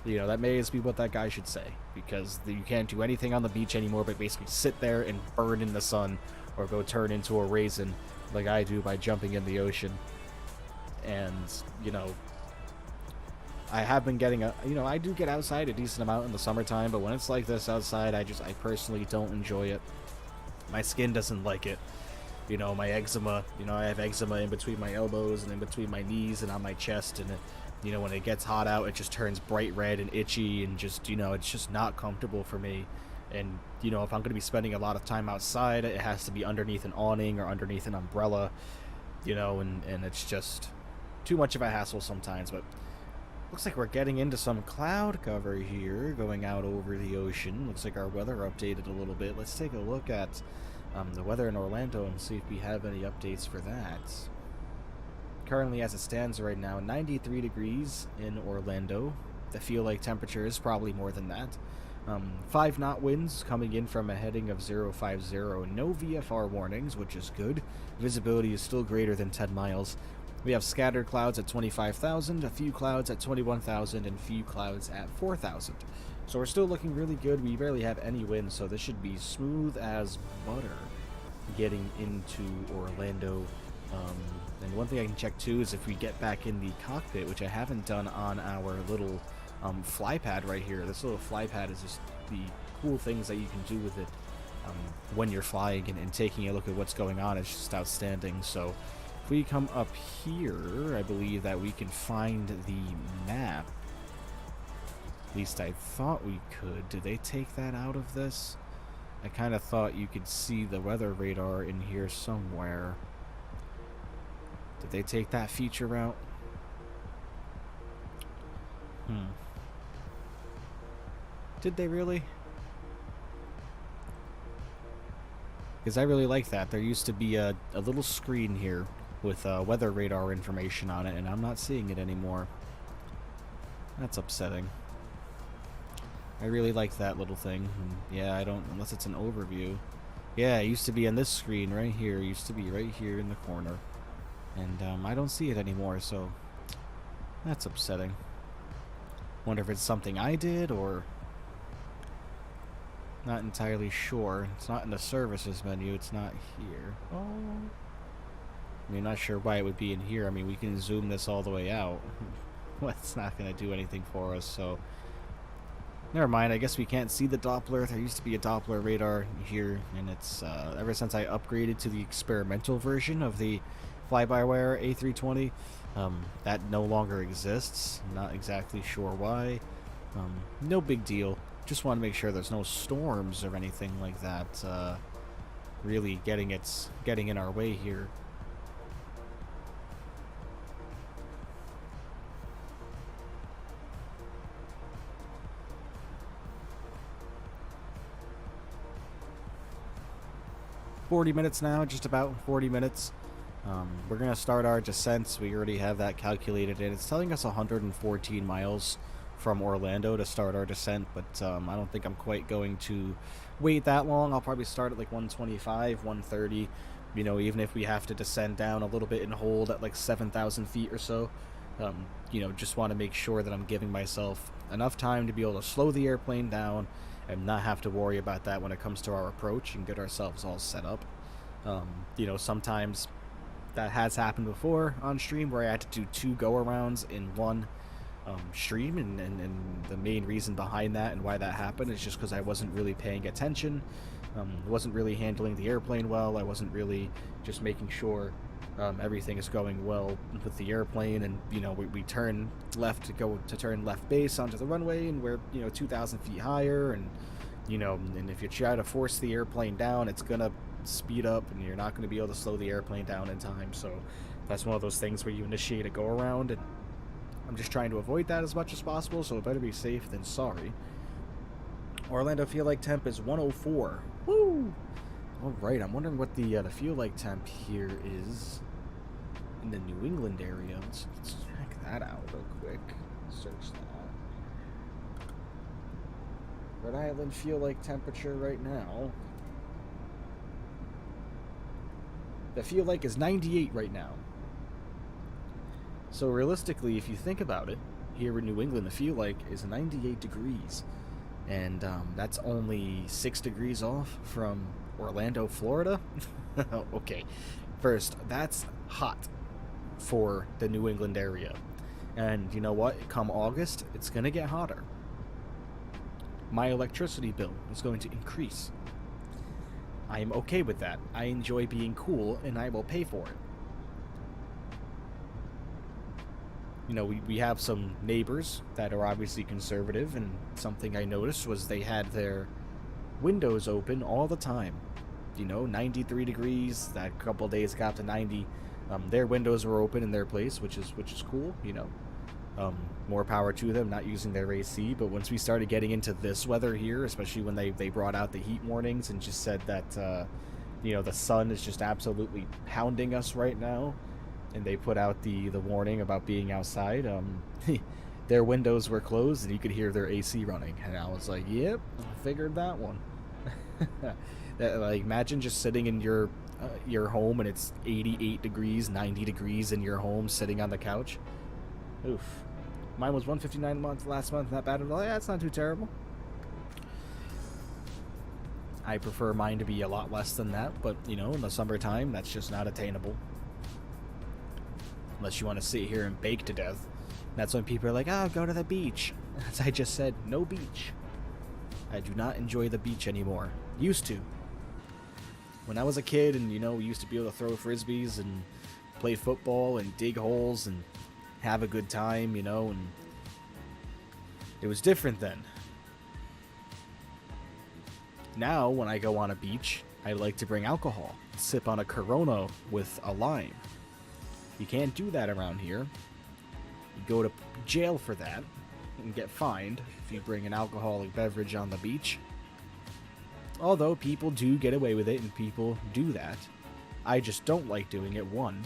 You know, that may just be what that guy should say, because you can't do anything on the beach anymore but basically sit there and burn in the sun, or go turn into a raisin like I do by jumping in the ocean. And, you know, I have been getting I do get outside a decent amount in the summertime, but when it's like this outside, I personally don't enjoy it. My skin doesn't like it. You know, my eczema, you know, I have eczema in between my elbows and in between my knees and on my chest, and you know, when it gets hot out, it just turns bright red and itchy, and just, you know, it's just not comfortable for me. And, you know, if I'm going to be spending a lot of time outside, it has to be underneath an awning or underneath an umbrella, you know, and it's just too much of a hassle sometimes. But looks like we're getting into some cloud cover here, going out over the ocean. Looks like our weather updated a little bit. Let's take a look at the weather in Orlando and see if we have any updates for that. Currently, as it stands right now, 93 degrees in Orlando. the feel like temperature is probably more than that. 5 knot winds coming in from a heading of 050. No VFR warnings, which is good. Visibility is still greater than 10 miles. We have scattered clouds at 25,000, a few clouds at 21,000, and few clouds at 4,000. So we're still looking really good. We barely have any wind, so this should be smooth as butter getting into Orlando. And one thing I can check too is if we get back in the cockpit, which I haven't done on our little fly pad right here. This little fly pad is just the cool things that you can do with it when you're flying, and taking a look at what's going on is just outstanding. So if we come up here, I believe that we can find the map. At least I thought we could. Did they take that out of this? I kind of thought you could see the weather radar in here somewhere. Did they take that feature out? Did they really? Because I really like that. There used to be a little screen here with weather radar information on it, and I'm not seeing it anymore. That's upsetting. I really like that little thing. And yeah, I don't, unless it's an overview. Yeah, it used to be on this screen right here. It used to be right here in the corner. And I don't see it anymore, so that's upsetting. Wonder if it's something I did, or not entirely sure. It's not in the services menu. It's not here. Oh, I mean, not sure why it would be in here. I mean, we can zoom this all the way out. Well, it's not going to do anything for us, so never mind. I guess we can't see the Doppler. There used to be a Doppler radar here, and it's ever since I upgraded to the experimental version of the FlyByWire A320, that no longer exists. Not exactly sure why. No big deal. Just want to make sure there's no storms or anything like that really getting in our way here. $40 minutes now, just about 40 minutes. We're going to start our descents. We already have that calculated in. It's telling us 114 miles from Orlando to start our descent, but I don't think I'm quite going to wait that long. I'll probably start at like 125, 130, you know, even if we have to descend down a little bit and hold at like 7,000 feet or so. You know, just want to make sure that I'm giving myself enough time to be able to slow the airplane down and not have to worry about that when it comes to our approach, and get ourselves all set up. You know, sometimes that has happened before on stream where I had to do 2 go-arounds in one stream, and the main reason behind that and why that happened is just because I wasn't really paying attention, wasn't really handling the airplane well. I wasn't really just making sure everything is going well with the airplane, and you know, we turn left to turn left base onto the runway, and we're, you know, 2,000 feet higher, and you know, and if you try to force the airplane down, it's gonna speed up, and you're not going to be able to slow the airplane down in time. So that's one of those things where you initiate a go around, and I'm just trying to avoid that as much as possible, so it better be safe than sorry. Orlando feel like temp is 104. Woo! Alright, I'm wondering what the feel like temp here is in the New England area. Let's check that out real quick. Search that. Rhode Island feel like temperature right now. The feel like is 98 right now. So realistically, if you think about it, here in New England, the feel like is 98 degrees. And that's only 6 degrees off from Orlando, Florida. Okay, first, that's hot for the New England area. And you know what? Come August, it's going to get hotter. My electricity bill is going to increase. I am okay with that. I enjoy being cool, and I will pay for it. You know, we have some neighbors that are obviously conservative, and something I noticed was they had their windows open all the time. You know, 93 degrees, that couple of days got up to 90. Their windows were open in their place, which is cool, you know. More power to them, not using their AC. But once we started getting into this weather here, especially when they brought out the heat warnings and just said that, you know, the sun is just absolutely pounding us right now, and they put out the warning about being outside, their windows were closed and you could hear their AC running. And I was like, yep, figured that one. Like, imagine just sitting in your home and it's 88 degrees, 90 degrees in your home, sitting on the couch. Oof. Mine was 159 a month last month. Not bad at all. Yeah, it's not too terrible. I prefer mine to be a lot less than that, but, you know, in the summertime, that's just not attainable. Unless you want to sit here and bake to death. That's when people are like, oh, go to the beach. As I just said, no beach. I do not enjoy the beach anymore. Used to. When I was a kid and, you know, we used to be able to throw frisbees and play football and dig holes and have a good time, you know, and it was different then. Now, when I go on a beach, I like to bring alcohol. Sip on a Corona with a lime. You can't do that around here. You go to jail for that and get fined if you bring an alcoholic beverage on the beach. Although people do get away with it and people do that. I just don't like doing it, one,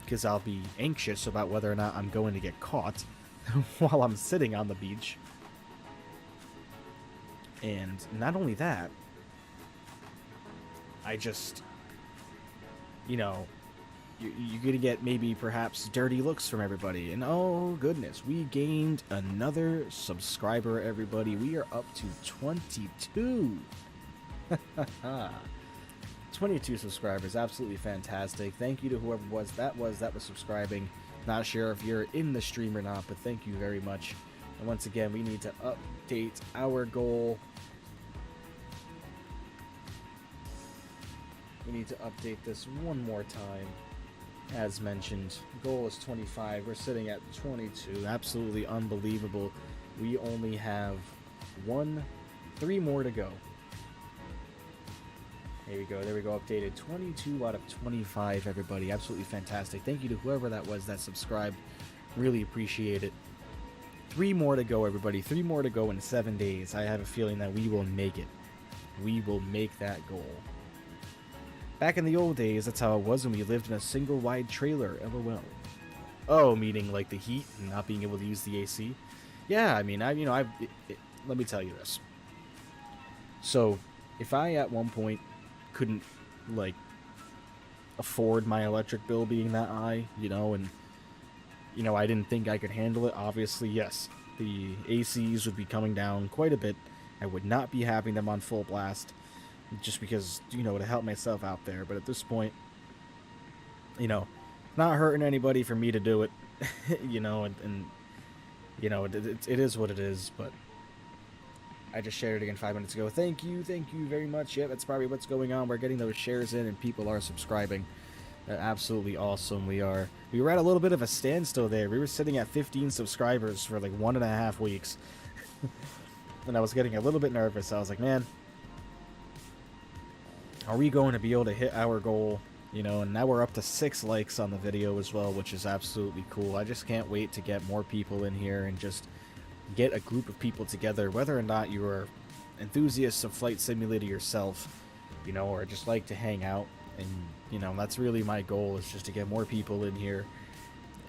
because I'll be anxious about whether or not I'm going to get caught while I'm sitting on the beach. And not only that, I just, you know, you're going to get maybe perhaps dirty looks from everybody. And oh goodness, we gained another subscriber, everybody. We are up to 22. 22 subscribers, absolutely fantastic. Thank you to whoever that was subscribing. Not sure if you're in the stream or not, but thank you very much. And once again, we need to update our goal. We need to update this one more time. As mentioned, goal is 25. We're sitting at 22. Absolutely unbelievable. We only have 3 more to go. There we go, updated. 22 out of 25, everybody. Absolutely fantastic. Thank you to whoever that was that subscribed. Really appreciate it. 3 more to go, everybody. 3 more to go in 7 days. I have a feeling that we will make it. We will make that goal. Back in the old days, that's how it was when we lived in a single wide trailer, LOL. Oh, meaning like the heat and not being able to use the AC? Yeah, I mean, let me tell you this. So, if I at one point couldn't, like, afford my electric bill being that high, you know, and, you know, I didn't think I could handle it, obviously, yes, the ACs would be coming down quite a bit. I would not be having them on full blast, just because, you know, to help myself out there. But at this point, you know, not hurting anybody for me to do it, you know, and you know, it is what it is. But I just shared it again 5 minutes ago. Thank you very much. Yeah, that's probably what's going on. We're getting those shares in and people are subscribing. Absolutely awesome. We were at a little bit of a standstill there. We were sitting at 15 subscribers for like 1.5 weeks. And I was getting a little bit nervous. I was like, man, are we going to be able to hit our goal? You know, and now we're up to 6 likes on the video as well, which is absolutely cool. I just can't wait to get more people in here and just get a group of people together, whether or not you are enthusiasts of Flight Simulator yourself, you know, or just like to hang out. And, you know, that's really my goal, is just to get more people in here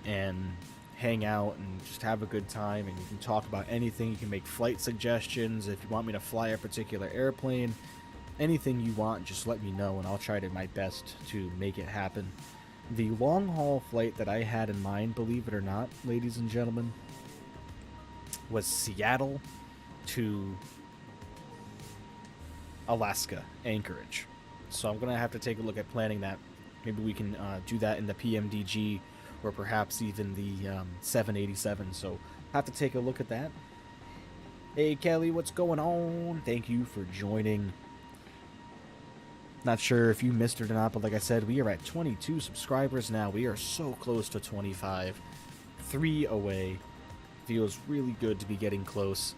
and hang out and just have a good time. And you can talk about anything. You can make flight suggestions. If you want me to fly a particular airplane, anything you want, just let me know and I'll try to my best to make it happen. The long haul flight that I had in mind, believe it or not, ladies and gentlemen, was Seattle to Alaska, Anchorage. So I'm going to have to take a look at planning that. Maybe we can do that in the PMDG or perhaps even the 787. So have to take a look at that. Hey Kelly, what's going on? Thank you for joining. Not sure if you missed it or not, but like I said, we are at 22 subscribers now. We are so close to 25. 3 away. Feels really good to be getting close.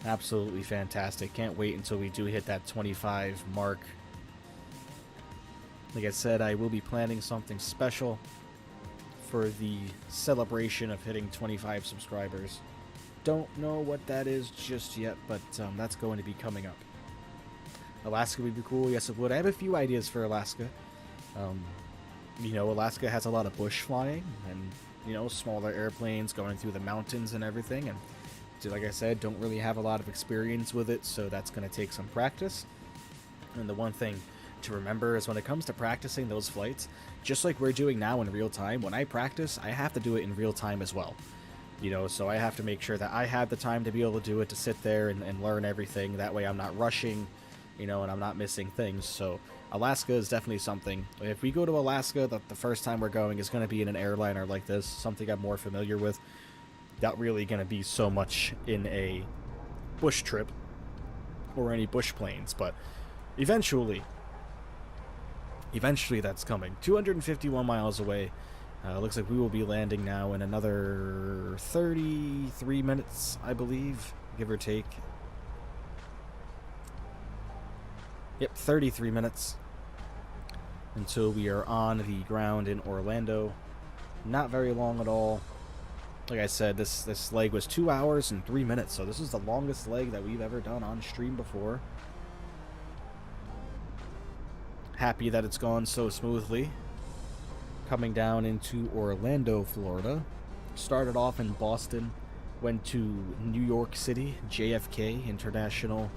Absolutely fantastic. Can't wait until we do hit that 25 mark. Like I said, I will be planning something special for the celebration of hitting 25 subscribers. Don't know what that is just yet, but that's going to be coming up. Alaska would be cool. Yes, it would. I have a few ideas for Alaska. You know, Alaska has a lot of bush flying, and you know, smaller airplanes going through the mountains and everything. And like I said, don't really have a lot of experience with it, so that's going to take some practice. And the one thing to remember is when it comes to practicing those flights, just like we're doing now in real time, when I practice, I have to do it in real time as well. You know, so I have to make sure that I have the time to be able to do it, to sit there and learn everything. That way I'm not rushing, you know, and I'm not missing things. So Alaska is definitely something. If we go to Alaska, the first time we're going is going to be in an airliner like this, something I'm more familiar with. Not really going to be so much in a bush trip or any bush planes, but eventually that's coming. 251 miles away. Looks like we will be landing now in another 33 minutes, I believe, give or take. Yep, 33 minutes until we are on the ground in Orlando. Not very long at all. Like I said, this leg was 2 hours and 3 minutes, so this is the longest leg that we've ever done on stream before. Happy that it's gone so smoothly. Coming down into Orlando, Florida. Started off in Boston, went to New York City, JFK International,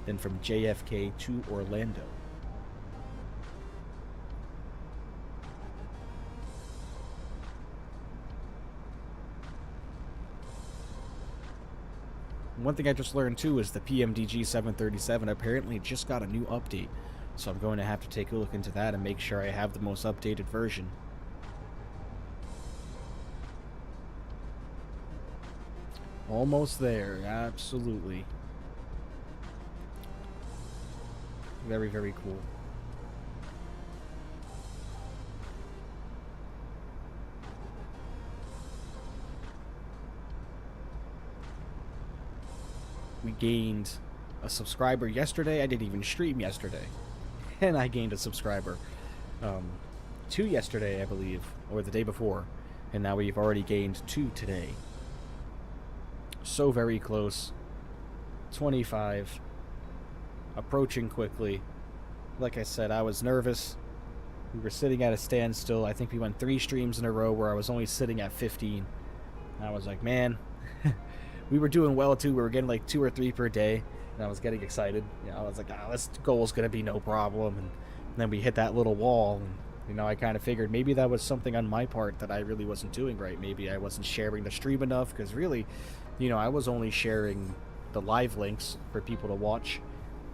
then from JFK to Orlando. One thing I just learned too is the PMDG 737 apparently just got a new update, so I'm going to have to take a look into that and make sure I have the most updated version. Almost there, absolutely. Very, very cool. We gained a subscriber yesterday. I didn't even stream yesterday. And I gained a subscriber 2 yesterday, I believe, or the day before. And now we've already gained 2 today. So very close. 25. Approaching quickly. Like I said, I was nervous. We were sitting at a standstill. I think we went 3 streams in a row where I was only sitting at 15. And I was like, man... We were doing well too. We were getting like 2 or 3 per day, and I was getting excited. You know, I was like, this goal's gonna be no problem. And then we hit that little wall, and you know, I kind of figured maybe that was something on my part that I really wasn't doing right. Maybe I wasn't sharing the stream enough, because really, you know, I was only sharing the live links for people to watch,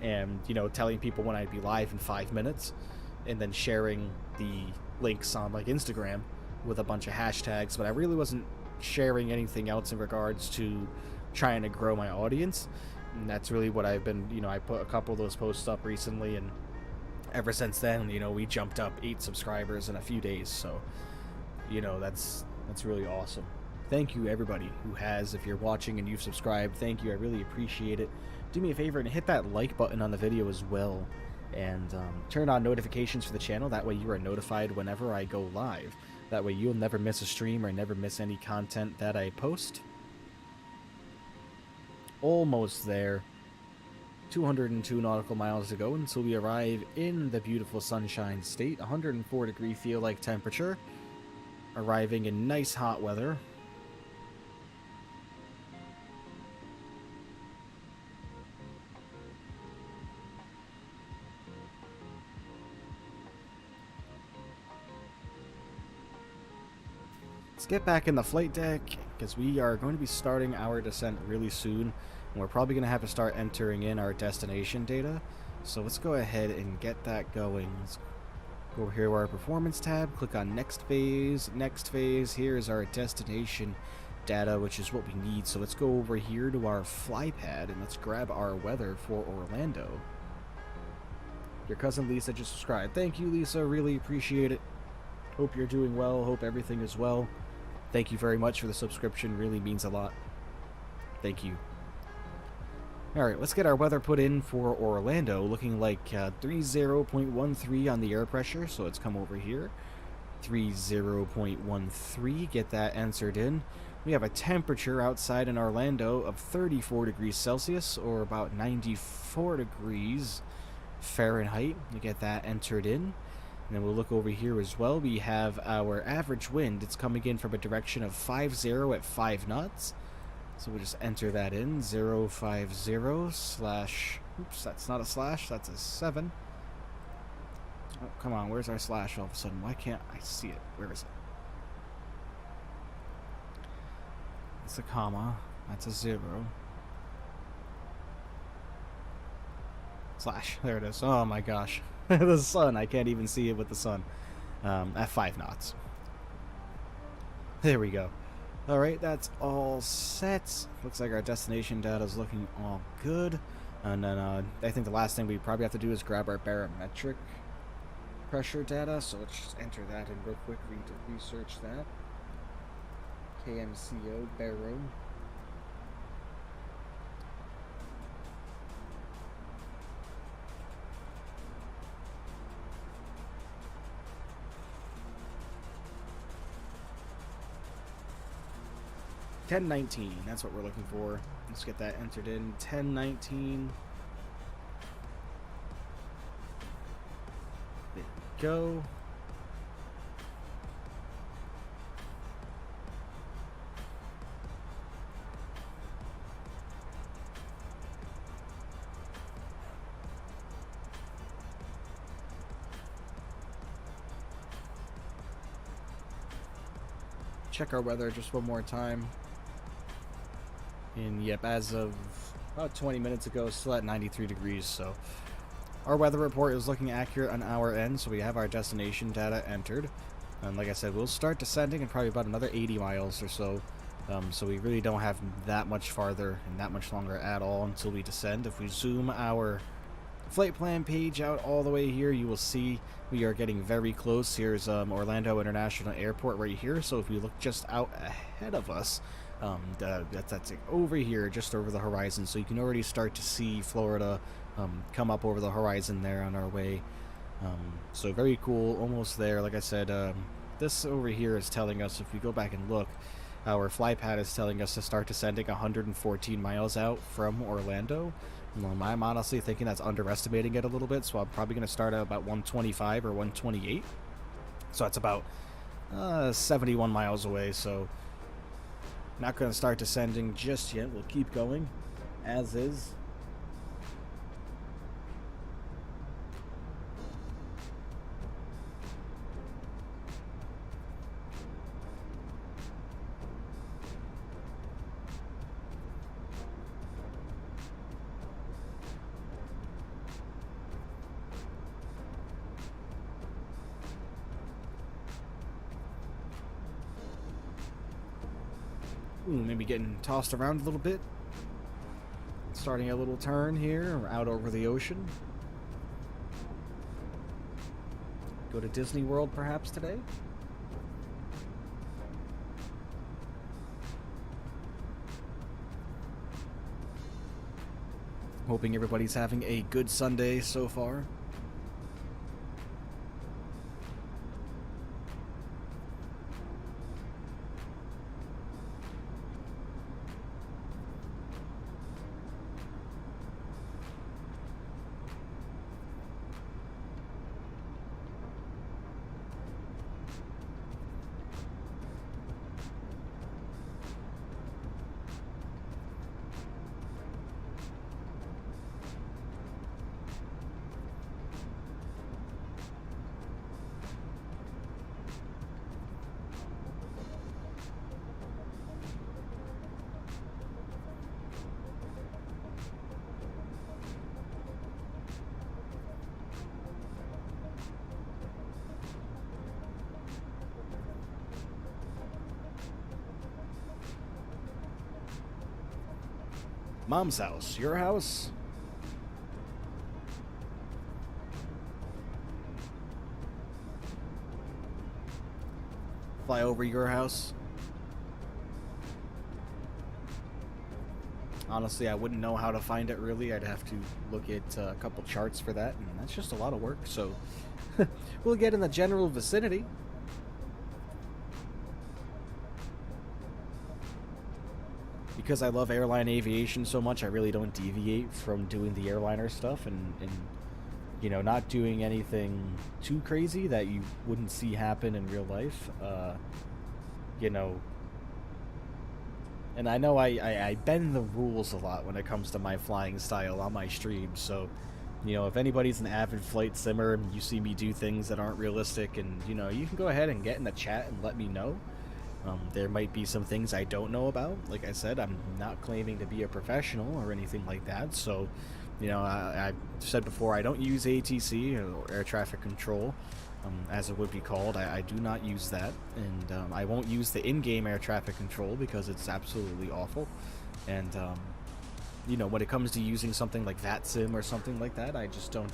and you know, telling people when I'd be live in 5 minutes, and then sharing the links on like Instagram with a bunch of hashtags. But I really wasn't sharing anything else in regards to trying to grow my audience, and that's really what I've been, you know, I put a couple of those posts up recently, and ever since then, you know, we jumped up 8 subscribers in a few days, so you know, that's really awesome. Thank you everybody who has. If you're watching and you've subscribed, thank you, I really appreciate it. Do me a favor and hit that like button on the video as well, and turn on notifications for the channel. That way you are notified whenever I go live. That way you'll never miss a stream or never miss any content that I post. Almost there. 202 nautical miles to go until we arrive in the beautiful Sunshine State. 104 degree feel-like temperature. Arriving in nice hot weather. Let's get back in the flight deck, because we are going to be starting our descent really soon, and we're probably going to have to start entering in our destination data. So let's go ahead and get that going. Let's go over here to our performance tab, click on next phase. Next phase, here's our destination data, which is what we need. So let's go over here to our fly pad and let's grab our weather for Orlando. Your cousin Lisa just subscribed. Thank you, Lisa, really appreciate it. Hope you're doing well, hope everything is well. Thank you very much for the subscription, really means a lot. Thank you. Alright, let's get our weather put in for Orlando, looking like 30.13 on the air pressure, so let's come over here. 30.13, get that entered in. We have a temperature outside in Orlando of 34 degrees Celsius, or about 94 degrees Fahrenheit. We get that entered in. And then we'll look over here as well. We have our average wind. It's coming in from a direction of 50 at 5 knots. So we'll just enter that in. 050 slash... Oops, that's not a slash. That's a 7. Oh, come on. Where's our slash all of a sudden? Why can't I see it? Where is it? It's a comma. That's a 0. Slash. There it is. Oh my gosh. The sun. I can't even see it with the sun. At 5 knots. There we go. Alright, that's all set. Looks like our destination data is looking all good. And then I think the last thing we probably have to do is grab our barometric pressure data. So let's just enter that in real quick to research that. KMCO, baro. $10.19, that's what we're looking for. Let's get that entered in. $10.19. There we go. Check our weather just one more time. And yep, as of about 20 minutes ago, still at 93 degrees, so our weather report is looking accurate on our end, so we have our destination data entered. And like I said, we'll start descending in probably about another 80 miles or so. So we really don't have that much farther and that much longer at all until we descend. If we zoom our flight plan page out all the way here, you will see we are getting very close. Here's Orlando International Airport right here, so if we look just out ahead of us, that's like over here, just over the horizon, so you can already start to see Florida come up over the horizon there on our way. So very cool, almost there. Like I said, this over here is telling us, if we go back and look, our flypad is telling us to start descending 114 miles out from Orlando. I'm honestly thinking that's underestimating it a little bit, so I'm probably going to start at about 125 or 128. So that's about 71 miles away, so not going to start descending just yet. We'll keep going as is. Ooh, maybe getting tossed around a little bit. Starting a little turn here, out over the ocean. Go to Disney World perhaps today? Hoping everybody's having a good Sunday so far. Mom's house, your house? Fly over your house? Honestly, I wouldn't know how to find it really. I'd have to look at a couple charts for that, and that's just a lot of work, so we'll get in the general vicinity. Because I love airline aviation so much, I really don't deviate from doing the airliner stuff, and You know, not doing anything too crazy that you wouldn't see happen in real life. You know, and I know I bend the rules a lot when it comes to my flying style on my streams, so, you know, if anybody's an avid flight simmer and you see me do things that aren't realistic, and, you know, you can go ahead and get in the chat and let me know. There might be some things I don't know about. Like I said, I'm not claiming to be a professional or anything like that, so, you know, I've said before, I don't use ATC, or air traffic control, as it would be called. I do not use that, and I won't use the in-game air traffic control because it's absolutely awful. And, you know, when it comes to using something like VATSIM or something like that, I just don't,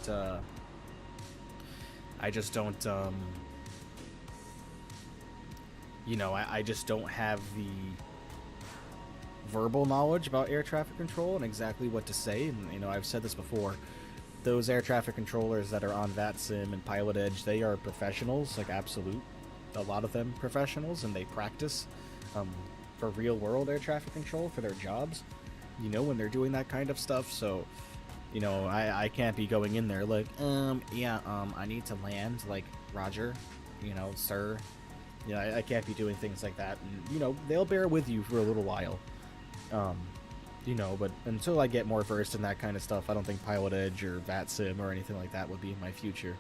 you know, I just don't have the verbal knowledge about air traffic control and exactly what to say. And, you know, I've said this before, those air traffic controllers that are on VATSIM and Pilot Edge, they are professionals, like absolute, a lot of them professionals, and they practice for real world air traffic control for their jobs, you know, when they're doing that kind of stuff. So, you know, I can't be going in there like, I need to land, like, Roger, you know, sir. You know, I can't be doing things like that. And, you know, they'll bear with you for a little while. You know, but until I get more versed in that kind of stuff, I don't think Pilot Edge or VATSIM or anything like that would be in my future.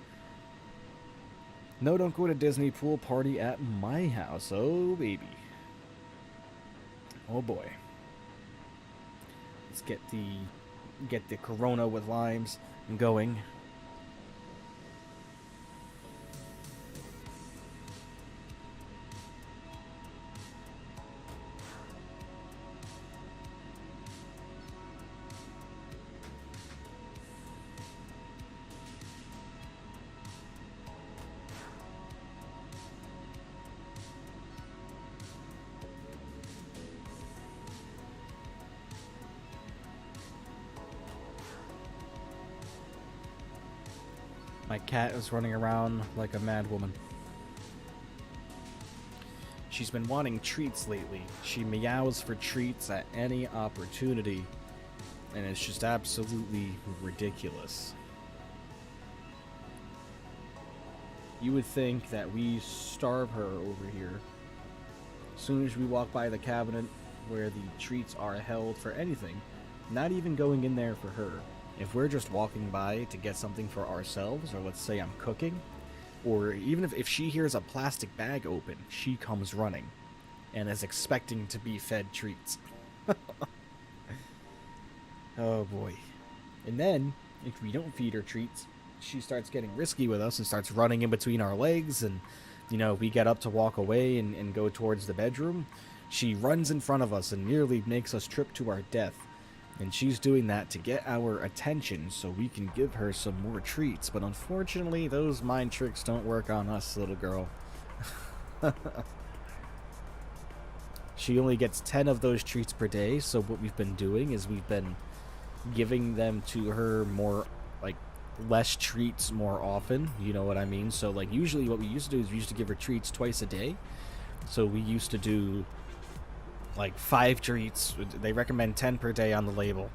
No, don't go to Disney pool party at my house. Oh, baby. Oh, boy. Let's get the Corona with limes going. My cat is running around like a mad woman. She's been wanting treats lately. She meows for treats at any opportunity, and it's just absolutely ridiculous. You would think that we starve her over here. As soon as we walk by the cabinet where the treats are held for anything, not even going in there for her. If we're just walking by to get something for ourselves, or let's say I'm cooking, or even if she hears a plastic bag open, she comes running and is expecting to be fed treats. Oh boy. And then, if we don't feed her treats, she starts getting risky with us and starts running in between our legs, and, you know, we get up to walk away and go towards the bedroom. She runs in front of us and nearly makes us trip to our death. And she's doing that to get our attention so we can give her some more treats. But unfortunately, those mind tricks don't work on us, little girl. She only gets 10 of those treats per day, so what we've been doing is we've been giving them to her more, like, less treats more often, you know what I mean? So, like, usually what we used to do is we used to give her treats twice a day. So we used to do like 5 treats. They recommend 10 per day on the label,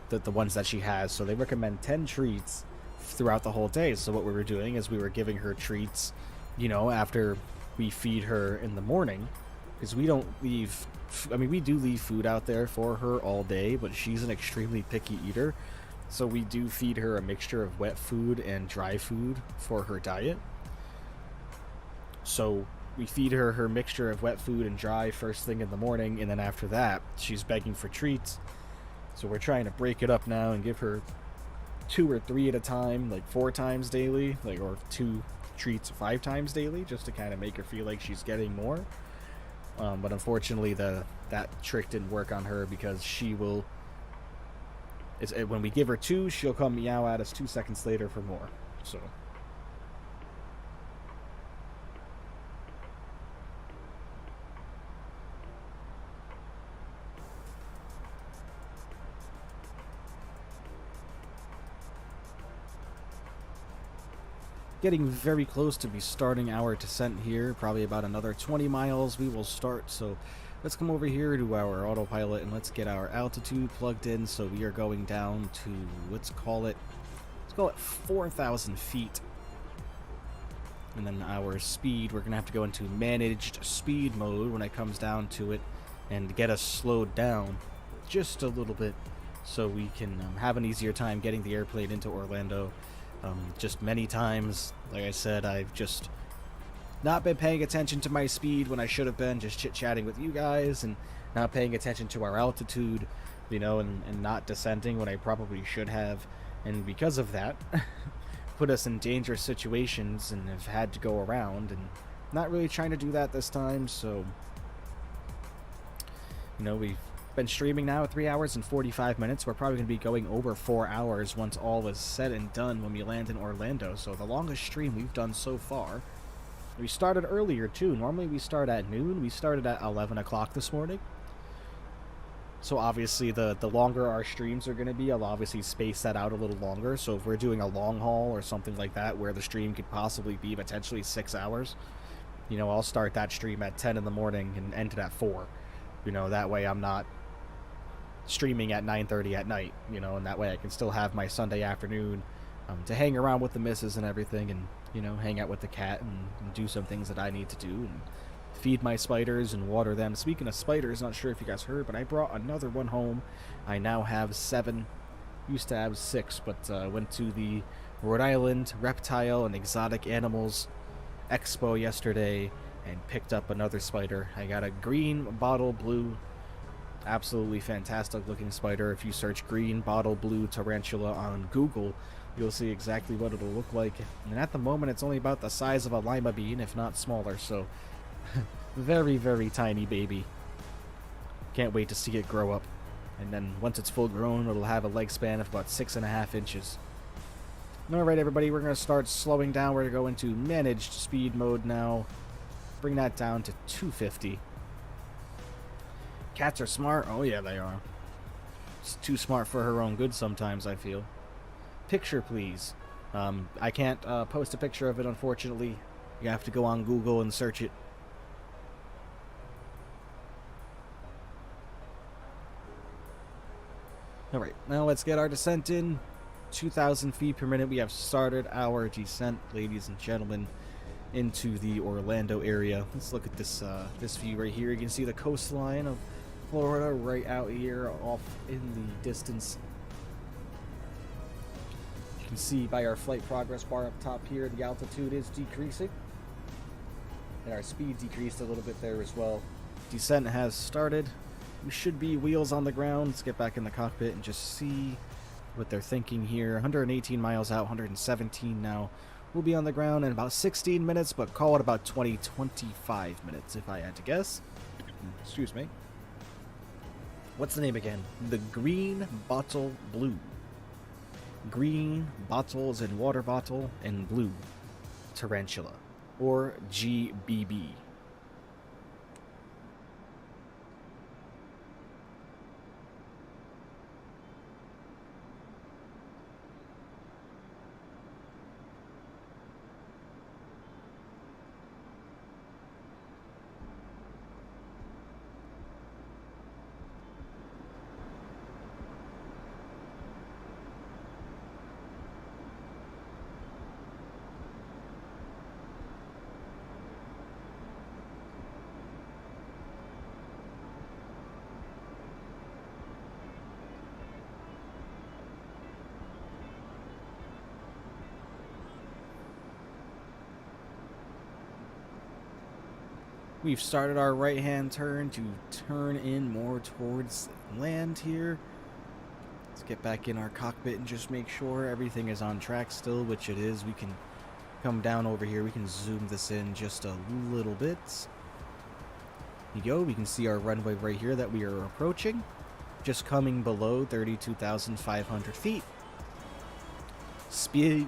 the ones that she has. So they recommend 10 treats throughout the whole day. So what we were doing is we were giving her treats, you know, after we feed her in the morning, because we don't leave, I mean, we do leave food out there for her all day, but she's an extremely picky eater. So we do feed her a mixture of wet food and dry food for her diet. So we feed her her mixture of wet food and dry first thing in the morning, and then after that, she's begging for treats. So we're trying to break it up now and give her 2 or 3 at a time, like 4 times daily, like, or 2 treats 5 times daily, just to kind of make her feel like she's getting more. But unfortunately, that trick didn't work on her, because she will, when we give her 2, she'll come meow at us 2 seconds later for more. So getting very close to be starting our descent here. Probably about another 20 miles we will start. So let's come over here to our autopilot and let's get our altitude plugged in. So we are going down to, let's call it let's call it 4,000 feet. And then our speed, we're going to have to go into managed speed mode when it comes down to it and get us slowed down just a little bit so we can have an easier time getting the airplane into Orlando. Just many times, like I said, I've just not been paying attention to my speed when I should have been, just chit-chatting with you guys and not paying attention to our altitude, you know, and not descending when I probably should have. And because of that, put us in dangerous situations and have had to go around, and not really trying to do that this time. So, you know, we've been streaming now 3 hours and 45 minutes. We're probably going to be going over 4 hours once all is said and done when we land in Orlando. So the longest stream we've done so far. We started earlier too. Normally we start at noon. We started at 11 o'clock this morning. So obviously the longer our streams are going to be, I'll obviously space that out a little longer. So if we're doing a long haul or something like that where the stream could possibly be potentially 6 hours, you know, I'll start that stream at 10 in the morning and end it at 4. You know, that way I'm not streaming at 9:30 at night, you know, and that way I can still have my Sunday afternoon to hang around with the missus and everything, and, you know, hang out with the cat and do some things that I need to do, and feed my spiders and water them. Speaking of spiders, not sure if you guys heard, but I brought another one home. I now have 7. Used to have 6, but went to the Rhode Island Reptile and Exotic Animals Expo yesterday and picked up another spider. I got a green bottle blue, absolutely fantastic looking spider. If you search green bottle blue tarantula on Google, you'll see exactly what it'll look like. And at the moment, it's only about the size of a lima bean, if not smaller, so very, very tiny baby. Can't wait to see it grow up. And then once it's full grown, it'll have a leg span of about 6.5 inches. Alright everybody, we're going to start slowing down. We're going to go into managed speed mode now. Bring that down to 250. Cats are smart. Oh yeah, they are. It's too smart for her own good sometimes, I feel. Picture, please. I can't post a picture of it, unfortunately. You have to go on Google and search it. Alright, now let's get our descent in. 2,000 feet per minute. We have started our descent, ladies and gentlemen, into the Orlando area. Let's look at this this view right here. You can see the coastline of Florida right out here off in the distance. You can see by our flight progress bar up top here, the altitude is decreasing. And our speed decreased a little bit there as well. Descent has started. We should be wheels on the ground. Let's get back in the cockpit and just see what they're thinking here. 118 miles out, 117 now. We'll be on the ground in about 16 minutes, but call it about 25 minutes if I had to guess. Excuse me. What's the name again? The Green Bottle Blue. Green bottles and water bottle and blue tarantula, or GBB. We've started our right-hand turn to turn in more towards land here. Let's get back in our cockpit and just make sure everything is on track still, which it is. We can come down over here. We can zoom this in just a little bit. Here you go. We can see our runway right here that we are approaching. Just coming below 32,500 feet. Speed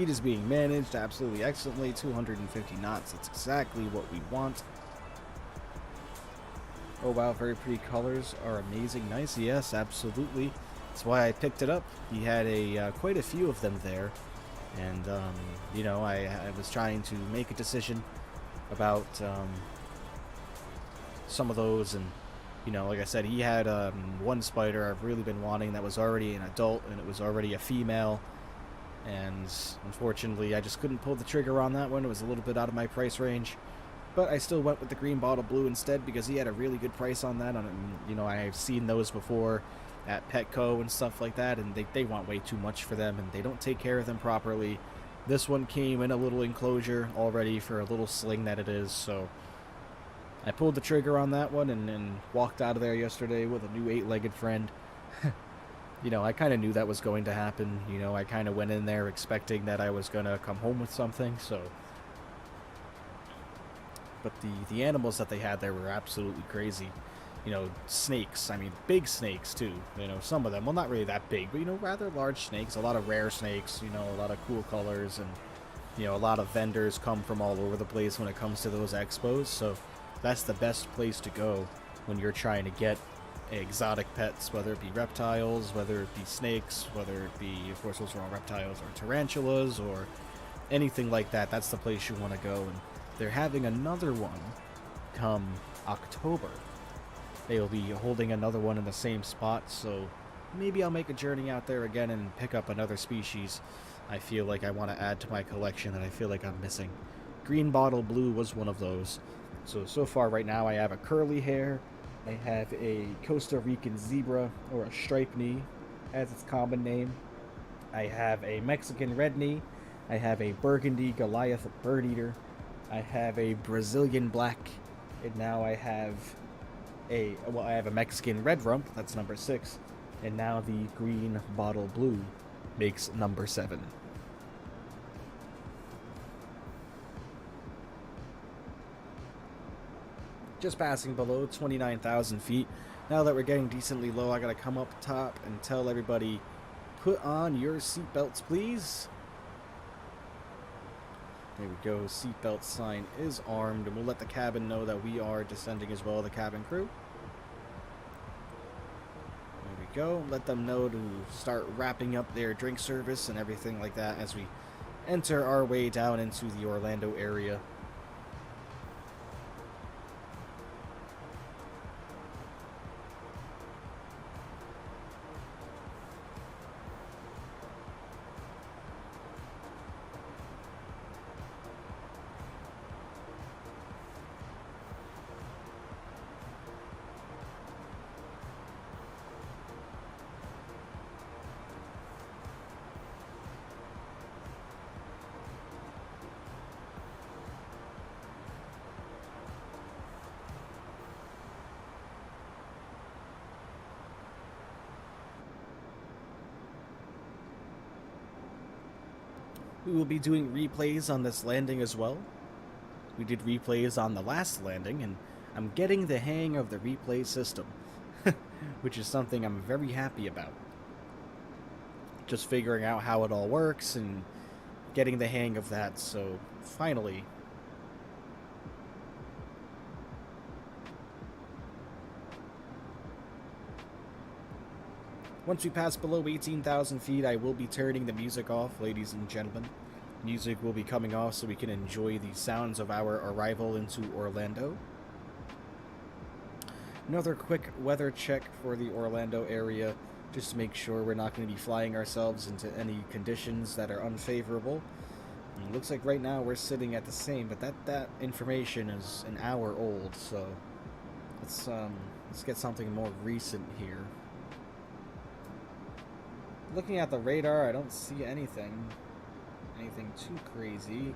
is being managed absolutely excellently. 250 knots. That's exactly what we want. Oh wow, very pretty colors are amazing. Nice, yes, absolutely. That's why I picked it up. He had quite a few of them there, and you know, I was trying to make a decision about some of those, and you know, like I said, he had one spider I've really been wanting that was already an adult, and it was already a female. And unfortunately, I just couldn't pull the trigger on that one. It was a little bit out of my price range. But I still went with the green bottle blue instead because he had a really good price on that. You know, I've seen those before at Petco and stuff like that, and they want way too much for them, and they don't take care of them properly. This one came in a little enclosure already for a little sling that it is, so I pulled the trigger on that one and walked out of there yesterday with a new 8-legged friend. You know, I kind of knew that was going to happen. You know, I kind of went in there expecting that I was going to come home with something, so... But the animals that they had there were absolutely crazy. You know, snakes. I mean, big snakes, too. You know, some of them. Well, not really that big, but, you know, rather large snakes. A lot of rare snakes, you know, a lot of cool colors. And, you know, a lot of vendors come from all over the place when it comes to those expos. So that's the best place to go when you're trying to get exotic pets, whether it be reptiles, whether it be snakes, whether it be, of course, those are all reptiles, or tarantulas, or anything like that. That's the place you want to go. And they're having another one come October. They'll be holding another one in the same spot, so maybe I'll make a journey out there again and pick up another species I feel like I want to add to my collection that I feel like I'm missing. Green bottle blue was one of those. So far right now I have a curly hair, I have a Costa Rican zebra, or a striped knee, as its common name. I have a Mexican red knee, I have a burgundy Goliath bird eater, I have a Brazilian black, and now I have a Mexican red rump, that's number 6, and now the green bottle blue makes number 7. Just passing below 29,000 feet. Now that we're getting decently low, I gotta come up top and tell everybody, put on your seatbelts, please. There we go, seatbelt sign is armed, and we'll let the cabin know that we are descending as well, the cabin crew. There we go, let them know to start wrapping up their drink service and everything like that as we enter our way down into the Orlando area. We will be doing replays on this landing as well. We did replays on the last landing, and I'm getting the hang of the replay system, which is something I'm very happy about. Just figuring out how it all works and getting the hang of that, so finally. Once we pass below 18,000 feet, I will be turning the music off, ladies and gentlemen. Music will be coming off so we can enjoy the sounds of our arrival into Orlando. Another quick weather check for the Orlando area, just to make sure we're not going to be flying ourselves into any conditions that are unfavorable. And it looks like right now we're sitting at the same, but that information is an hour old, so let's get something more recent here. Looking at the radar, I don't see anything too crazy.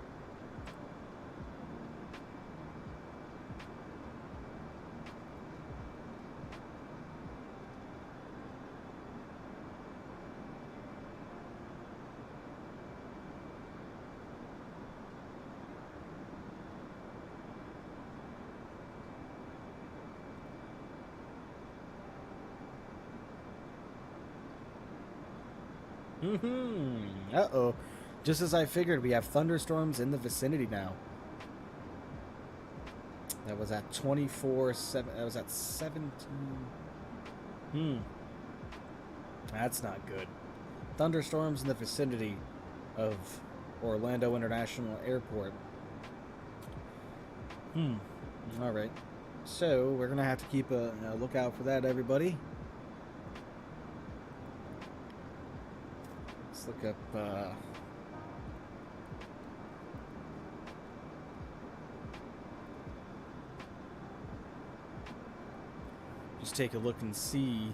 Uh-oh. Just as I figured, we have thunderstorms in the vicinity now. That was at 24/7. That was at 17. That's not good. Thunderstorms in the vicinity of Orlando International Airport. Alright. So, we're going to have to keep a lookout for that, everybody. Let's look up, just take a look and see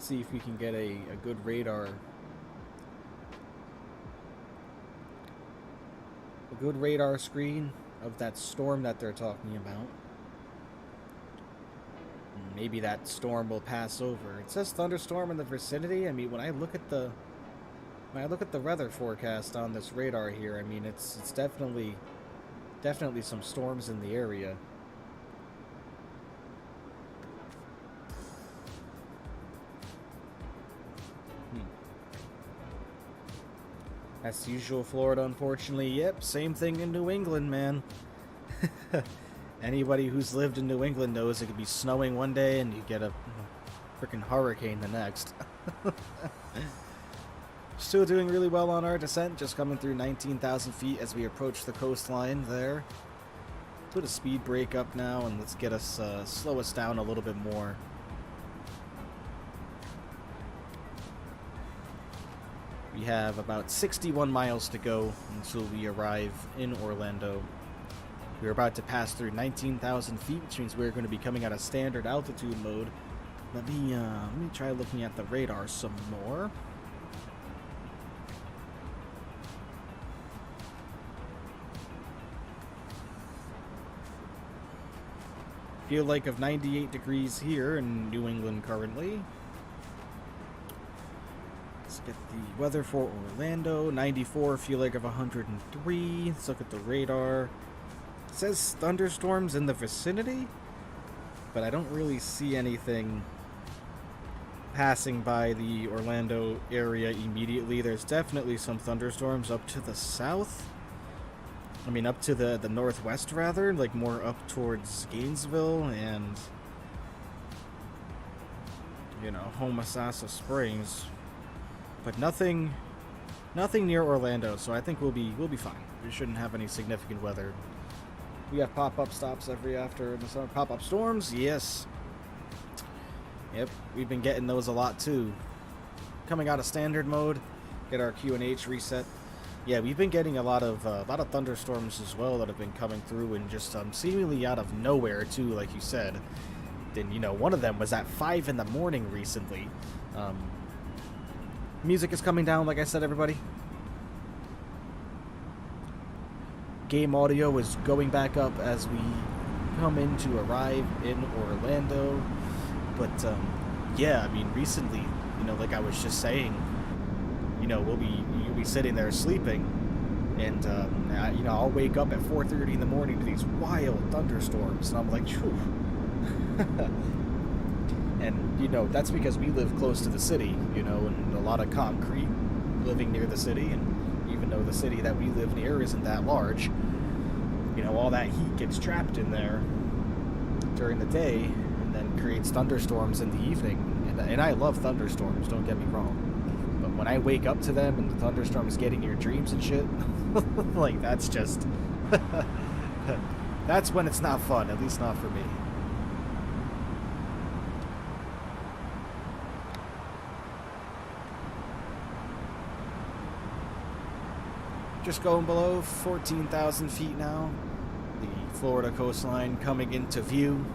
if we can get a good radar. A good radar screen of that storm that they're talking about. Maybe that storm will pass over. It says thunderstorm in the vicinity. I mean, when I look at the weather forecast on this radar here, I mean, it's definitely some storms in the area. That's the usual Florida, unfortunately. Yep, same thing in New England, man. Anybody who's lived in New England knows it could be snowing one day and you get a freaking hurricane the next. Still doing really well on our descent, just coming through 19,000 feet as we approach the coastline there. Put a speed brake up now and let's get us, slow us down a little bit more. We have about 61 miles to go until we arrive in Orlando. We're about to pass through 19,000 feet, which means we're going to be coming out of standard altitude mode. Let me try looking at the radar some more. Feel like of 98 degrees here in New England currently. Let's get the weather for Orlando. 94, feel like of 103. Let's look at the radar. It says thunderstorms in the vicinity, but I don't really see anything passing by the Orlando area immediately. There's definitely some thunderstorms up to the south. I mean, up to the northwest, rather, like more up towards Gainesville and, you know, Homosassa Springs. But nothing near Orlando, so I think we'll be fine. We shouldn't have any significant weather. We have pop-up stops every after the summer. Pop-up storms, yes. Yep, we've been getting those a lot too. Coming out of standard mode, get our QNH reset. Yeah, we've been getting a lot of thunderstorms as well that have been coming through and just seemingly out of nowhere too, like you said. Then, you know, one of them was at 5 in the morning recently. Music is coming down, like I said, everybody. Game audio is going back up as we come in to arrive in Orlando. But, yeah, I mean, recently, you know, like I was just saying, you know, you'll be sitting there sleeping, and, you know, I'll wake up at 4:30 in the morning to these wild thunderstorms, and I'm like, phew. And, you know, that's because we live close to the city, you know, and a lot of concrete living near the city, and even though the city that we live near isn't that large, you know, all that heat gets trapped in there during the day and then creates thunderstorms in the evening. And I love thunderstorms, don't get me wrong. But when I wake up to them and the thunderstorm is getting your dreams and shit, like, that's just... that's when it's not fun, at least not for me. Just going below 14,000 feet now. The Florida coastline coming into view.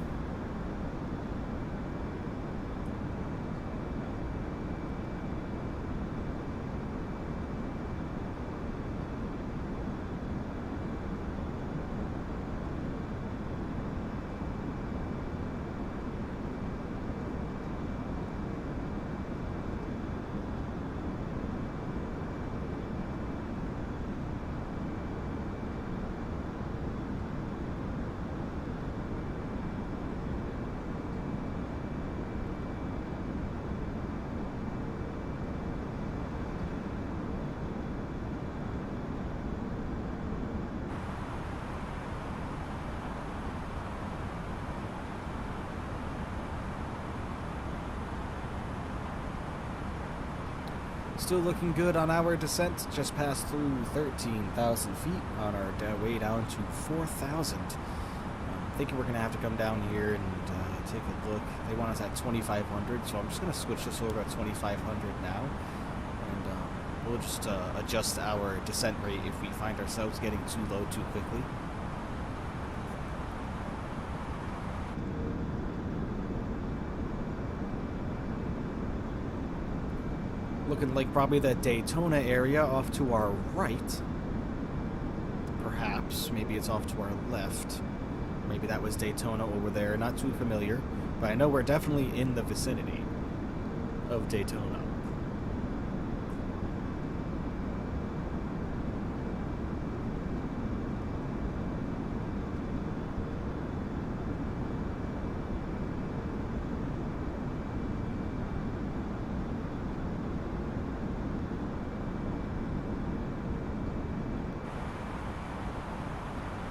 Still looking good on our descent. Just passed through 13,000 feet on our way down to 4,000. Thinking we're going to have to come down here and take a look. They want us at 2,500, so I'm just going to switch this over at 2,500 now. And we'll just adjust our descent rate if we find ourselves getting too low too quickly. Looking like probably the Daytona area off to our right. Perhaps. Maybe it's off to our left. Maybe that was Daytona over there. Not too familiar. But I know we're definitely in the vicinity of Daytona.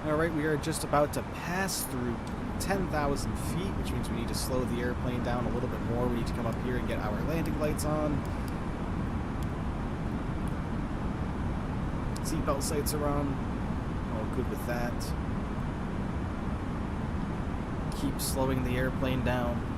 Alright, we are just about to pass through 10,000 feet, which means we need to slow the airplane down a little bit more. We need to come up here and get our landing lights on. Seatbelt sights are on. All good with that. Keep slowing the airplane down.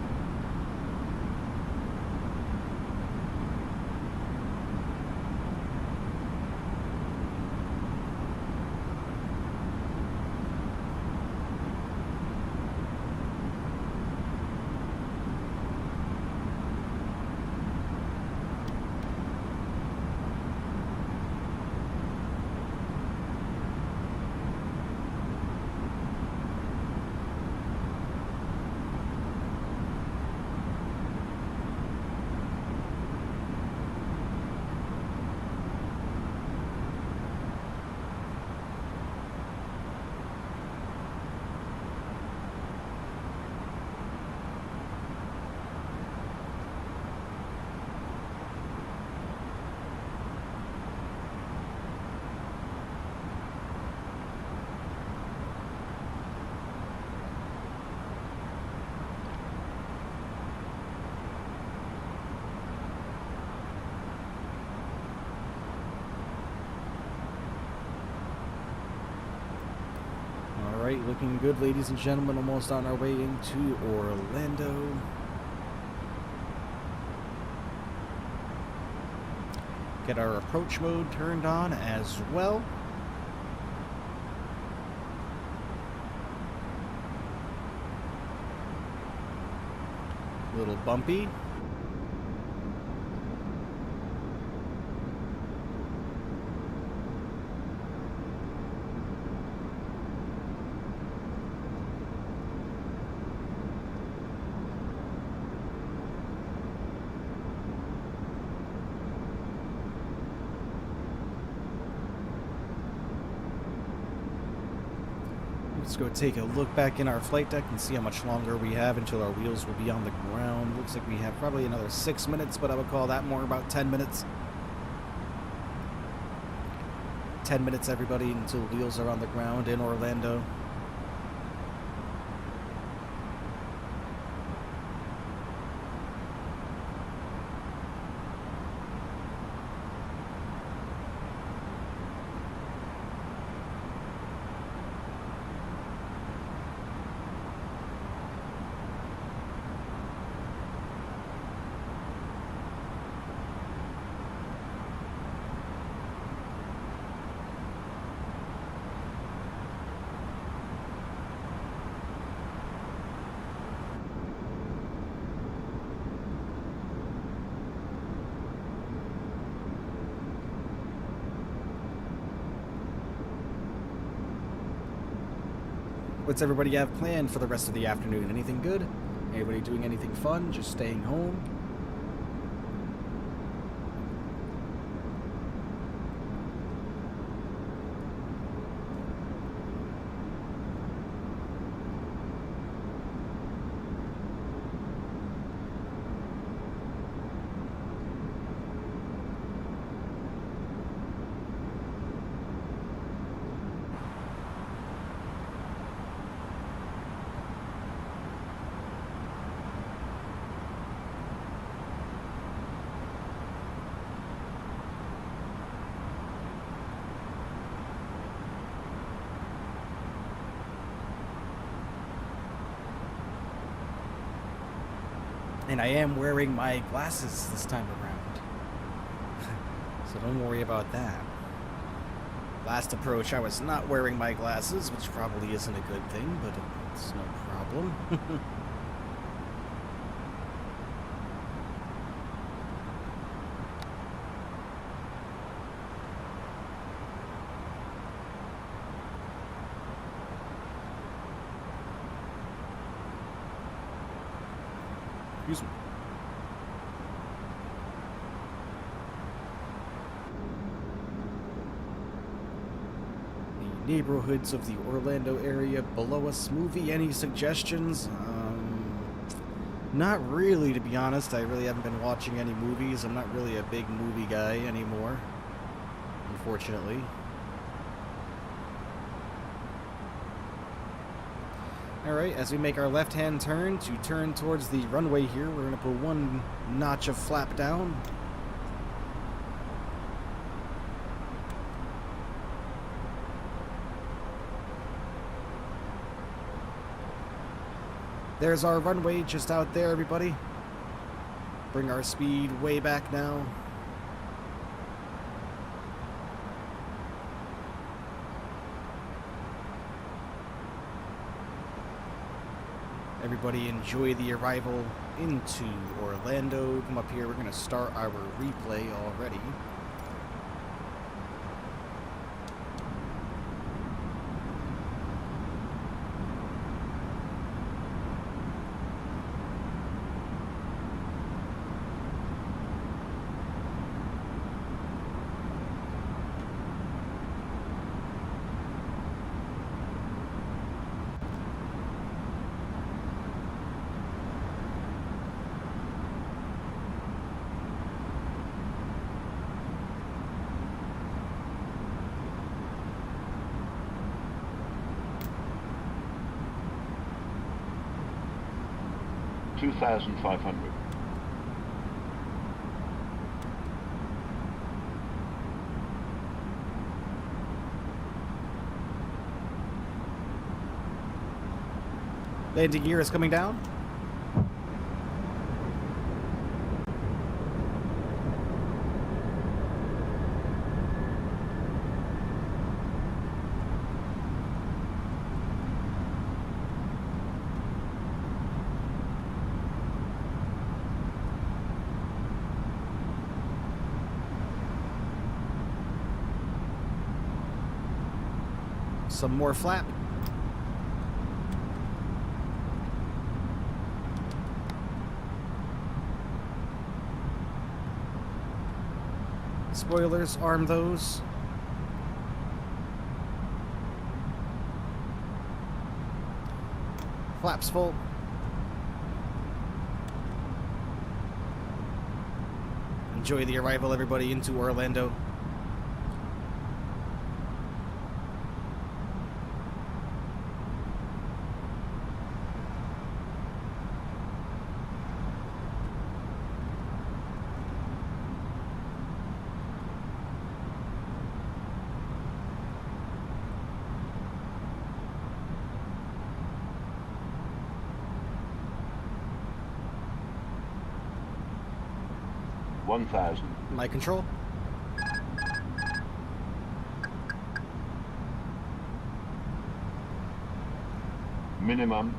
Alright, looking good, ladies and gentlemen. Almost on our way into Orlando. Get our approach mode turned on as well. A little bumpy. Let's go take a look back in our flight deck and see how much longer we have until our wheels will be on the ground. Looks like we have probably another 6 minutes, but I would call that more about 10 minutes. 10 minutes, everybody, until wheels are on the ground in Orlando. What's everybody have planned for the rest of the afternoon? Anything good? Anybody doing anything fun? Just staying home? And I am wearing my glasses this time around. So don't worry about that. Last approach, I was not wearing my glasses, which probably isn't a good thing, but it's no problem. Excuse me. The neighborhoods of the Orlando area below us. Movie, any suggestions? Not really, to be honest. I really haven't been watching any movies. I'm not really a big movie guy anymore, unfortunately. Alright, as we make our left-hand turn to turn towards the runway here, we're going to put one notch of flap down. There's our runway just out there, everybody. Bring our speed way back now. Everybody enjoy the arrival into Orlando. Come up here, we're going to start our replay already. $2,500. Landing gear is coming down. Some more flap. Spoilers, arm those. Flaps full. Enjoy the arrival, everybody, into Orlando. $1,000. My control. Minimum.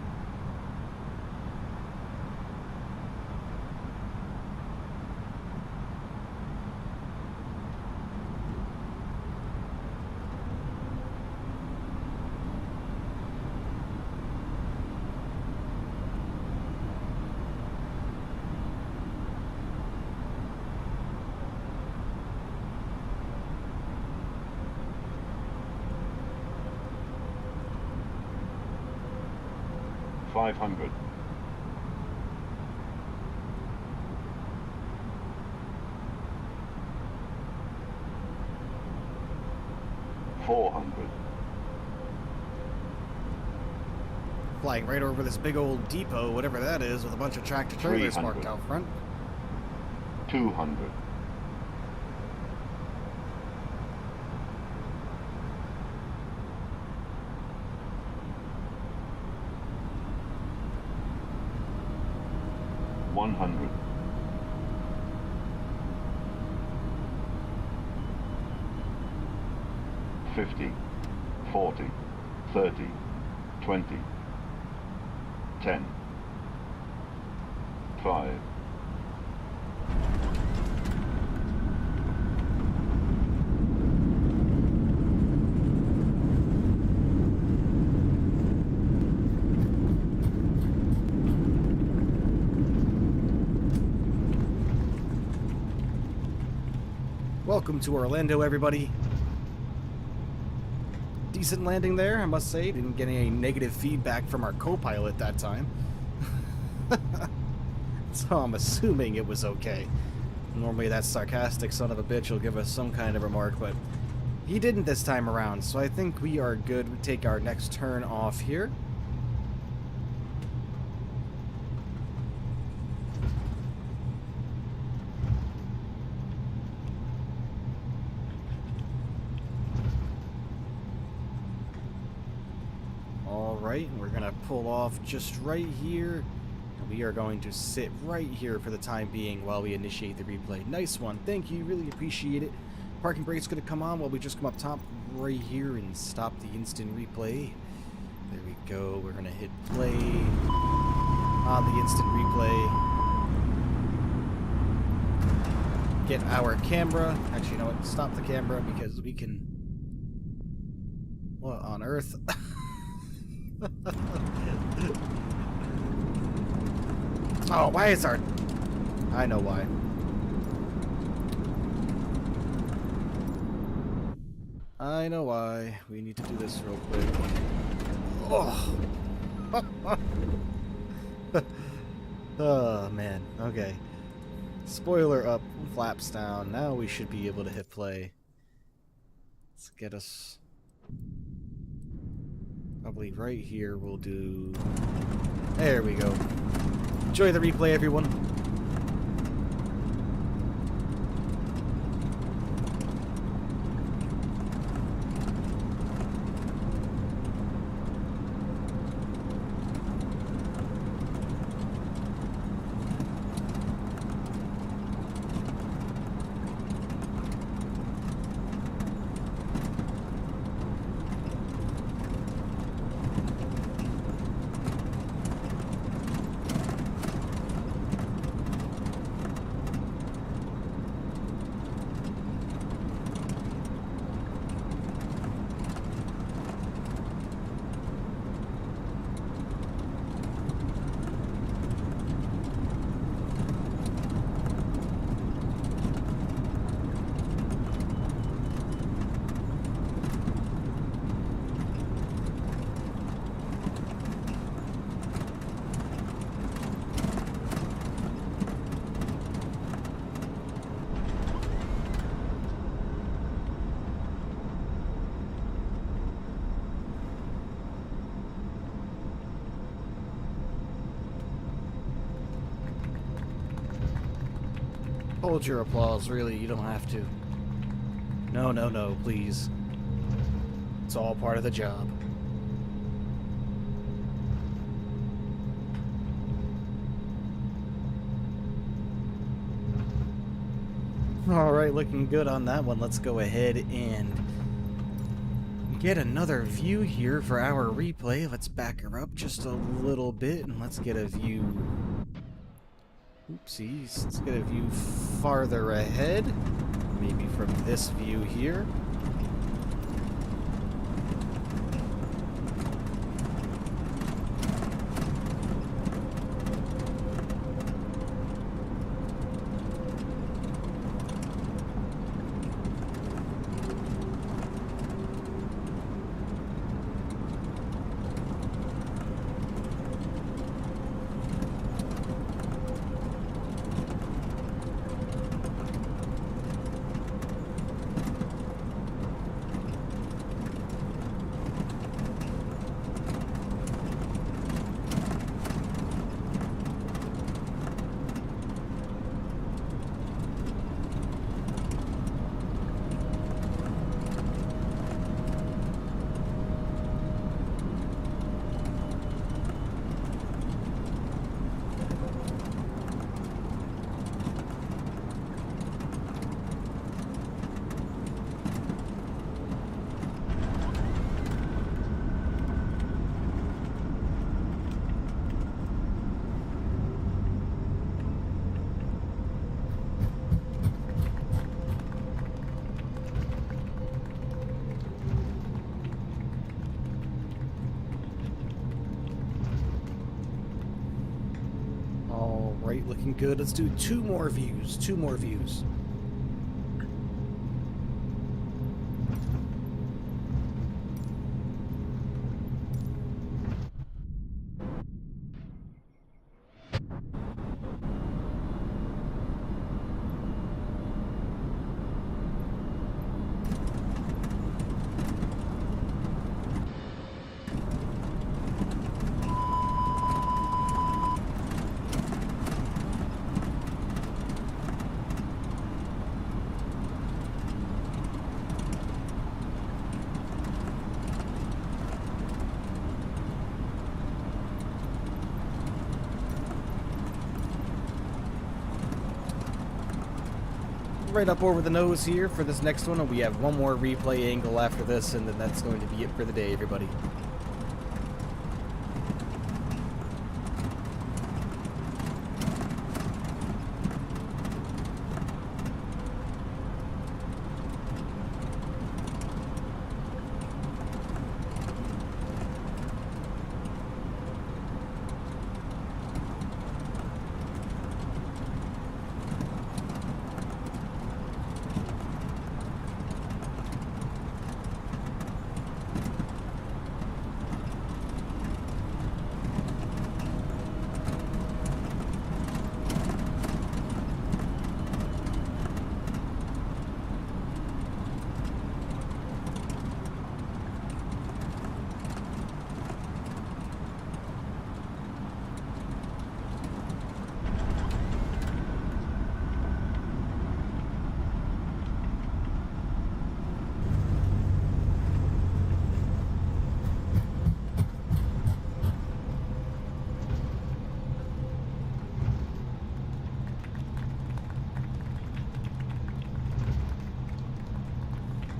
$500. $400. Flying right over this big old depot, whatever that is, with a bunch of tractor trailers 300. parked out front. 200. $100. 100. 50, 40, 30, 20, 10, 5. Welcome to Orlando, everybody. Decent landing there, I must say. Didn't get any negative feedback from our co-pilot that time. So I'm assuming it was okay. Normally that sarcastic son of a bitch will give us some kind of remark, but he didn't this time around, so I think we are good. We take our next turn off here. Alright, we're gonna pull off just right here. We are going to sit right here for the time being while we initiate the replay. Nice one. Thank you. Really appreciate it. Parking brake's going to come on while we just come up top right here and stop the instant replay. There we go. We're going to hit play on the instant replay. Get our camera. Actually, you know what? Stop the camera because we can... What on earth? Oh, why is our... I know why. I know why. We need to do this real quick. Oh! Oh, man. Okay. Spoiler up, flaps down. Now we should be able to hit play. Let's get us... Probably right here we'll do... There we go. Enjoy the replay, everyone. Hold your applause, really, you don't have to. No, no, no, please. It's all part of the job. Alright, looking good on that one. Let's go ahead and get another view here for our replay. Let's back her up just a little bit and let's get a view... Oopsies, let's get a view farther ahead. Maybe from this view here. looking good. Let's do 2 more views. 2 more views. Right up over the nose here for this next one, and we have one more replay angle after this, and then that's going to be it for the day, everybody.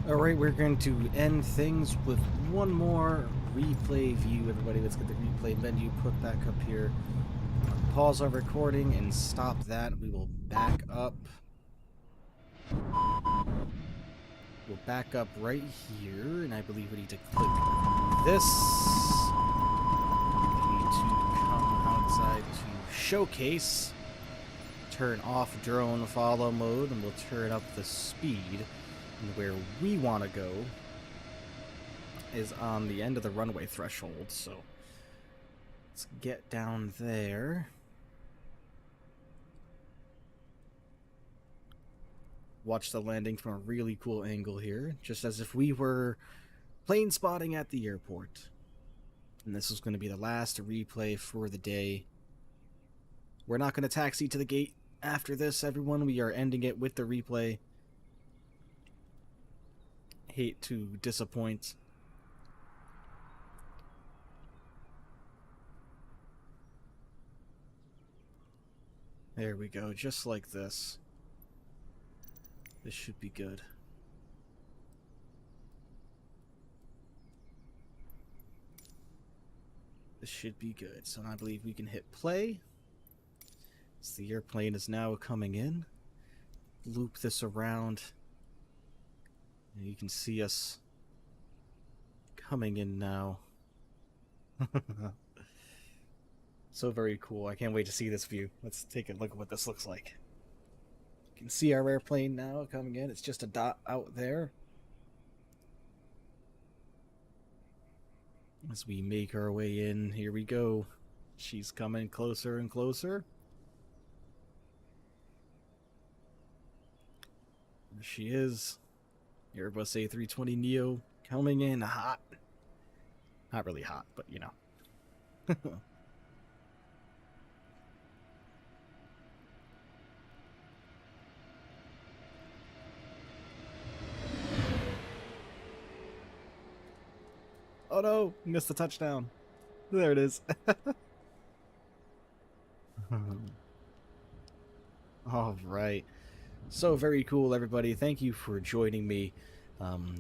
Alright, we're going to end things with one more replay view, everybody. Let's get the replay menu put back up here. Pause our recording and stop that. We will back up. We'll back up right here, and I believe we need to click this. We need to come outside to showcase. Turn off drone follow mode, and we'll turn up the speed. And where we want to go is on the end of the runway threshold, so let's get down there. Watch the landing from a really cool angle here, just as if we were plane spotting at the airport. And this is going to be the last replay for the day. We're not going to taxi to the gate after this, everyone. We are ending it with the replay. Hate to disappoint. There we go, just like this. This should be good. This should be good. So I believe we can hit play. So the airplane is now coming in. Loop this around. You can see us coming in now. So very cool. I can't wait to see this view. Let's take a look at what this looks like. You can see our airplane now coming in. It's just a dot out there. As we make our way in, here we go. She's coming closer and closer. There she is. Airbus A320neo coming in hot. Not really hot, but you know. Oh no, missed the touchdown. There it is. All right. So very cool, everybody. Thank you for joining me.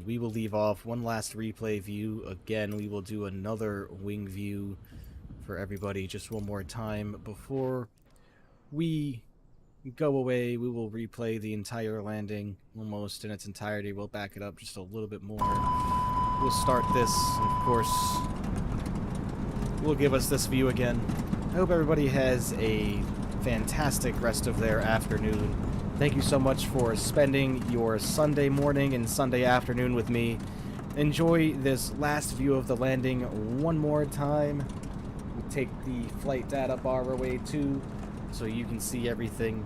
We will leave off one last replay view. Again, we will do another wing view for everybody just one more time. Before we go away, we will replay the entire landing almost in its entirety. We'll back it up just a little bit more. We'll start this, and of course, we'll give us this view again. I hope everybody has a fantastic rest of their afternoon. Thank you so much for spending your Sunday morning and Sunday afternoon with me. Enjoy this last view of the landing one more time. We take the flight data bar away too, so you can see everything.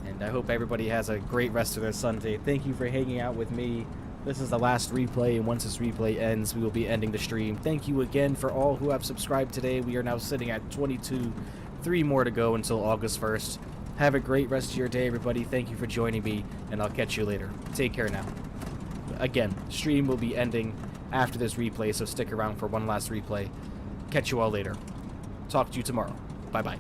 And I hope everybody has a great rest of their Sunday. Thank you for hanging out with me. This is the last replay, and once this replay ends, we will be ending the stream. Thank you again for all who have subscribed today. We are now sitting at 22, 3 more to go until August 1st. Have a great rest of your day, everybody. Thank you for joining me, and I'll catch you later. Take care now. Again, stream will be ending after this replay, so stick around for one last replay. Catch you all later. Talk to you tomorrow. Bye-bye.